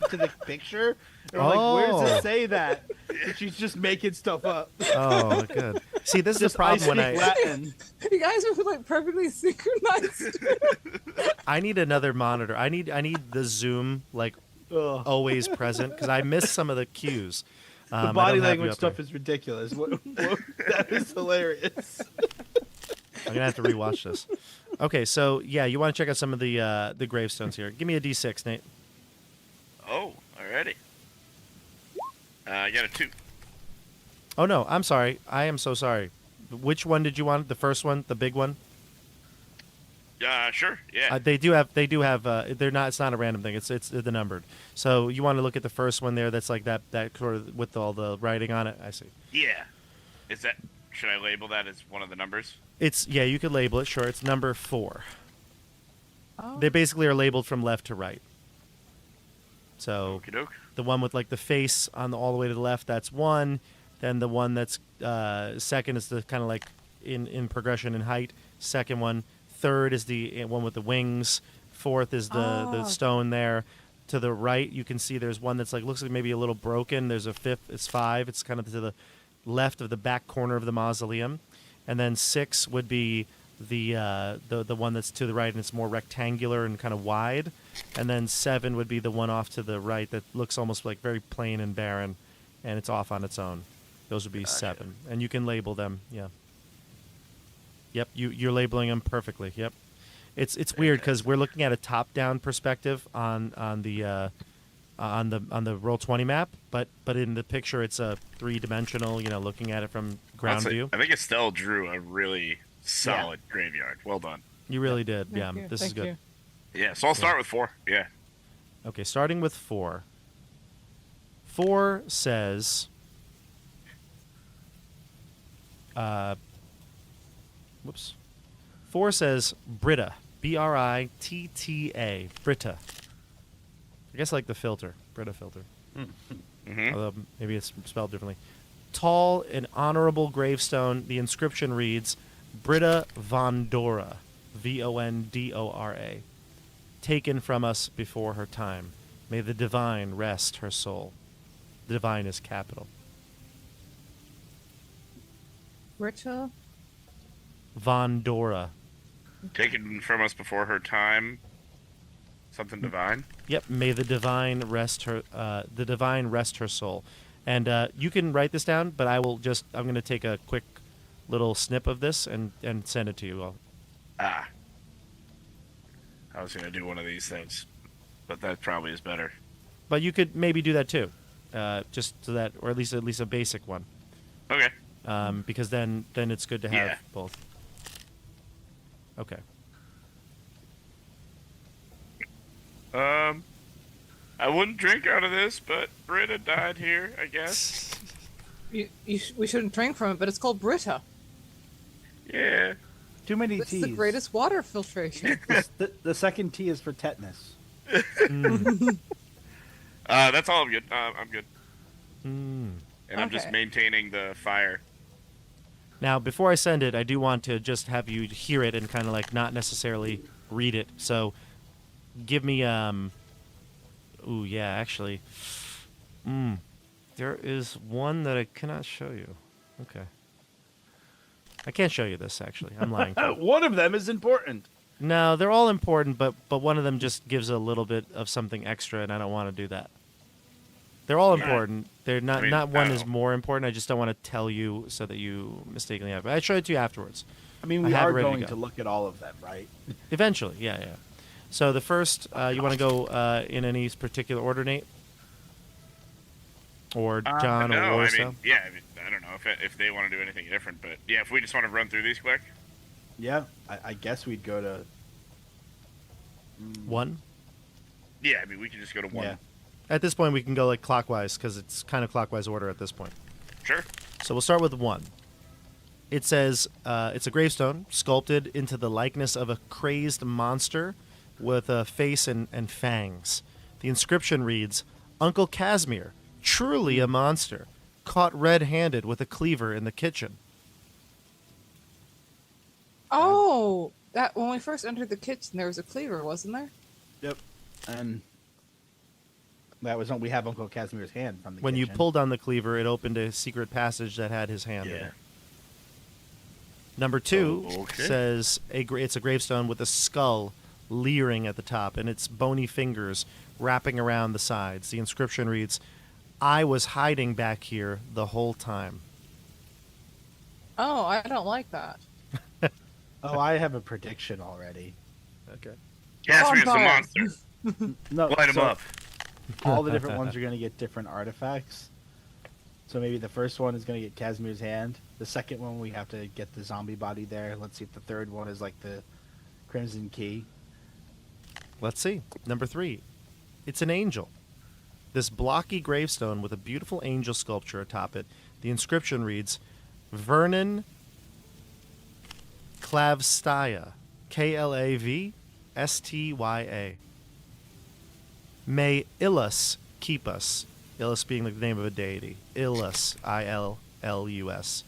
[SPEAKER 4] to the picture. And we're like, where does
[SPEAKER 1] Oh.
[SPEAKER 4] it say that? And she's just making stuff up.
[SPEAKER 1] Oh, good. See, this is the
[SPEAKER 4] Just I
[SPEAKER 1] problem when
[SPEAKER 4] speak
[SPEAKER 1] I
[SPEAKER 4] Latin.
[SPEAKER 3] You guys are like perfectly synchronized.
[SPEAKER 1] I need another monitor. I need the zoom like
[SPEAKER 4] Ugh.
[SPEAKER 1] always present because I miss some of the cues.
[SPEAKER 4] The
[SPEAKER 1] I
[SPEAKER 4] body
[SPEAKER 1] don't have you
[SPEAKER 4] language
[SPEAKER 1] up
[SPEAKER 4] stuff
[SPEAKER 1] there.
[SPEAKER 4] is ridiculous. That is hilarious.
[SPEAKER 1] I'm gonna have to rewatch this. Okay, so yeah, you want to check out some of the gravestones here. Give me a D6, Nate.
[SPEAKER 2] Oh, already. I got a 2.
[SPEAKER 1] Oh no, I'm sorry. I am so sorry. Which one did you want? The first one, the big one.
[SPEAKER 2] Sure. Yeah.
[SPEAKER 1] They do have. They're not. It's not a random thing. It's the numbered. So you want to look at the first one there. That's like that sort of with all the writing on it. I see.
[SPEAKER 2] Yeah. Is that? Should I label that as one of the numbers?
[SPEAKER 1] It's yeah. You could label it. Sure. It's number 4.
[SPEAKER 3] Oh.
[SPEAKER 1] They basically are labeled from left to right. So
[SPEAKER 2] Okie doke.
[SPEAKER 1] the one with like the face on all the way to the left. That's 1. Then the one that's second is the kind of like in progression in height. Second one. Third is the one with the wings. Fourth is the stone there. To the right, you can see there's one that's like looks like maybe a little broken. There's a 5th. It's 5. It's kind of to the left of the back corner of the mausoleum. And then 6 would be the one that's to the right and it's more rectangular and kind of wide. And then 7 would be the one off to the right that looks almost like very plain and barren, and it's off on its own. Those would be 7, and you can label them. Yeah. Yep, you're labeling them perfectly. Yep. It's weird because we're looking at a top-down perspective on the Roll20 map, but in the picture it's a 3-dimensional. Looking at it from ground
[SPEAKER 2] Honestly,
[SPEAKER 1] view.
[SPEAKER 2] I think Estelle drew a really solid graveyard. Well done.
[SPEAKER 1] You really did.
[SPEAKER 3] Thank
[SPEAKER 1] Yeah,
[SPEAKER 3] you,
[SPEAKER 1] this is
[SPEAKER 3] thank
[SPEAKER 1] good.
[SPEAKER 3] you.
[SPEAKER 2] Yeah. So I'll start with 4. Yeah.
[SPEAKER 1] Okay, starting with 4. 4 says, whoops. 4 says Britta, Britta, Britta. I guess like the filter, Britta filter.
[SPEAKER 2] Mm-hmm.
[SPEAKER 1] Although maybe it's spelled differently. Tall and honorable gravestone. The inscription reads, Britta Vondora, Vondora, taken from us before her time. May the divine rest her soul. The divine is capital.
[SPEAKER 3] Ritual.
[SPEAKER 1] Vondora.
[SPEAKER 2] Taken from us before her time. Something divine.
[SPEAKER 1] Yep. May the divine rest her. The divine rest her soul. And you can write this down, but I'm going to take a quick little snip of this and send it to you.
[SPEAKER 2] I was gonna do one of these things, but that probably is better.
[SPEAKER 1] But you could maybe do that too, just so that, or at least a basic one,
[SPEAKER 2] Okay.
[SPEAKER 1] because then it's good to have
[SPEAKER 2] Yeah.
[SPEAKER 1] both. Okay.
[SPEAKER 2] I wouldn't drink out of this, but Britta died here, I guess.
[SPEAKER 3] We shouldn't drink from it, but it's called Brita.
[SPEAKER 2] Yeah.
[SPEAKER 4] Too many
[SPEAKER 3] It's
[SPEAKER 4] T's.
[SPEAKER 3] the greatest water filtration.
[SPEAKER 4] The second T is for tetanus.
[SPEAKER 2] That's all I'm good. I'm good.
[SPEAKER 1] Mm.
[SPEAKER 2] And I'm just
[SPEAKER 3] Okay.
[SPEAKER 2] maintaining the fire.
[SPEAKER 1] Now, before I send it, I do want to just have you hear it and kind of like not necessarily read it. So, give me Ooh, yeah, actually. There is one that I cannot show you. Okay. I can't show you this, actually. I'm lying.
[SPEAKER 4] One of them is important.
[SPEAKER 1] No, they're all important, but one of them just gives a little bit of something extra, and I don't want to do that. They're all important. They're not
[SPEAKER 2] I mean,
[SPEAKER 1] not one
[SPEAKER 2] I
[SPEAKER 1] is
[SPEAKER 2] don't-
[SPEAKER 1] more important. I just don't want to tell you so that you mistakenly have it. I show it to you afterwards.
[SPEAKER 4] I mean,
[SPEAKER 1] I
[SPEAKER 4] we
[SPEAKER 1] have it
[SPEAKER 4] are
[SPEAKER 1] ready to
[SPEAKER 4] going
[SPEAKER 1] go.
[SPEAKER 4] to look at all of them, right?
[SPEAKER 1] Eventually, yeah. So the first, you want to go in any particular order, Nate? Or John
[SPEAKER 2] no,
[SPEAKER 1] or
[SPEAKER 2] I
[SPEAKER 1] Warsaw?
[SPEAKER 2] mean, yeah. I don't know if they want to do anything different, but yeah, if we just want to run through these quick.
[SPEAKER 4] Yeah, I guess we'd go to.
[SPEAKER 1] One?
[SPEAKER 2] Yeah, I mean, we can just go to 1.
[SPEAKER 4] Yeah.
[SPEAKER 1] At this point, we can go like clockwise because it's kind of clockwise order at this point.
[SPEAKER 2] Sure.
[SPEAKER 1] So we'll start with 1. It says it's a gravestone sculpted into the likeness of a crazed monster with a face and fangs. The inscription reads, Uncle Casimir, truly a monster, caught red-handed with a cleaver in the kitchen.
[SPEAKER 3] Oh, that when we first entered the kitchen, there was a cleaver, wasn't there?
[SPEAKER 4] Yep. And that was when we have Uncle Casimir's hand from the
[SPEAKER 1] When you
[SPEAKER 4] kitchen.
[SPEAKER 1] pulled on the cleaver, it opened a secret passage that had his hand in
[SPEAKER 2] Yeah.
[SPEAKER 1] it. Number 2
[SPEAKER 2] Okay.
[SPEAKER 1] says it's a gravestone with a skull leering at the top and its bony fingers wrapping around the sides. The inscription reads, "I was hiding back here the whole time."
[SPEAKER 3] Oh, I don't like that.
[SPEAKER 4] Oh, I have a prediction already.
[SPEAKER 1] Okay.
[SPEAKER 2] Casimir's a
[SPEAKER 3] Bonfire.
[SPEAKER 2] monster.
[SPEAKER 4] No,
[SPEAKER 2] Light him
[SPEAKER 4] so
[SPEAKER 2] up.
[SPEAKER 4] all the different ones are going to get different artifacts. So maybe the first one is going to get Casimir's hand. The second one, we have to get the zombie body there. Let's see if the third one is like the Crimson Key.
[SPEAKER 1] Let's see. Number 3. It's an angel. This blocky gravestone with a beautiful angel sculpture atop it. The inscription reads, Vernon Klavstya. Klavstya. May Illus keep us. Illus being the name of a deity. Illus. Illus.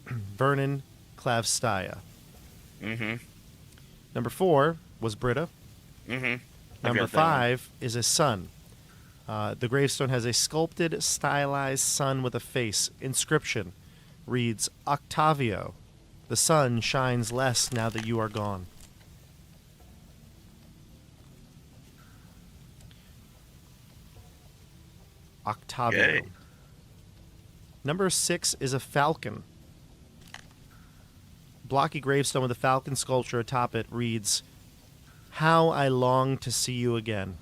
[SPEAKER 1] Vernon Klavstya.
[SPEAKER 2] Mm-hmm.
[SPEAKER 1] Number 4 was Britta.
[SPEAKER 2] Mm-hmm.
[SPEAKER 1] Number 5 is a sun. The gravestone has a sculpted, stylized sun with a face. Inscription reads, Octavio. The sun shines less now that you are gone. Octavio.
[SPEAKER 2] Okay.
[SPEAKER 1] Number 6 is a falcon. Blocky gravestone with a falcon sculpture atop it reads, How I long to see you again.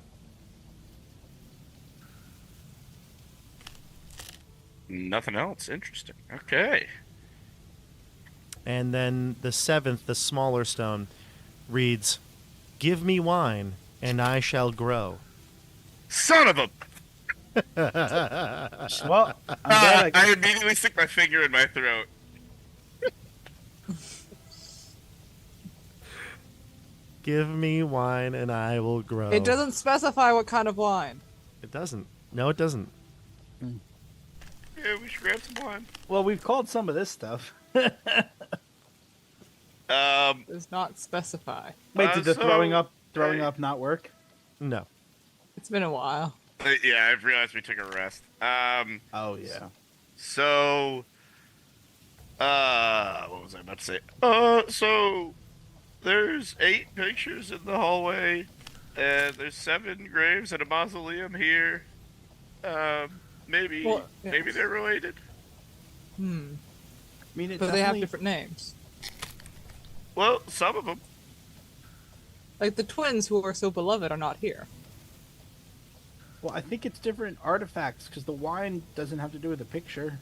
[SPEAKER 2] Nothing else. Interesting. Okay.
[SPEAKER 1] And then the 7th, the smaller stone, reads, Give me wine, and I shall grow.
[SPEAKER 2] Son of a...
[SPEAKER 4] Well, I'm glad
[SPEAKER 2] I immediately stick my finger in my throat.
[SPEAKER 1] Give me wine, and I will grow.
[SPEAKER 3] It doesn't specify what kind of wine.
[SPEAKER 1] It doesn't. No, it doesn't.
[SPEAKER 2] Yeah, we should grab some wine.
[SPEAKER 4] well, we've called some of this stuff.
[SPEAKER 3] Does not specify.
[SPEAKER 4] Wait, did the
[SPEAKER 2] so-
[SPEAKER 4] throwing up
[SPEAKER 2] hey.
[SPEAKER 4] not work?
[SPEAKER 1] No.
[SPEAKER 3] It's been a while.
[SPEAKER 2] Yeah, I've realized we took a rest.
[SPEAKER 4] Oh yeah.
[SPEAKER 2] So, what was I about to say? So there's 8 pictures in the hallway, and there's 7 graves and a mausoleum here. Maybe,
[SPEAKER 3] Well, yeah.
[SPEAKER 2] maybe they're related.
[SPEAKER 4] I mean, it
[SPEAKER 3] But they have
[SPEAKER 4] definitely-
[SPEAKER 3] different names.
[SPEAKER 2] Well, some of them.
[SPEAKER 3] Like the twins who are so beloved are not here.
[SPEAKER 4] Well, I think it's different artifacts because the wine doesn't have to do with the picture,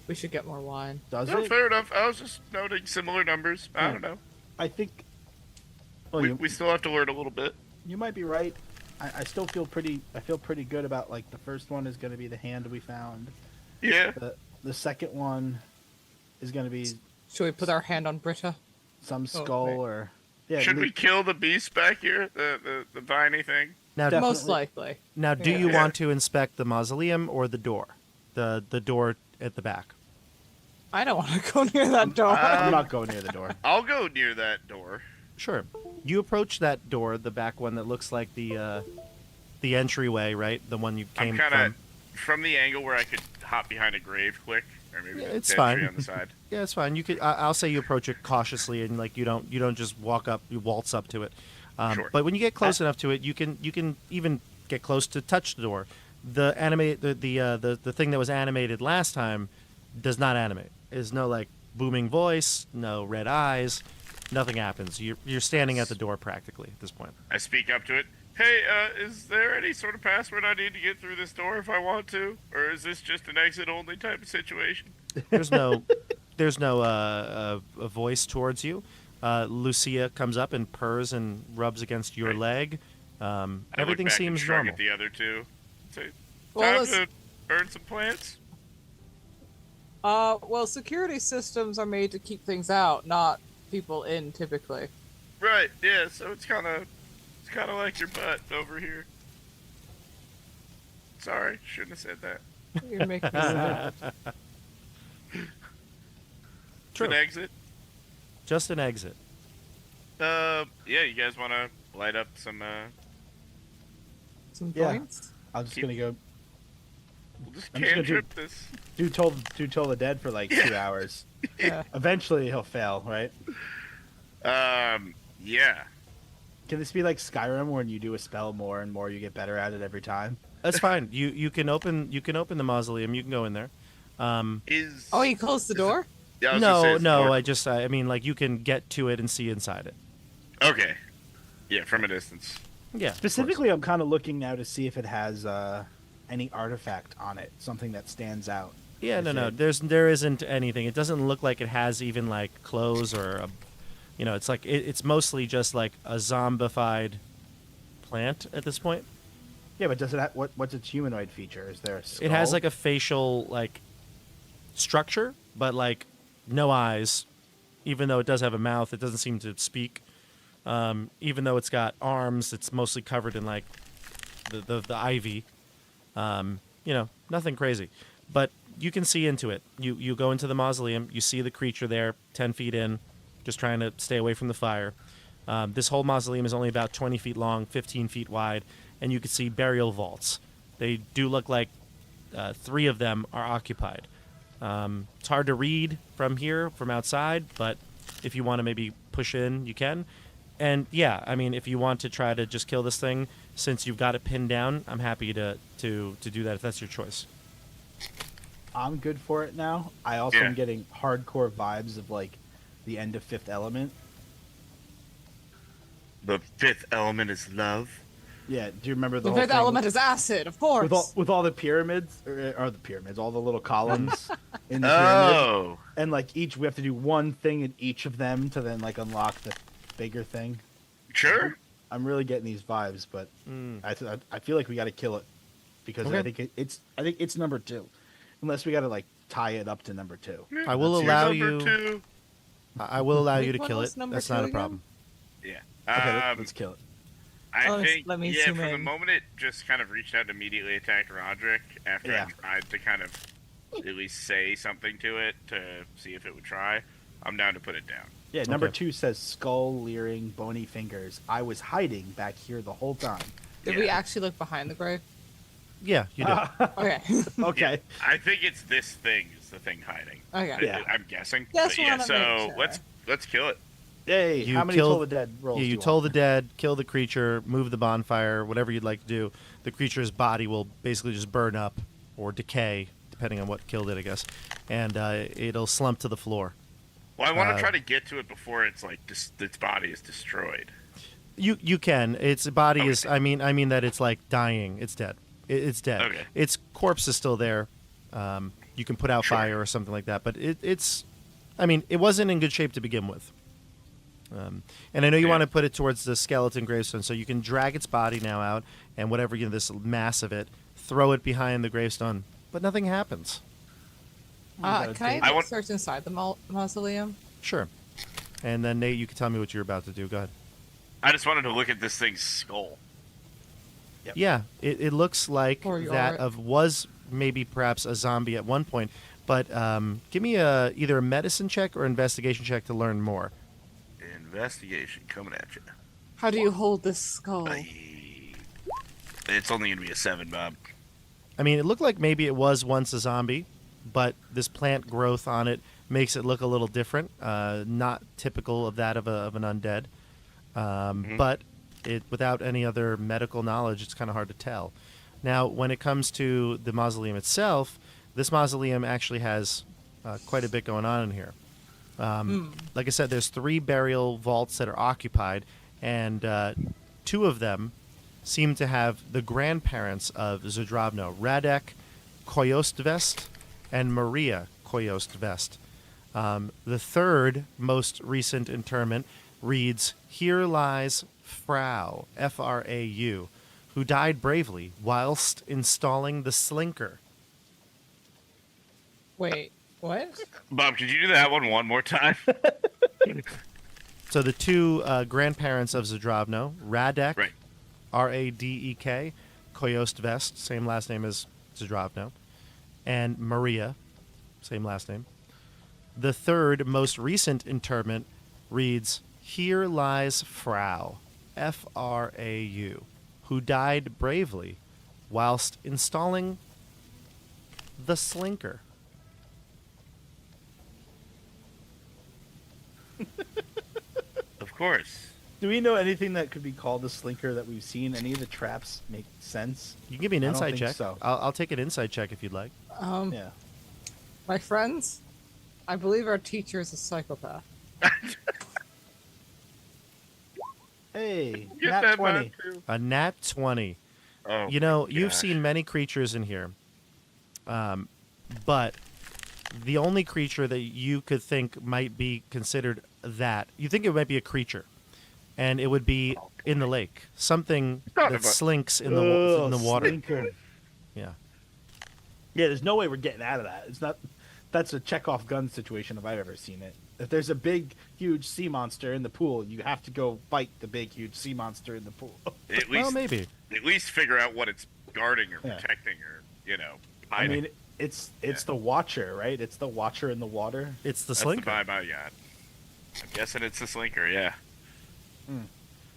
[SPEAKER 3] We should get more wine.
[SPEAKER 4] does
[SPEAKER 2] No,
[SPEAKER 4] it?
[SPEAKER 2] fair enough. I was just noting similar numbers. I don't know.
[SPEAKER 4] I think. Well,
[SPEAKER 2] We still have to learn a little bit.
[SPEAKER 4] you might be right. I still feel pretty. I feel pretty good about like the first one is going to be the hand we found.
[SPEAKER 2] Yeah.
[SPEAKER 4] The second one is going to be
[SPEAKER 3] Should we put our hand on Britta?
[SPEAKER 4] some
[SPEAKER 3] Oh,
[SPEAKER 4] skull
[SPEAKER 3] wait.
[SPEAKER 4] or yeah.
[SPEAKER 2] Should we kill the beast back here? The viney thing?
[SPEAKER 1] Now,
[SPEAKER 4] Definitely.
[SPEAKER 3] Most likely.
[SPEAKER 1] now, do
[SPEAKER 3] Yeah.
[SPEAKER 1] you
[SPEAKER 2] Yeah.
[SPEAKER 1] want to inspect the mausoleum or the door? The door at the back.
[SPEAKER 3] I don't want to go near that door.
[SPEAKER 4] I'm not going near the door.
[SPEAKER 2] I'll go near that door.
[SPEAKER 1] Sure. You approach that door, the back one that looks like the entryway, right? The one you
[SPEAKER 2] I'm
[SPEAKER 1] came
[SPEAKER 2] kind
[SPEAKER 1] from.
[SPEAKER 2] of from the angle where I could hop behind a grave quick, or maybe
[SPEAKER 1] Yeah,
[SPEAKER 2] the
[SPEAKER 1] it's
[SPEAKER 2] entry
[SPEAKER 1] fine.
[SPEAKER 2] on the side.
[SPEAKER 1] Yeah, it's fine. You could. I'll say you approach it cautiously, and like you don't just walk up, you waltz up to it.
[SPEAKER 2] Sure.
[SPEAKER 1] But when you get close enough to it, you can even get close to touch the door. The thing that was animated last time does not animate. There's no like booming voice, no red eyes, nothing happens. You're standing at the door practically at this point.
[SPEAKER 2] I speak up to it. Hey, is there any sort of password I need to get through this door if I want to, or is this just an exit-only type of situation?
[SPEAKER 1] There's no a voice towards you. Lucia comes up and purrs and rubs against your leg.
[SPEAKER 2] I look
[SPEAKER 1] Everything
[SPEAKER 2] back
[SPEAKER 1] seems
[SPEAKER 2] and shrug
[SPEAKER 1] normal.
[SPEAKER 2] at the other two. Say,
[SPEAKER 3] Well,
[SPEAKER 2] time
[SPEAKER 3] let's-
[SPEAKER 2] to burn some plants.
[SPEAKER 3] Well, security systems are made to keep things out, not people in typically.
[SPEAKER 2] Right. Yeah. So it's kind of like your butt over here. Sorry, shouldn't have said that.
[SPEAKER 3] You're making me sad.
[SPEAKER 2] It's
[SPEAKER 1] True.
[SPEAKER 2] an exit.
[SPEAKER 1] Just an exit.
[SPEAKER 2] Yeah. You guys want to light up some?
[SPEAKER 3] Some
[SPEAKER 4] Yeah.
[SPEAKER 3] points.
[SPEAKER 4] I'm just
[SPEAKER 2] Keep-
[SPEAKER 4] gonna go.
[SPEAKER 2] We'll just
[SPEAKER 4] I'm just gonna
[SPEAKER 2] cantrip this.
[SPEAKER 4] Do toll the dead for like 2 hours.
[SPEAKER 3] Yeah.
[SPEAKER 4] Eventually he'll fail, right?
[SPEAKER 2] Yeah.
[SPEAKER 4] Can this be like Skyrim, when you do a spell more and more, you get better at it every time?
[SPEAKER 1] That's fine. You can open the mausoleum. You can go in there.
[SPEAKER 2] Is
[SPEAKER 3] Oh, he closed the door?
[SPEAKER 2] Yeah, I was gonna say,
[SPEAKER 1] No,
[SPEAKER 2] it's
[SPEAKER 1] no.
[SPEAKER 2] more-
[SPEAKER 1] I mean, like you can get to it and see inside it.
[SPEAKER 2] Okay. Yeah, from a distance.
[SPEAKER 1] Yeah. of
[SPEAKER 4] Specifically, I'm kind of looking now to see if it has any artifact on it, something that stands out.
[SPEAKER 1] course. Yeah.
[SPEAKER 4] Is
[SPEAKER 1] No.
[SPEAKER 4] it-
[SPEAKER 1] There isn't anything. It doesn't look like it has even like clothes or a, it's like it's mostly just like a zombified plant at this point.
[SPEAKER 4] Yeah, but does it have, what's its humanoid feature? Is there a skull?
[SPEAKER 1] It has like a facial like structure, but like no eyes. Even though it does have a mouth, it doesn't seem to speak. Even though it's got arms, it's mostly covered in like the ivy. Nothing crazy, but you can see into it. You go into the mausoleum, you see the creature there, 10 feet in, just trying to stay away from the fire. This whole mausoleum is only about 20 feet long, 15 feet wide, and you can see burial vaults. They do look like 3 of them are occupied. It's hard to read from here, from outside, but if you want to maybe push in, you can. And yeah, I mean, if you want to try to just kill this thing, since you've got it pinned down, I'm happy to do that if that's your choice.
[SPEAKER 4] I'm good for it now. I also
[SPEAKER 2] Yeah.
[SPEAKER 4] am getting hardcore vibes of like the end of Fifth Element.
[SPEAKER 2] The fifth element is love.
[SPEAKER 4] Yeah, do you remember the
[SPEAKER 3] The
[SPEAKER 4] whole
[SPEAKER 3] fifth
[SPEAKER 4] thing
[SPEAKER 3] element is acid, of course.
[SPEAKER 4] with all the pyramids, or the pyramids, all the little columns in the pyramid,
[SPEAKER 2] Oh.
[SPEAKER 4] and like we have to do one thing in each of them to then like unlock the bigger thing.
[SPEAKER 2] Sure.
[SPEAKER 4] I'm really getting these vibes, but I feel like we got to kill it because
[SPEAKER 1] Okay.
[SPEAKER 4] I think it's number 2, unless we got to like tie it up to number 2.
[SPEAKER 1] I will
[SPEAKER 2] That's
[SPEAKER 1] allow
[SPEAKER 2] your
[SPEAKER 1] you.
[SPEAKER 2] number 2.
[SPEAKER 1] I will allow you to
[SPEAKER 3] Which
[SPEAKER 1] kill
[SPEAKER 3] one
[SPEAKER 1] it.
[SPEAKER 3] was number
[SPEAKER 1] That's
[SPEAKER 3] 2
[SPEAKER 1] not a
[SPEAKER 3] again?
[SPEAKER 1] problem.
[SPEAKER 2] Yeah.
[SPEAKER 4] Okay, let's kill it.
[SPEAKER 2] I
[SPEAKER 3] Oh,
[SPEAKER 2] think,
[SPEAKER 3] let me
[SPEAKER 2] yeah,
[SPEAKER 3] zoom
[SPEAKER 2] from the
[SPEAKER 3] in.
[SPEAKER 2] moment it just kind of reached out and immediately attacked Roderick after
[SPEAKER 4] Yeah.
[SPEAKER 2] I tried to kind of at least say something to it to see if it would try, I'm down to put it down.
[SPEAKER 4] Yeah, number
[SPEAKER 1] Okay.
[SPEAKER 4] 2 says skull, leering, bony fingers. I was hiding back here the whole time.
[SPEAKER 3] Did
[SPEAKER 2] Yeah.
[SPEAKER 3] we actually look behind the grave?
[SPEAKER 1] Yeah, you do.
[SPEAKER 3] Okay.
[SPEAKER 4] Okay.
[SPEAKER 2] I think it's this thing is the thing hiding.
[SPEAKER 3] Okay.
[SPEAKER 4] Yeah.
[SPEAKER 2] I'm guessing.
[SPEAKER 3] Just
[SPEAKER 2] But yeah,
[SPEAKER 3] wanna
[SPEAKER 2] so
[SPEAKER 3] make sure.
[SPEAKER 2] let's kill it.
[SPEAKER 4] Yay!
[SPEAKER 1] You
[SPEAKER 4] How many
[SPEAKER 1] killed-
[SPEAKER 4] Toll the Dead rolls?
[SPEAKER 1] Yeah,
[SPEAKER 4] do
[SPEAKER 1] you
[SPEAKER 4] you
[SPEAKER 1] toll the
[SPEAKER 4] want?
[SPEAKER 1] dead, kill the creature, move the bonfire, whatever you'd like to do. The creature's body will basically just burn up or decay, depending on what killed it, I guess, and it'll slump to the floor.
[SPEAKER 2] Well, I want
[SPEAKER 1] Uh,
[SPEAKER 2] to try to get to it before it's like its body is destroyed.
[SPEAKER 1] You can. Its body
[SPEAKER 2] Okay.
[SPEAKER 1] is. I mean that it's like dying. It's dead. It's dead.
[SPEAKER 2] Okay.
[SPEAKER 1] Its corpse is still there. You can put out
[SPEAKER 2] Sure.
[SPEAKER 1] fire or something like that, but it's. I mean, it wasn't in good shape to begin with. And I know you
[SPEAKER 2] Yeah.
[SPEAKER 1] want to put it towards the skeleton gravestone, so you can drag its body now out and whatever this mass of it, throw it behind the gravestone, but nothing happens.
[SPEAKER 4] gotta
[SPEAKER 3] Can I
[SPEAKER 4] take-
[SPEAKER 2] I want-
[SPEAKER 3] search inside the mausoleum?
[SPEAKER 1] Sure. And then Nate, you can tell me what you're about to do. Go ahead.
[SPEAKER 2] I just wanted to look at this thing's skull.
[SPEAKER 4] Yep.
[SPEAKER 1] Yeah, it looks like
[SPEAKER 3] Or your-
[SPEAKER 1] that was maybe perhaps a zombie at one point, but give me either a medicine check or investigation check to learn more.
[SPEAKER 2] Investigation coming at you.
[SPEAKER 3] How do you hold this skull?
[SPEAKER 2] It's only gonna be a 7, Bob.
[SPEAKER 1] I mean, it looked like maybe it was once a zombie, but this plant growth on it makes it look a little different, not typical of that of an undead. But without any other medical knowledge, it's kind of hard to tell. Now, when it comes to the mausoleum itself, this mausoleum actually has quite a bit going on in here. Like I said, there's 3 burial vaults that are occupied, and 2 of them seem to have the grandparents of Zdravno, Radek Koyostvest and Maria Koyostvest. The third most recent interment reads, "Here lies Frau, Frau, who died bravely whilst installing the slinker."
[SPEAKER 3] Wait, what?
[SPEAKER 2] Bob, could you do that one more time?
[SPEAKER 1] So the 2 grandparents of Zdravno, Radek,
[SPEAKER 2] Right.
[SPEAKER 1] Radek, Koyostvest, same last name as Zdravno, and Maria, same last name. The third most recent interment reads, "Here lies Frau, Frau, who died bravely whilst installing the Slinker.
[SPEAKER 2] Of course.
[SPEAKER 4] Do we know anything that could be called the Slinker that we've seen? Any of the traps make sense?
[SPEAKER 1] You can give me an
[SPEAKER 4] I don't
[SPEAKER 1] insight
[SPEAKER 4] think
[SPEAKER 1] check.
[SPEAKER 4] so.
[SPEAKER 1] I'll take an insight check if you'd like.
[SPEAKER 4] Yeah.
[SPEAKER 3] My friends, I believe our teacher is a psychopath.
[SPEAKER 4] Hey,
[SPEAKER 2] Get
[SPEAKER 4] nat
[SPEAKER 2] that
[SPEAKER 4] 20.
[SPEAKER 2] back, too.
[SPEAKER 1] A nat 20.
[SPEAKER 2] Oh,
[SPEAKER 1] You know, you've
[SPEAKER 2] gosh.
[SPEAKER 1] seen many creatures in here, but the only creature that you could think might be considered that, you think it might be a creature, and it would be in the lake, something
[SPEAKER 2] Son
[SPEAKER 1] that
[SPEAKER 2] of a-
[SPEAKER 1] slinks in the water.
[SPEAKER 4] Slinker.
[SPEAKER 1] Yeah.
[SPEAKER 4] Yeah, there's no way we're getting out of that. It's not. That's a Chekhov gun situation if I've ever seen it. If there's a big, huge sea monster in the pool, you have to go fight the big, huge sea monster in the pool.
[SPEAKER 2] At
[SPEAKER 1] Well,
[SPEAKER 2] least,
[SPEAKER 1] maybe.
[SPEAKER 2] at least figure out what it's guarding or
[SPEAKER 4] Yeah.
[SPEAKER 2] protecting or
[SPEAKER 4] I
[SPEAKER 2] hiding.
[SPEAKER 4] mean, it's the Watcher, right? It's the Watcher in the water.
[SPEAKER 1] It's the
[SPEAKER 2] That's
[SPEAKER 1] Slinker.
[SPEAKER 2] the vibe I got. I'm guessing it's the Slinker. Yeah.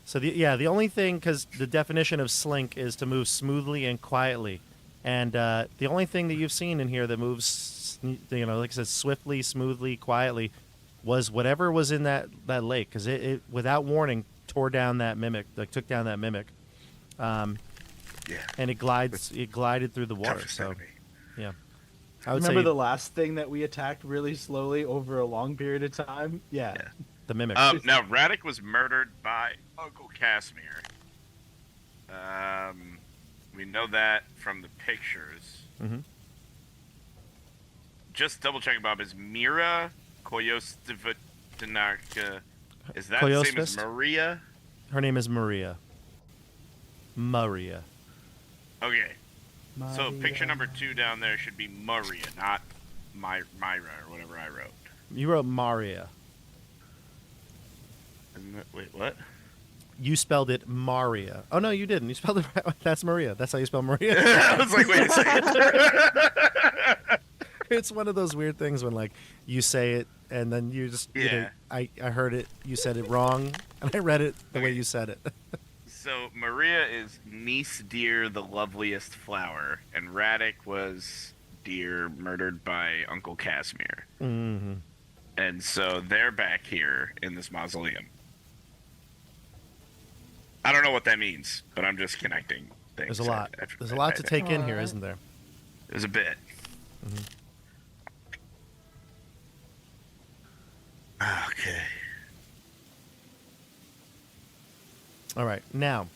[SPEAKER 1] So the only thing, because the definition of slink is to move smoothly and quietly, and the only thing that you've seen in here that moves, like I said, swiftly, smoothly, quietly, was whatever was in that lake, because it without warning tore down that mimic, took down that mimic,
[SPEAKER 2] Yeah.
[SPEAKER 1] and it glided through the water.
[SPEAKER 2] Toughest
[SPEAKER 1] So
[SPEAKER 2] enemy.
[SPEAKER 1] yeah, I would
[SPEAKER 4] Remember
[SPEAKER 1] say
[SPEAKER 4] the last thing that we attacked really slowly over a long period of time? Yeah.
[SPEAKER 2] Yeah.
[SPEAKER 1] the mimic.
[SPEAKER 2] Now, Radek was murdered by Uncle Casimir. We know that from the pictures.
[SPEAKER 1] hmm
[SPEAKER 2] Just double checking, Bob. Is Mira Koyostivitanaka? Is that the same as
[SPEAKER 1] Koyosvist?
[SPEAKER 2] Maria?
[SPEAKER 1] Her name is Maria. Maria.
[SPEAKER 2] Okay. So picture number 2 down there should be Maria, not Myra or whatever I wrote.
[SPEAKER 1] You wrote Maria.
[SPEAKER 2] Wait, what?
[SPEAKER 1] You spelled it Maria. Oh no, you didn't. You spelled it right. That's Maria. That's how you spell Maria.
[SPEAKER 2] I was like, wait a second.
[SPEAKER 1] It's one of those weird things when like you say it and then you just
[SPEAKER 2] Yeah.
[SPEAKER 1] I heard it, you said it wrong, and I read it the way
[SPEAKER 2] Okay.
[SPEAKER 1] you said it.
[SPEAKER 2] So Maria is niece dear, the loveliest flower, and Radek was deer murdered by Uncle Casimir.
[SPEAKER 1] hmm
[SPEAKER 2] And so they're back here in this mausoleum. I don't know what that means, but I'm just connecting things.
[SPEAKER 1] There's a lot.
[SPEAKER 2] I-
[SPEAKER 1] There's a lot to take in here,
[SPEAKER 3] Alright.
[SPEAKER 1] isn't there?
[SPEAKER 2] There's a bit. Okay.
[SPEAKER 1] All right. Now,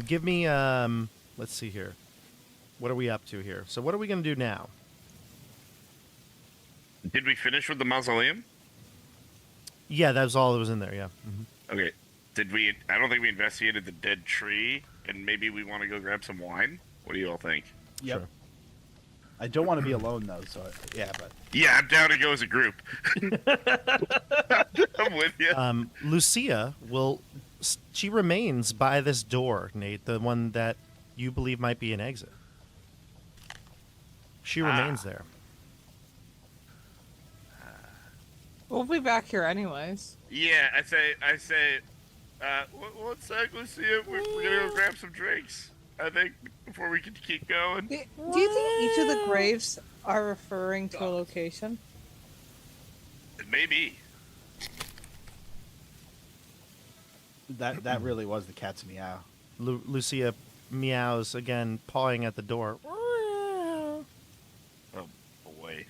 [SPEAKER 1] give me let's see here. What are we up to here? So what are we going to do now?
[SPEAKER 2] Did we finish with the mausoleum?
[SPEAKER 1] Yeah, that was all that was in there, yeah.
[SPEAKER 2] Okay. Did we? I don't think we investigated the dead tree, and maybe we want to go grab some wine. What do you all think?
[SPEAKER 4] Yep.
[SPEAKER 1] Sure.
[SPEAKER 4] I don't want to be alone though, so yeah, but
[SPEAKER 2] Yeah, I'm down to go as a group. I'm with you.
[SPEAKER 1] Lucia she remains by this door, Nate, the one that you believe might be an exit. She remains there.
[SPEAKER 3] We'll be back here anyways.
[SPEAKER 2] Yeah, I say, what's that, Lucia? We're gonna go grab some drinks, I think, before we can keep going.
[SPEAKER 3] Do you think each of the graves are referring to a location?
[SPEAKER 2] Maybe.
[SPEAKER 4] that really was the cat's meow.
[SPEAKER 1] Lucia meows again, pawing at the door.
[SPEAKER 2] Oh, boy.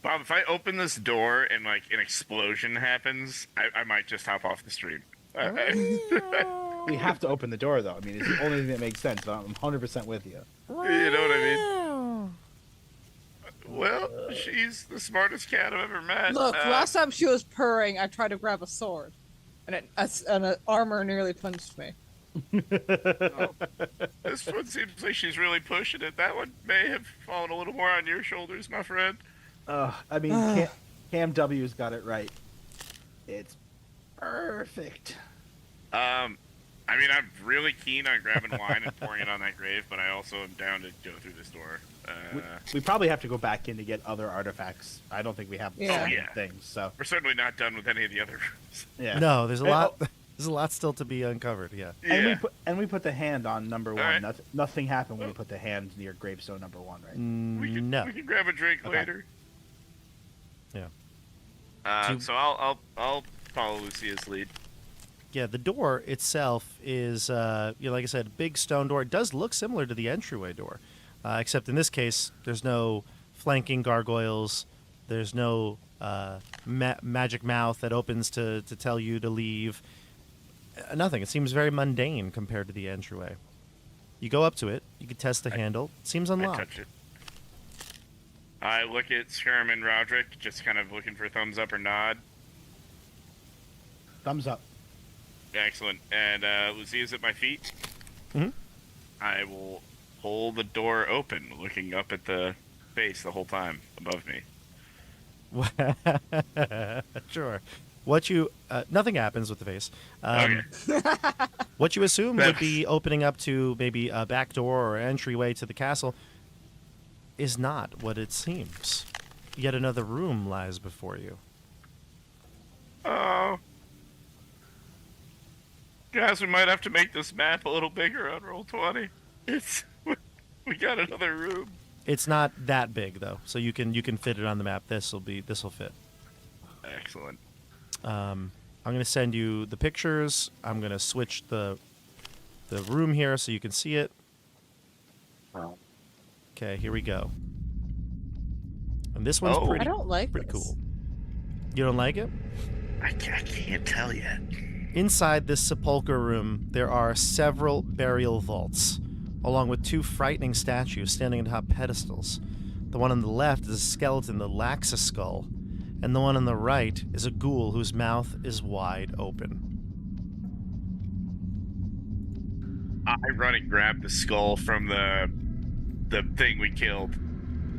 [SPEAKER 2] Bob, if I open this door and, like, an explosion happens, I might just hop off the street.
[SPEAKER 4] We have to open the door though. I mean, it's the only thing that makes sense. But I'm 100% with you.
[SPEAKER 2] You know what I mean? Well, she's the smartest cat I've ever met.
[SPEAKER 3] Look, last time she was purring, I tried to grab a sword, and an armor nearly punched me.
[SPEAKER 2] This one seems like she's really pushing it. That one may have fallen a little more on your shoulders, my friend.
[SPEAKER 4] I mean, Cam W's got it right. It's perfect.
[SPEAKER 2] I mean, I'm really keen on grabbing wine and pouring it on that grave, but I also am down to go through this door.
[SPEAKER 4] We probably have to go back in to get other artifacts. I don't think we have
[SPEAKER 3] Yeah.
[SPEAKER 4] so many
[SPEAKER 2] Yeah.
[SPEAKER 4] things. So
[SPEAKER 2] We're certainly not done with any of the other rooms.
[SPEAKER 4] yeah.
[SPEAKER 1] No, there's a lot. There's a lot still to be uncovered. Yeah.
[SPEAKER 4] And we put the hand on number one.
[SPEAKER 2] right.
[SPEAKER 4] Nothing happened when we put the hand near gravestone number one, right?
[SPEAKER 2] We can grab a drink
[SPEAKER 4] Okay.
[SPEAKER 2] later.
[SPEAKER 1] Yeah.
[SPEAKER 2] So I'll follow Lucia's lead.
[SPEAKER 1] Yeah, the door itself is, like I said, a big stone door. It does look similar to the entryway door, except in this case, there's no flanking gargoyles. There's no magic mouth that opens to tell you to leave. Nothing. It seems very mundane compared to the entryway. You go up to it. You can test the handle. It seems
[SPEAKER 2] I
[SPEAKER 1] unlocked.
[SPEAKER 2] touch it. I look at Sherm and Roderick, just kind of looking for a thumbs up or nod.
[SPEAKER 4] Thumbs up.
[SPEAKER 2] Excellent. And Lucia's at my feet.
[SPEAKER 1] Mhm.
[SPEAKER 2] I will hold the door open, looking up at the face the whole time above me.
[SPEAKER 1] Sure. What you nothing happens with the face.
[SPEAKER 2] Okay.
[SPEAKER 1] What you assume would be opening up to maybe a back door or entryway to the castle is not what it seems. Yet another room lies before you.
[SPEAKER 2] Oh. Guys, we might have to make this map a little bigger on Roll20. We got another room.
[SPEAKER 1] It's not that big though, so you can fit it on the map. This'll fit.
[SPEAKER 2] Excellent.
[SPEAKER 1] I'm gonna send you the pictures. I'm gonna switch the room here so you can see it. Okay, here we go. And this one's
[SPEAKER 2] Oh.
[SPEAKER 3] I don't like
[SPEAKER 1] pretty
[SPEAKER 3] this.
[SPEAKER 1] cool. You don't like it?
[SPEAKER 2] I can't tell yet.
[SPEAKER 1] Inside this sepulcher room, there are several burial vaults, along with two frightening statues standing atop pedestals. The one on the left is a skeleton that lacks a skull, and the one on the right is a ghoul whose mouth is wide open.
[SPEAKER 2] I run and grab the skull from the thing we killed.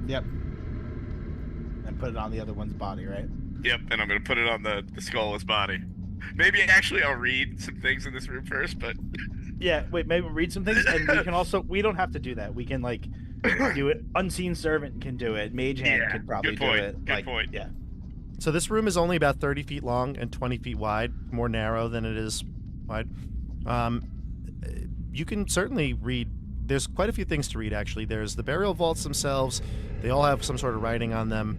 [SPEAKER 4] Yep. And put it on the other one's body, right?
[SPEAKER 2] Yep, and I'm gonna put it on the skull's body. Maybe actually I'll read some things in this room first, but
[SPEAKER 4] Yeah, wait, maybe read some things, and we can also, we don't have to do that. We can, like, do it. Unseen Servant can do it. Mage Hand
[SPEAKER 2] Yeah,
[SPEAKER 4] can probably
[SPEAKER 2] good point,
[SPEAKER 4] do it.
[SPEAKER 2] good
[SPEAKER 4] Like,
[SPEAKER 2] point.
[SPEAKER 4] yeah.
[SPEAKER 1] So this room is only about 30 feet long and 20 feet wide, more narrow than it is wide. You can certainly read. There's quite a few things to read, actually. There's the burial vaults themselves. They all have some sort of writing on them.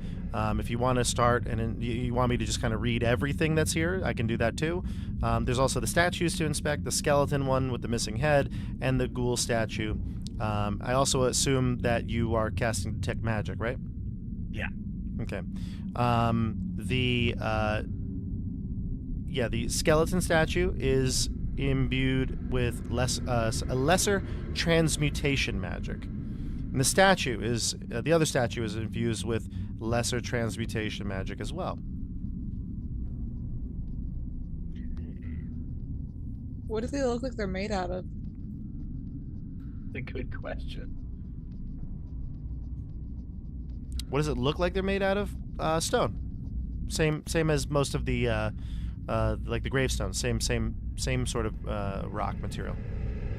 [SPEAKER 1] If you want to start and you want me to just kind of read everything that's here, I can do that too. There's also the statues to inspect, the skeleton one with the missing head, and the ghoul statue. I also assume that you are casting Detect Magic, right?
[SPEAKER 2] Yeah.
[SPEAKER 1] Okay. The skeleton statue is imbued with a lesser transmutation magic. And the statue is the other statue is infused with lesser transmutation magic as well.
[SPEAKER 3] What do they look like they're made out of?
[SPEAKER 4] A good question.
[SPEAKER 1] What does it look like they're made out of? Stone. Same as most of the like the gravestones. Same sort of rock material.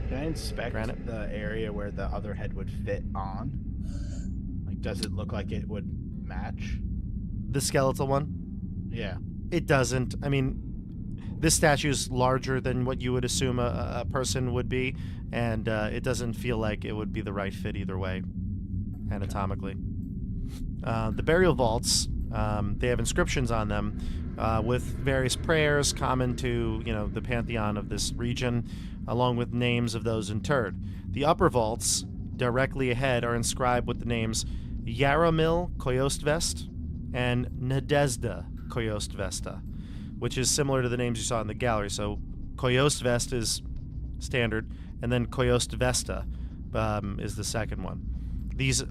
[SPEAKER 4] Can I inspect
[SPEAKER 1] Granite?
[SPEAKER 4] the area where the other head would fit on? Like, does it look like it would match?
[SPEAKER 1] The skeletal one?
[SPEAKER 4] Yeah.
[SPEAKER 1] It doesn't. I mean, this statue is larger than what you would assume a person would be, and it doesn't feel like it would be the right fit either way, anatomically. The burial vaults, they have inscriptions on them with various prayers common to, the pantheon of this region, along with names of those interred. The upper vaults, directly ahead, are inscribed with the names Yaromil Koyostvest and Nadezda Koyostvesta, which is similar to the names you saw in the gallery. So Koyostvest is standard, and then Koyostvesta is the second one. These,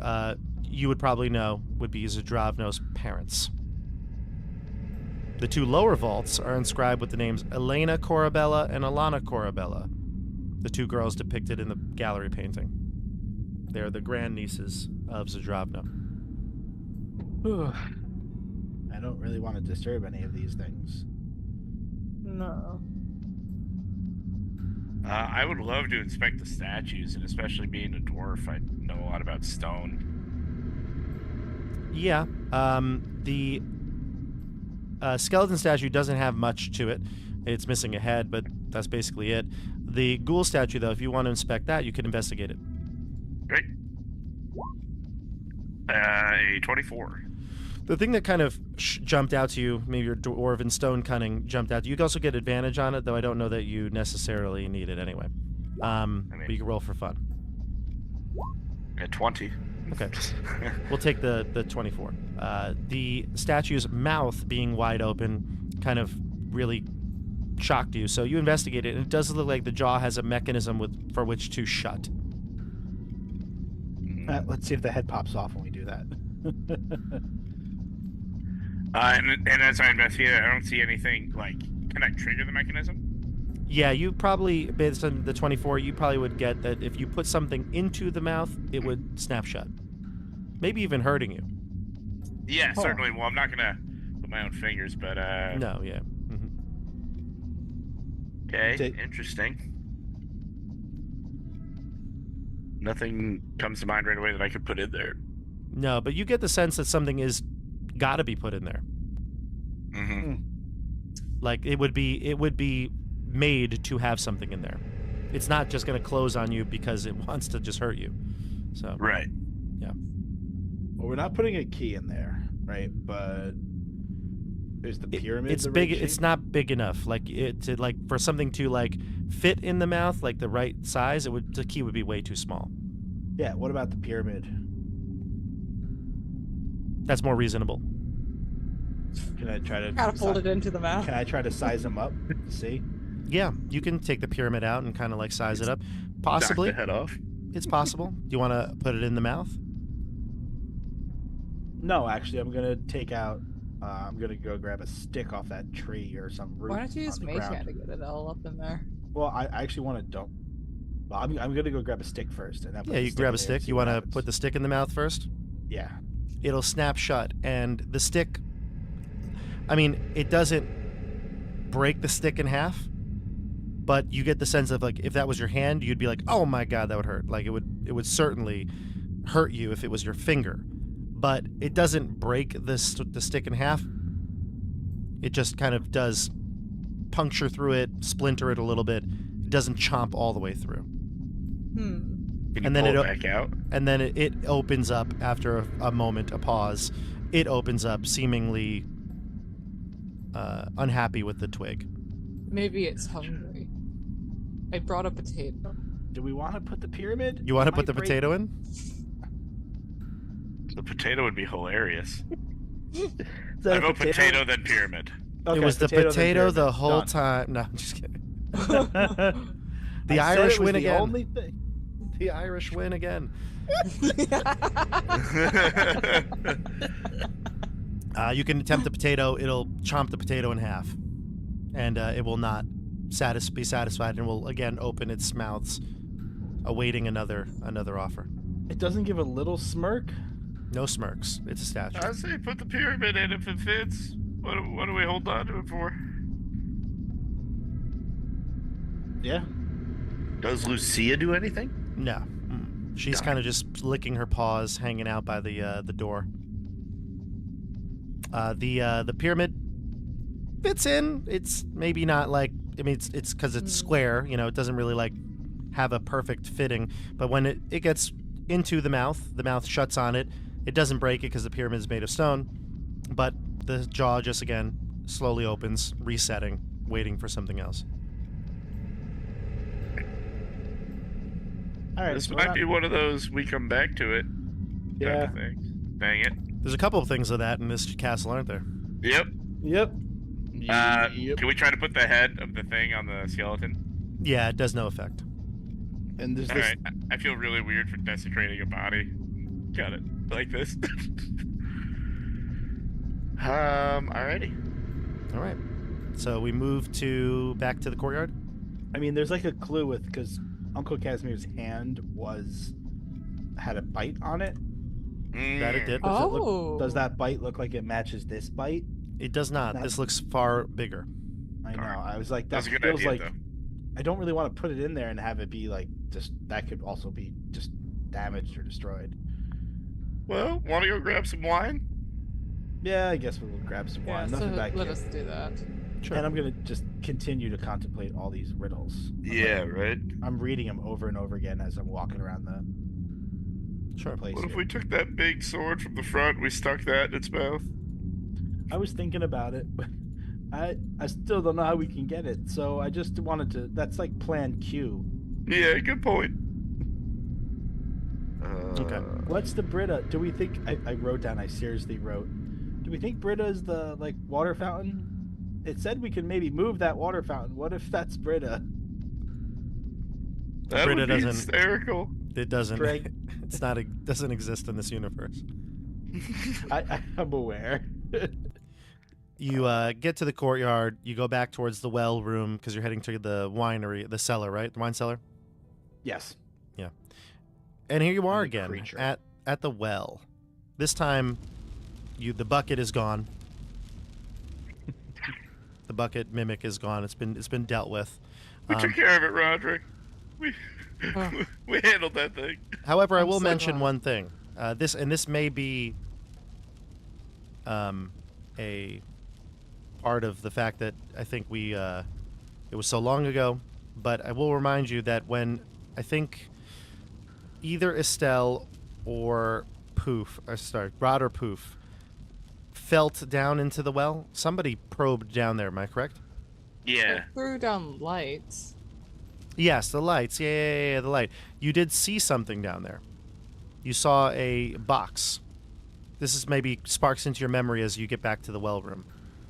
[SPEAKER 1] you would probably know, would be Zdravno's parents. The two lower vaults are inscribed with the names Elena Corabella and Alana Corabella, the two girls depicted in the gallery painting. They're the grandnieces of Zdravno.
[SPEAKER 4] I don't really want to disturb any of these things.
[SPEAKER 3] No.
[SPEAKER 2] I would love to inspect the statues, and especially being a dwarf, I know a lot about stone.
[SPEAKER 1] Yeah, the skeleton statue doesn't have much to it. It's missing a head, but that's basically it. The ghoul statue, though, if you want to inspect that, you can investigate it.
[SPEAKER 2] Great. A 24.
[SPEAKER 1] The thing that kind of jumped out to you, maybe your dwarven stone cunning jumped out to you. You can also get advantage on it, though I don't know that you necessarily need it anyway. But you can roll for fun.
[SPEAKER 2] A 20.
[SPEAKER 1] Okay. We'll take the 24. The statue's mouth being wide open kind of really shocked you, so you investigate it, and it does look like the jaw has a mechanism for which to shut.
[SPEAKER 4] Let's see if the head pops off when we do that.
[SPEAKER 2] And as I investigate it, I don't see anything like, can I trigger the mechanism?
[SPEAKER 1] Yeah, you probably, based on the 24, you probably would get that if you put something into the mouth, it would snap shut. Maybe even hurting you.
[SPEAKER 2] Yeah, certainly. Well, I'm not gonna put my own fingers, but
[SPEAKER 1] No, yeah.
[SPEAKER 2] Okay, interesting. Nothing comes to mind right away that I could put in there.
[SPEAKER 1] No, but you get the sense that something is got to be put in there.
[SPEAKER 2] Mm-hmm.
[SPEAKER 1] Like it would be made to have something in there. It's not just going to close on you because it wants to just hurt you. So
[SPEAKER 2] Right.
[SPEAKER 1] yeah.
[SPEAKER 4] Well, we're not putting a key in there, right? But is the pyramid?
[SPEAKER 1] It's
[SPEAKER 4] the
[SPEAKER 1] big.
[SPEAKER 4] right shape?
[SPEAKER 1] It's not big enough. Like for something to like fit in the mouth, like the right size. The key would be way too small.
[SPEAKER 4] Yeah. What about the pyramid?
[SPEAKER 1] That's more reasonable.
[SPEAKER 4] Can I try to?
[SPEAKER 3] Gotta fold it into the mouth.
[SPEAKER 4] Can I try to size them up? See?
[SPEAKER 1] Yeah, you can take the pyramid out and kind of like size it up. Possibly.
[SPEAKER 2] Knock the head off.
[SPEAKER 1] It's possible. Do you want to put it in the mouth?
[SPEAKER 4] No, actually, I'm gonna take out. I'm gonna go grab a stick off that tree or some root.
[SPEAKER 3] Why don't you use
[SPEAKER 4] on the
[SPEAKER 3] Mage
[SPEAKER 4] ground.
[SPEAKER 3] Hand to get it all up in there?
[SPEAKER 4] Well, I actually want to dump. Well, I'm gonna go grab a stick first, and then put
[SPEAKER 1] Yeah,
[SPEAKER 4] the
[SPEAKER 1] you grab
[SPEAKER 4] in
[SPEAKER 1] a
[SPEAKER 4] there
[SPEAKER 1] stick.
[SPEAKER 4] see
[SPEAKER 1] You
[SPEAKER 4] what
[SPEAKER 1] want to
[SPEAKER 4] happens.
[SPEAKER 1] put the stick in the mouth first?
[SPEAKER 4] Yeah.
[SPEAKER 1] It'll snap shut, and the stick, I mean, it doesn't break the stick in half, but you get the sense of like if that was your hand, you'd be like, oh my god, that would hurt. Like it would certainly hurt you if it was your finger, but it doesn't break the stick in half. It just kind of does puncture through it, splinter it a little bit. It doesn't chomp all the way through.
[SPEAKER 2] Can you
[SPEAKER 1] And then
[SPEAKER 2] pull
[SPEAKER 1] it
[SPEAKER 2] it back out?
[SPEAKER 1] And then it opens up after a moment, a pause. It opens up seemingly unhappy with the twig.
[SPEAKER 3] Maybe it's hungry. I brought a potato.
[SPEAKER 4] Do we want to put the pyramid?
[SPEAKER 1] You want to
[SPEAKER 4] Might
[SPEAKER 1] put the
[SPEAKER 4] break-
[SPEAKER 1] potato in?
[SPEAKER 2] The potato would be hilarious.
[SPEAKER 4] Is that
[SPEAKER 2] I
[SPEAKER 4] a
[SPEAKER 2] vote potato then pyramid.
[SPEAKER 4] Okay,
[SPEAKER 1] it was the
[SPEAKER 4] then
[SPEAKER 1] potato the
[SPEAKER 4] pyramid.
[SPEAKER 1] whole
[SPEAKER 4] Done.
[SPEAKER 1] time. No, I'm just kidding.
[SPEAKER 4] I
[SPEAKER 1] The
[SPEAKER 4] said
[SPEAKER 1] Irish
[SPEAKER 4] it was
[SPEAKER 1] win
[SPEAKER 4] the
[SPEAKER 1] again.
[SPEAKER 4] Only thing.
[SPEAKER 1] The Irish win again. You can attempt the potato. It'll chomp the potato in half, and it will not be satisfied, and will again open its mouths, awaiting another offer.
[SPEAKER 4] It doesn't give a little smirk.
[SPEAKER 1] No smirks. It's a statue.
[SPEAKER 2] I say put the pyramid in if it fits. What do we hold on to it for?
[SPEAKER 4] Yeah.
[SPEAKER 2] Does Lucia do anything?
[SPEAKER 1] No. She's kind of just licking her paws, hanging out by the door. The pyramid fits in. It's maybe not like, I mean, it's because it's square. You know, it doesn't really like have a perfect fitting. But when it gets into the mouth shuts on it. It doesn't break it because the pyramid is made of stone. But the jaw just again slowly opens, resetting, waiting for something else.
[SPEAKER 4] All right.
[SPEAKER 2] This
[SPEAKER 4] so
[SPEAKER 2] might be one of those we come back to it
[SPEAKER 4] Yeah.
[SPEAKER 2] type of things. Dang it.
[SPEAKER 1] There's a couple of things of that in this castle, aren't there?
[SPEAKER 2] Yep.
[SPEAKER 4] Yep.
[SPEAKER 2] Can we try to put the head of the thing on the skeleton?
[SPEAKER 1] Yeah, it does no effect.
[SPEAKER 4] And there's
[SPEAKER 2] All
[SPEAKER 4] this.
[SPEAKER 2] right. I feel really weird for desecrating a body. Got it. Like this. Alrighty.
[SPEAKER 1] All right. So we move back to the courtyard.
[SPEAKER 4] I mean, there's like a clue with because Uncle Casimir's hand had a bite on it.
[SPEAKER 1] That it did.
[SPEAKER 4] Does it
[SPEAKER 3] Oh.
[SPEAKER 4] does that bite look like it matches this bite?
[SPEAKER 1] It does not.
[SPEAKER 4] That-
[SPEAKER 1] This looks far bigger.
[SPEAKER 4] I know.
[SPEAKER 2] Darn.
[SPEAKER 4] I was like, that
[SPEAKER 2] That's a good
[SPEAKER 4] feels
[SPEAKER 2] idea,
[SPEAKER 4] like
[SPEAKER 2] though.
[SPEAKER 4] I don't really want to put it in there and have it be like just that could also be just damaged or destroyed.
[SPEAKER 2] Well, want to go grab some wine?
[SPEAKER 4] Yeah, I guess we'll grab some
[SPEAKER 3] Yeah,
[SPEAKER 4] wine.
[SPEAKER 3] so
[SPEAKER 4] Nothing back
[SPEAKER 3] let
[SPEAKER 4] here.
[SPEAKER 3] us do that.
[SPEAKER 1] Sure.
[SPEAKER 4] And I'm gonna just continue to contemplate all these riddles.
[SPEAKER 2] Yeah, right.
[SPEAKER 4] I'm reading them over and over again as I'm walking around the
[SPEAKER 1] Sure.
[SPEAKER 4] place
[SPEAKER 2] What if
[SPEAKER 4] here.
[SPEAKER 2] we took that big sword from the front, we stuck that in its mouth?
[SPEAKER 4] I was thinking about it, but I still don't know how we can get it. So I just wanted to. That's like Plan Q.
[SPEAKER 2] Yeah, good point.
[SPEAKER 1] Okay.
[SPEAKER 4] What's the Brita? Do we think? I wrote down. I seriously wrote. Do we think Brita is the like water fountain? It said we can maybe move that water fountain. What if that's Brita?
[SPEAKER 2] That
[SPEAKER 1] Britta
[SPEAKER 2] would be
[SPEAKER 1] doesn't-
[SPEAKER 2] hysterical.
[SPEAKER 1] It doesn't.
[SPEAKER 4] Greg.
[SPEAKER 1] It's not. It doesn't exist in this universe.
[SPEAKER 4] I'm aware.
[SPEAKER 1] You get to the courtyard. You go back towards the well room because you're heading to the winery, the cellar, right? The wine cellar.
[SPEAKER 4] Yes.
[SPEAKER 1] And here you are
[SPEAKER 4] the
[SPEAKER 1] again
[SPEAKER 4] creature.
[SPEAKER 1] at the well. This time, the bucket is gone. The bucket mimic is gone. It's been dealt with.
[SPEAKER 2] We took care of it, Roderick. We
[SPEAKER 3] Oh.
[SPEAKER 2] we handled that thing.
[SPEAKER 1] However, I
[SPEAKER 3] I'm
[SPEAKER 1] will
[SPEAKER 3] so
[SPEAKER 1] mention
[SPEAKER 3] glad.
[SPEAKER 1] one thing. This may be a part of the fact that I think it was so long ago, but I will remind you that when I think either Estelle or Rod or Poof felt down into the well, somebody probed down there. Am I correct?
[SPEAKER 2] Yeah.
[SPEAKER 3] It threw down lights.
[SPEAKER 1] Yes, the lights. Yeah, the light. You did see something down there. You saw a box. This is maybe sparks into your memory as you get back to the well room.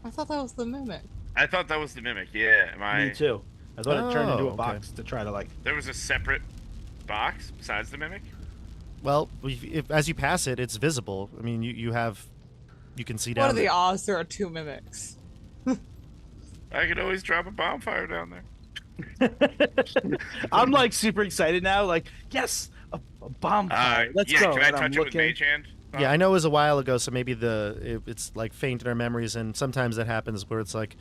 [SPEAKER 3] I thought that was the mimic.
[SPEAKER 2] I thought that was the mimic. Yeah.
[SPEAKER 4] Me too. I thought it turned into
[SPEAKER 1] Oh,
[SPEAKER 4] a
[SPEAKER 1] okay.
[SPEAKER 4] box to try to like.
[SPEAKER 2] There was a separate box besides the mimic?
[SPEAKER 1] Well, if as you pass it, it's visible. I mean, you can see down
[SPEAKER 3] What are the
[SPEAKER 1] there.
[SPEAKER 3] odds there are two mimics?
[SPEAKER 2] I could always drop a bonfire down there.
[SPEAKER 4] I'm like super excited now. Like, yes, a bonfire. Let's
[SPEAKER 2] yeah,
[SPEAKER 4] go.
[SPEAKER 2] can I
[SPEAKER 4] And I'm
[SPEAKER 2] touch it with
[SPEAKER 4] looking-
[SPEAKER 2] Mage Hand?
[SPEAKER 1] Yeah, I know it was a while ago, so maybe it's like faint in our memories, and sometimes that happens where it's like,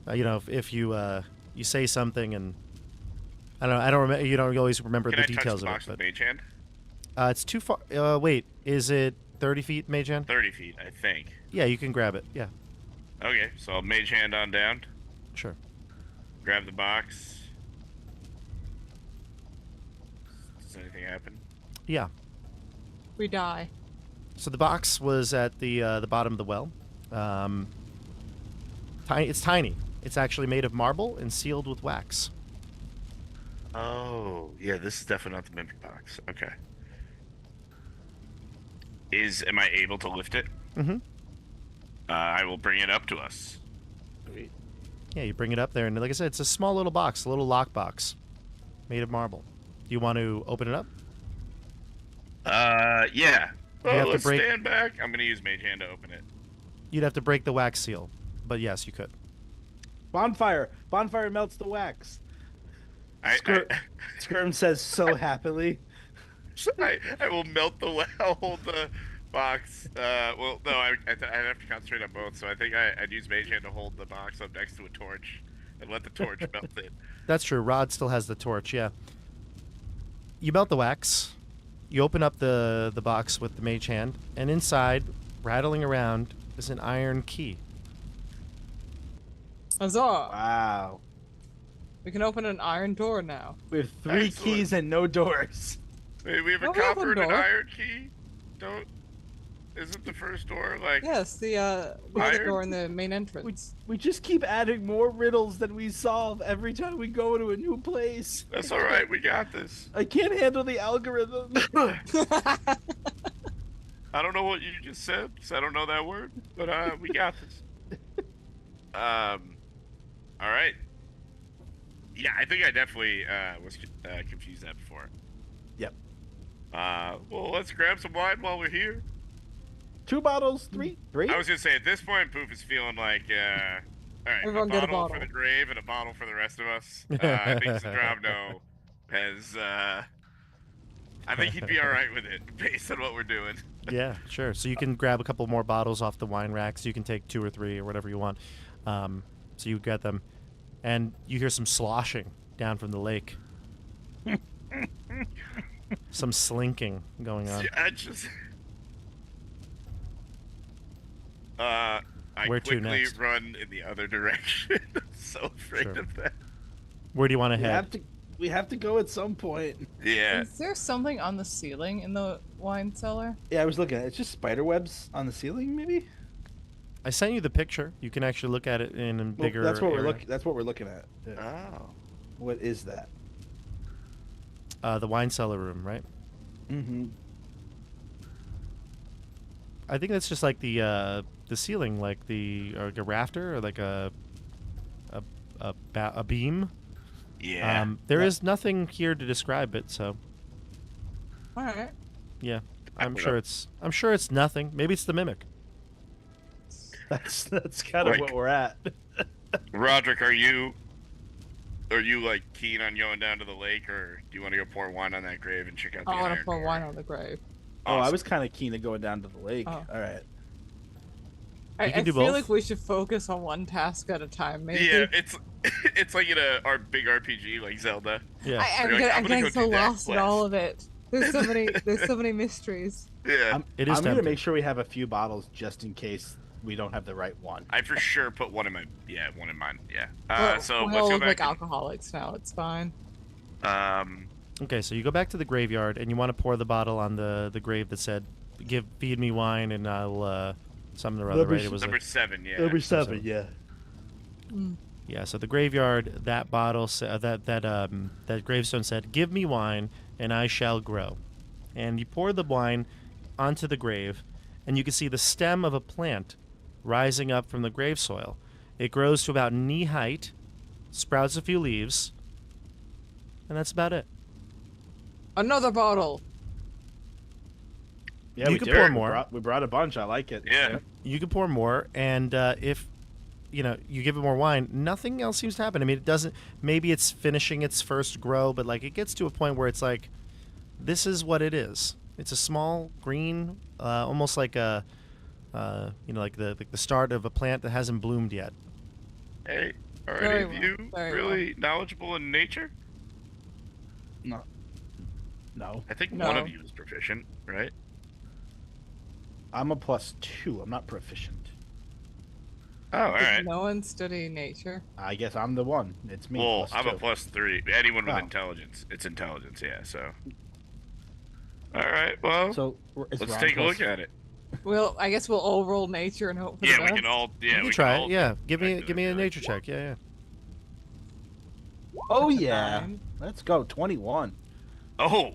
[SPEAKER 1] if you say something and I don't remember. You don't always remember
[SPEAKER 2] Can
[SPEAKER 1] the
[SPEAKER 2] I touch
[SPEAKER 1] details
[SPEAKER 2] the
[SPEAKER 1] of
[SPEAKER 2] box
[SPEAKER 1] it,
[SPEAKER 2] with
[SPEAKER 1] but
[SPEAKER 2] Mage Hand?
[SPEAKER 1] it's too far. Wait, is it 30 feet, Mage Hand?
[SPEAKER 2] 30 feet, I think.
[SPEAKER 1] Yeah, you can grab it. Yeah,
[SPEAKER 2] Okay, so I'll Mage Hand on down.
[SPEAKER 1] sure.
[SPEAKER 2] Grab the box. Does anything happen?
[SPEAKER 1] Yeah.
[SPEAKER 3] We die.
[SPEAKER 1] So the box was at the bottom of the well. It's tiny. It's actually made of marble and sealed with wax.
[SPEAKER 2] Oh, yeah, this is definitely not the mimic box. Okay. Am I able to lift it?
[SPEAKER 1] Mm-hmm.
[SPEAKER 2] I will bring it up to us.
[SPEAKER 1] Yeah, you bring it up there, and like I said, it's a small little box, a little lock box, made of marble. Do you want to open it up?
[SPEAKER 2] Yeah.
[SPEAKER 1] You have to
[SPEAKER 2] Let's
[SPEAKER 1] break-
[SPEAKER 2] stand back. I'm gonna use Mage Hand to open it.
[SPEAKER 1] You'd have to break the wax seal, but yes, you could.
[SPEAKER 4] Bonfire. Bonfire melts the wax.
[SPEAKER 2] I
[SPEAKER 4] Skirm says so happily.
[SPEAKER 2] I will melt the I'll hold the box. Well, no, I'd have to concentrate on both. So I think I'd use Mage Hand to hold the box up next to a torch and let the torch melt it.
[SPEAKER 1] That's true. Rod still has the torch. Yeah. You melt the wax. You open up the box with the mage hand, and inside, rattling around, is an iron key.
[SPEAKER 3] Huzzah!
[SPEAKER 4] Wow.
[SPEAKER 3] We can open an iron door now.
[SPEAKER 4] We have 3
[SPEAKER 2] Excellent.
[SPEAKER 4] keys and no doors.
[SPEAKER 2] Hey, we have a
[SPEAKER 3] Oh, we have a
[SPEAKER 2] copper and an
[SPEAKER 3] door.
[SPEAKER 2] iron key. Isn't the first door like?
[SPEAKER 3] Yes, the
[SPEAKER 2] Iron?
[SPEAKER 3] door in the main entrance.
[SPEAKER 4] We just keep adding more riddles than we solve every time we go to a new place.
[SPEAKER 2] That's all right. We got this.
[SPEAKER 4] I can't handle the algorithm.
[SPEAKER 2] I don't know what you just said, 'cause I don't know that word, but we got this. All right. Yeah, I think I definitely was confused that before.
[SPEAKER 4] Yep.
[SPEAKER 2] Well, let's grab some wine while we're here.
[SPEAKER 4] 2 bottles, 3.
[SPEAKER 2] I was gonna say at this point, Poof is feeling like, all right,
[SPEAKER 3] Everyone
[SPEAKER 2] a
[SPEAKER 3] get a
[SPEAKER 2] bottle for
[SPEAKER 3] bottle.
[SPEAKER 2] the grave and a bottle for the rest of us. I think Zdravno has. I think he'd be all right with it based on what we're doing.
[SPEAKER 1] Yeah, sure. So you can grab a couple more bottles off the wine racks. You can take 2 or 3 or whatever you want. So you get them, and you hear some sloshing down from the lake. Some slinking going on.
[SPEAKER 2] I just. I
[SPEAKER 1] Where to
[SPEAKER 2] quickly
[SPEAKER 1] next?
[SPEAKER 2] run in the other direction. I'm so afraid
[SPEAKER 1] Sure.
[SPEAKER 2] of that.
[SPEAKER 1] Where do you want to head?
[SPEAKER 4] We have to go at some point.
[SPEAKER 2] Yeah.
[SPEAKER 3] Is there something on the ceiling in the wine cellar?
[SPEAKER 4] Yeah, I was looking at it. It's just spider webs on the ceiling, maybe.
[SPEAKER 1] I sent you the picture. You can actually look at it in a
[SPEAKER 4] Well,
[SPEAKER 1] bigger.
[SPEAKER 4] that's what we're
[SPEAKER 1] area.
[SPEAKER 4] looking. That's what we're looking at. Yeah.
[SPEAKER 2] Oh.
[SPEAKER 4] What is that?
[SPEAKER 1] The wine cellar room, right?
[SPEAKER 4] Mm-hmm.
[SPEAKER 1] I think that's just like the ceiling, like a rafter or like a beam.
[SPEAKER 2] Yeah.
[SPEAKER 1] There
[SPEAKER 4] Yeah.
[SPEAKER 1] is nothing here to describe it, so
[SPEAKER 3] All right.
[SPEAKER 1] yeah,
[SPEAKER 2] I
[SPEAKER 1] I'm
[SPEAKER 2] don't
[SPEAKER 1] sure
[SPEAKER 2] know.
[SPEAKER 1] I'm sure it's nothing. Maybe it's the mimic.
[SPEAKER 4] That's kind of
[SPEAKER 2] Like-
[SPEAKER 4] what we're at.
[SPEAKER 2] Roderick, are you like keen on going down to the lake, or do you want to go pour wine on that grave and check out the
[SPEAKER 3] I want to
[SPEAKER 2] iron
[SPEAKER 3] pour
[SPEAKER 2] door?
[SPEAKER 3] wine on the grave.
[SPEAKER 4] Oh, I
[SPEAKER 2] Awesome.
[SPEAKER 4] was kind of keen to going down to the lake.
[SPEAKER 3] Oh.
[SPEAKER 4] All right.
[SPEAKER 1] You can
[SPEAKER 3] I
[SPEAKER 1] do
[SPEAKER 3] feel
[SPEAKER 1] both.
[SPEAKER 3] like we should focus on one task at a time, maybe.
[SPEAKER 2] Yeah, it's like in our big RPG like Zelda.
[SPEAKER 1] Yeah,
[SPEAKER 3] I'm
[SPEAKER 2] You're like, I'm gonna
[SPEAKER 3] getting
[SPEAKER 2] go
[SPEAKER 3] so
[SPEAKER 2] do that
[SPEAKER 3] lost in
[SPEAKER 2] quest.
[SPEAKER 3] all of it. There's so many mysteries.
[SPEAKER 2] Yeah,
[SPEAKER 1] it is
[SPEAKER 4] I'm gonna
[SPEAKER 1] tempting.
[SPEAKER 4] make sure we have a few bottles just in case we don't have the right one.
[SPEAKER 2] I for sure put one in mine. Yeah. So
[SPEAKER 3] we
[SPEAKER 2] let's
[SPEAKER 3] all
[SPEAKER 2] go
[SPEAKER 3] look like
[SPEAKER 2] back.
[SPEAKER 3] alcoholics now. It's fine.
[SPEAKER 1] Okay, so you go back to the graveyard and you want to pour the bottle on the grave that said, feed me wine and I'll something or other,
[SPEAKER 4] Number
[SPEAKER 1] right? It was
[SPEAKER 2] number 7. Yeah.
[SPEAKER 4] Number 7, yeah.
[SPEAKER 1] yeah. So the graveyard, that bottle, that gravestone said, "Give me wine and I shall grow," and you pour the wine onto the grave, and you can see the stem of a plant rising up from the grave soil. It grows to about knee height, sprouts a few leaves, and that's about it.
[SPEAKER 3] Another bottle.
[SPEAKER 4] Yeah,
[SPEAKER 1] You
[SPEAKER 4] we
[SPEAKER 1] can
[SPEAKER 4] did.
[SPEAKER 1] pour
[SPEAKER 4] We
[SPEAKER 1] more.
[SPEAKER 4] We brought a bunch. I like it.
[SPEAKER 2] Yeah.
[SPEAKER 1] You can pour more, and if you give it more wine, nothing else seems to happen. I mean, it doesn't. Maybe it's finishing its first grow, but like it gets to a point where it's like, this is what it is. It's a small green, almost like a, like the start of a plant that hasn't bloomed yet.
[SPEAKER 2] Hey, are
[SPEAKER 3] Very
[SPEAKER 2] any of
[SPEAKER 3] well,
[SPEAKER 2] you
[SPEAKER 3] very
[SPEAKER 2] really knowledgeable in nature?
[SPEAKER 4] No. No.
[SPEAKER 2] I think
[SPEAKER 3] No.
[SPEAKER 2] one of you is proficient, right?
[SPEAKER 4] I'm a +2. I'm not proficient.
[SPEAKER 2] Oh, all
[SPEAKER 3] Does
[SPEAKER 2] right.
[SPEAKER 3] no one study nature?
[SPEAKER 4] I guess I'm the one. It's me.
[SPEAKER 2] Well, I'm a
[SPEAKER 4] +2.
[SPEAKER 2] +3. Anyone with
[SPEAKER 4] Oh.
[SPEAKER 2] intelligence, it's intelligence. Yeah. So. All right. Well,
[SPEAKER 4] So is
[SPEAKER 2] let's
[SPEAKER 4] Ron
[SPEAKER 2] take a look
[SPEAKER 4] plus-
[SPEAKER 2] at it.
[SPEAKER 3] I guess we'll all roll nature and hope for the
[SPEAKER 2] Yeah, we
[SPEAKER 3] best.
[SPEAKER 2] can all. Yeah,
[SPEAKER 1] you
[SPEAKER 2] we
[SPEAKER 1] can try
[SPEAKER 2] all
[SPEAKER 1] it. Yeah, give me
[SPEAKER 2] check
[SPEAKER 1] give me a
[SPEAKER 2] it.
[SPEAKER 1] nature check. Yeah.
[SPEAKER 4] Oh yeah.
[SPEAKER 3] Nine.
[SPEAKER 4] Let's go. 21.
[SPEAKER 2] Oh,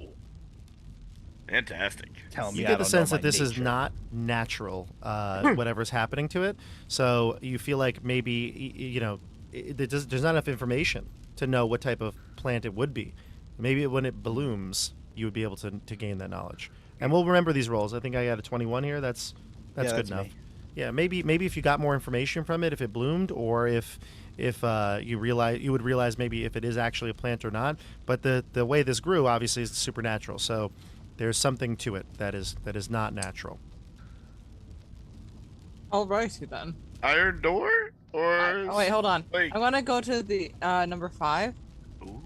[SPEAKER 2] fantastic.
[SPEAKER 4] Tell me
[SPEAKER 1] You
[SPEAKER 4] I
[SPEAKER 1] get the
[SPEAKER 4] don't
[SPEAKER 1] sense
[SPEAKER 4] know
[SPEAKER 1] that
[SPEAKER 4] my
[SPEAKER 1] this is
[SPEAKER 4] nature.
[SPEAKER 1] not natural, whatever's happening to it. So you feel like maybe there's not enough information to know what type of plant it would be. Maybe when it blooms, you would be able to gain that knowledge. And we'll remember these rolls. I think I got a 21 here. That's
[SPEAKER 4] Yeah,
[SPEAKER 1] good
[SPEAKER 4] that's
[SPEAKER 1] enough.
[SPEAKER 4] me.
[SPEAKER 1] Yeah, maybe if you got more information from it, if it bloomed, or if you would realize maybe if it is actually a plant or not. But the way this grew obviously is supernatural. So there's something to it that is not natural.
[SPEAKER 3] Alrighty then.
[SPEAKER 2] Iron door or?
[SPEAKER 3] Oh, wait, hold on.
[SPEAKER 2] Like,
[SPEAKER 3] I'm gonna go to the number 5,
[SPEAKER 2] ooh.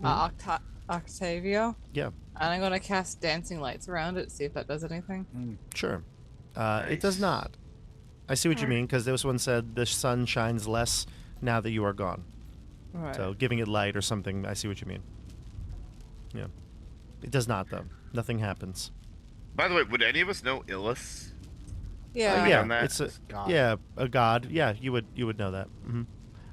[SPEAKER 3] Octavio,
[SPEAKER 1] Yeah,
[SPEAKER 3] and I'm gonna cast dancing lights around it. See if that does anything.
[SPEAKER 1] sure. It does
[SPEAKER 2] Nice.
[SPEAKER 1] not. I see what you mean, because this one said the sun shines less now that you are gone.
[SPEAKER 3] Right.
[SPEAKER 1] So giving it light or something. I see what you mean. Yeah, it does not though. Nothing happens.
[SPEAKER 2] By the way, would any of us know Illus?
[SPEAKER 3] yeah.
[SPEAKER 2] Yeah.
[SPEAKER 1] Yeah,
[SPEAKER 2] on that.
[SPEAKER 1] it's a
[SPEAKER 4] God.
[SPEAKER 1] a god. Yeah, you would know that.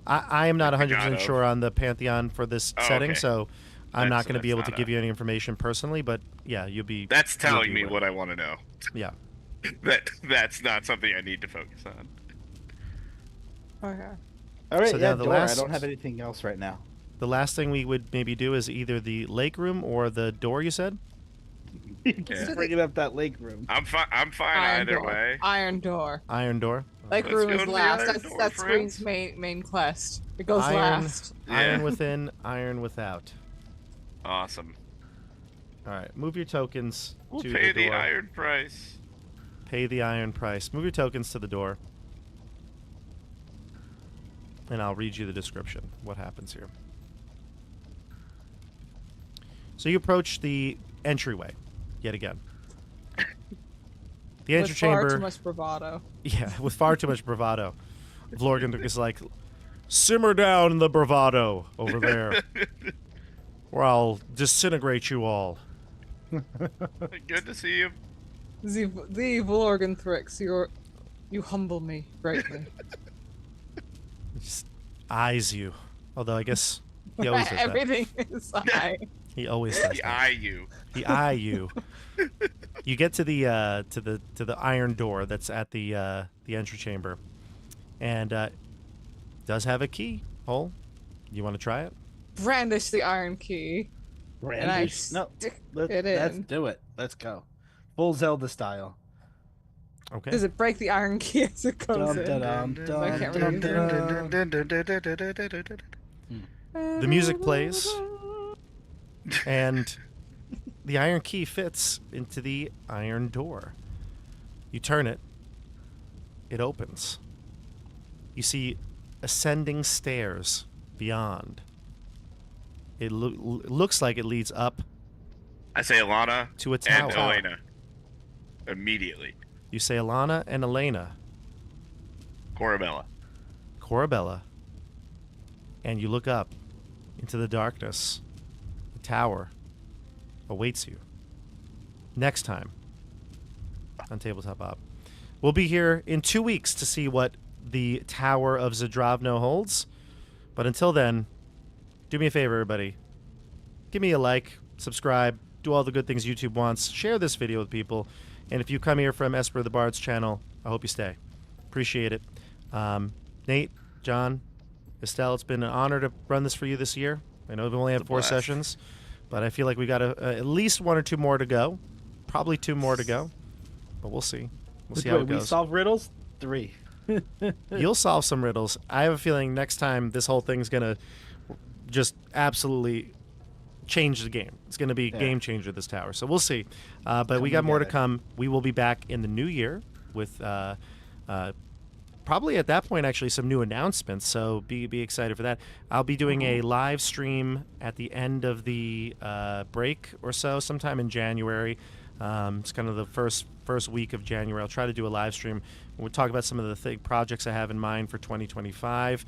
[SPEAKER 1] I am not
[SPEAKER 2] Like the
[SPEAKER 1] 100%
[SPEAKER 2] god of-
[SPEAKER 1] sure on the pantheon for this
[SPEAKER 2] Oh,
[SPEAKER 1] setting,
[SPEAKER 2] okay.
[SPEAKER 1] so I'm not
[SPEAKER 2] That's-
[SPEAKER 1] going to be able
[SPEAKER 2] that's
[SPEAKER 1] to
[SPEAKER 2] not
[SPEAKER 1] give
[SPEAKER 2] a-
[SPEAKER 1] you any information personally. But yeah, you'll be.
[SPEAKER 2] That's
[SPEAKER 1] you'll
[SPEAKER 2] telling
[SPEAKER 1] be
[SPEAKER 2] me
[SPEAKER 1] aware.
[SPEAKER 2] what I want to know.
[SPEAKER 1] Yeah.
[SPEAKER 2] That's not something I need to focus on.
[SPEAKER 3] Okay.
[SPEAKER 4] All right,
[SPEAKER 1] So
[SPEAKER 4] yeah,
[SPEAKER 1] now the
[SPEAKER 4] door.
[SPEAKER 1] last-
[SPEAKER 4] I don't have anything else right now.
[SPEAKER 1] The last thing we would maybe do is either the lake room or the door. You said.
[SPEAKER 4] Keep
[SPEAKER 2] Yeah.
[SPEAKER 4] bringing up that lake room.
[SPEAKER 2] I'm fine. I'm fine either
[SPEAKER 3] door.
[SPEAKER 2] way.
[SPEAKER 3] Iron door.
[SPEAKER 1] Iron door.
[SPEAKER 3] Lake
[SPEAKER 2] Let's
[SPEAKER 3] room
[SPEAKER 2] go
[SPEAKER 3] is
[SPEAKER 2] to the
[SPEAKER 3] last.
[SPEAKER 2] iron
[SPEAKER 3] That's
[SPEAKER 2] door,
[SPEAKER 3] that's
[SPEAKER 2] friends.
[SPEAKER 3] Green's main quest. It goes
[SPEAKER 1] Iron-
[SPEAKER 3] last.
[SPEAKER 1] Iron
[SPEAKER 2] Yeah.
[SPEAKER 1] within, iron without.
[SPEAKER 2] Awesome.
[SPEAKER 1] All right, move your tokens
[SPEAKER 2] We'll
[SPEAKER 1] to
[SPEAKER 2] pay
[SPEAKER 1] the
[SPEAKER 2] the
[SPEAKER 1] door.
[SPEAKER 2] iron price.
[SPEAKER 1] Pay the iron price. Move your tokens to the door. And I'll read you the description. What happens here. So you approach the entryway, yet again. The
[SPEAKER 3] With far too
[SPEAKER 1] antechamber,
[SPEAKER 3] much bravado.
[SPEAKER 1] yeah, with far too much bravado. Vlorgan is like, simmer down the bravado over there, or I'll disintegrate you all.
[SPEAKER 2] Good to see you.
[SPEAKER 3] The Vlorganthrix, you humble me greatly.
[SPEAKER 1] He just eyes you. Although I guess he always does that.
[SPEAKER 3] Everything is high.
[SPEAKER 1] He always does
[SPEAKER 2] The
[SPEAKER 1] that.
[SPEAKER 2] eye you.
[SPEAKER 1] He eye you. You get to the iron door that's at the entry chamber, and does have a key hole. You want to try it?
[SPEAKER 3] Brandish the iron key. And I
[SPEAKER 4] No,
[SPEAKER 3] stick
[SPEAKER 4] let's
[SPEAKER 3] it in.
[SPEAKER 4] do it. Let's go. Full Zelda style.
[SPEAKER 1] Okay.
[SPEAKER 3] Does it break the iron key as it goes in? I can't really
[SPEAKER 1] The music plays, and the iron key fits into the iron door. You turn it. It opens. You see ascending stairs beyond. It looks like it leads up
[SPEAKER 2] I say Alana
[SPEAKER 1] to a
[SPEAKER 2] and
[SPEAKER 1] tower.
[SPEAKER 2] Elena. Immediately.
[SPEAKER 1] You say Alana and Elena, Corabella, and you look up into the darkness. The tower awaits you. Next time on Tabletop Op. We'll be here in 2 weeks to see what the Tower of Zadravno holds. But until then, do me a favor, everybody. Give me a like, subscribe, do all the good things YouTube wants. Share this video with people. And if you come here from Esper the Bard's channel, I hope you stay. Appreciate it. Nate, John, Estelle, it's been an honor to run this for you this year. I know we've only had 4 sessions, but I feel like we got at least 1 or 2 more to go. Probably 2 more to go, but we'll see. We'll see how it goes.
[SPEAKER 4] We solve riddles? 3.
[SPEAKER 1] You'll solve some riddles. I have a feeling next time this whole thing's going to just absolutely change the game. It's going to be a game changer, this tower. So we'll see. But we got more to come. We will be back in the new year with probably at that point actually some new announcements. So be excited for that. I'll be doing a live stream at the end of the break or so, sometime in January. It's kind of the first week of January. I'll try to do a live stream. We'll talk about some of the projects I have in mind for 2025.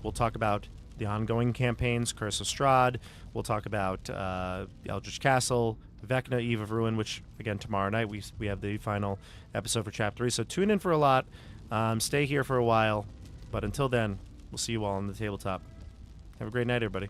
[SPEAKER 1] We'll talk about the ongoing campaigns, Curse of Strahd. We'll talk about Eldritch Castle, Vecna, Eve of Ruin, which, again, tomorrow night we have the final episode for Chapter 3. So tune in for a lot. Stay here for a while. But until then, we'll see you all on the tabletop. Have a great night, everybody.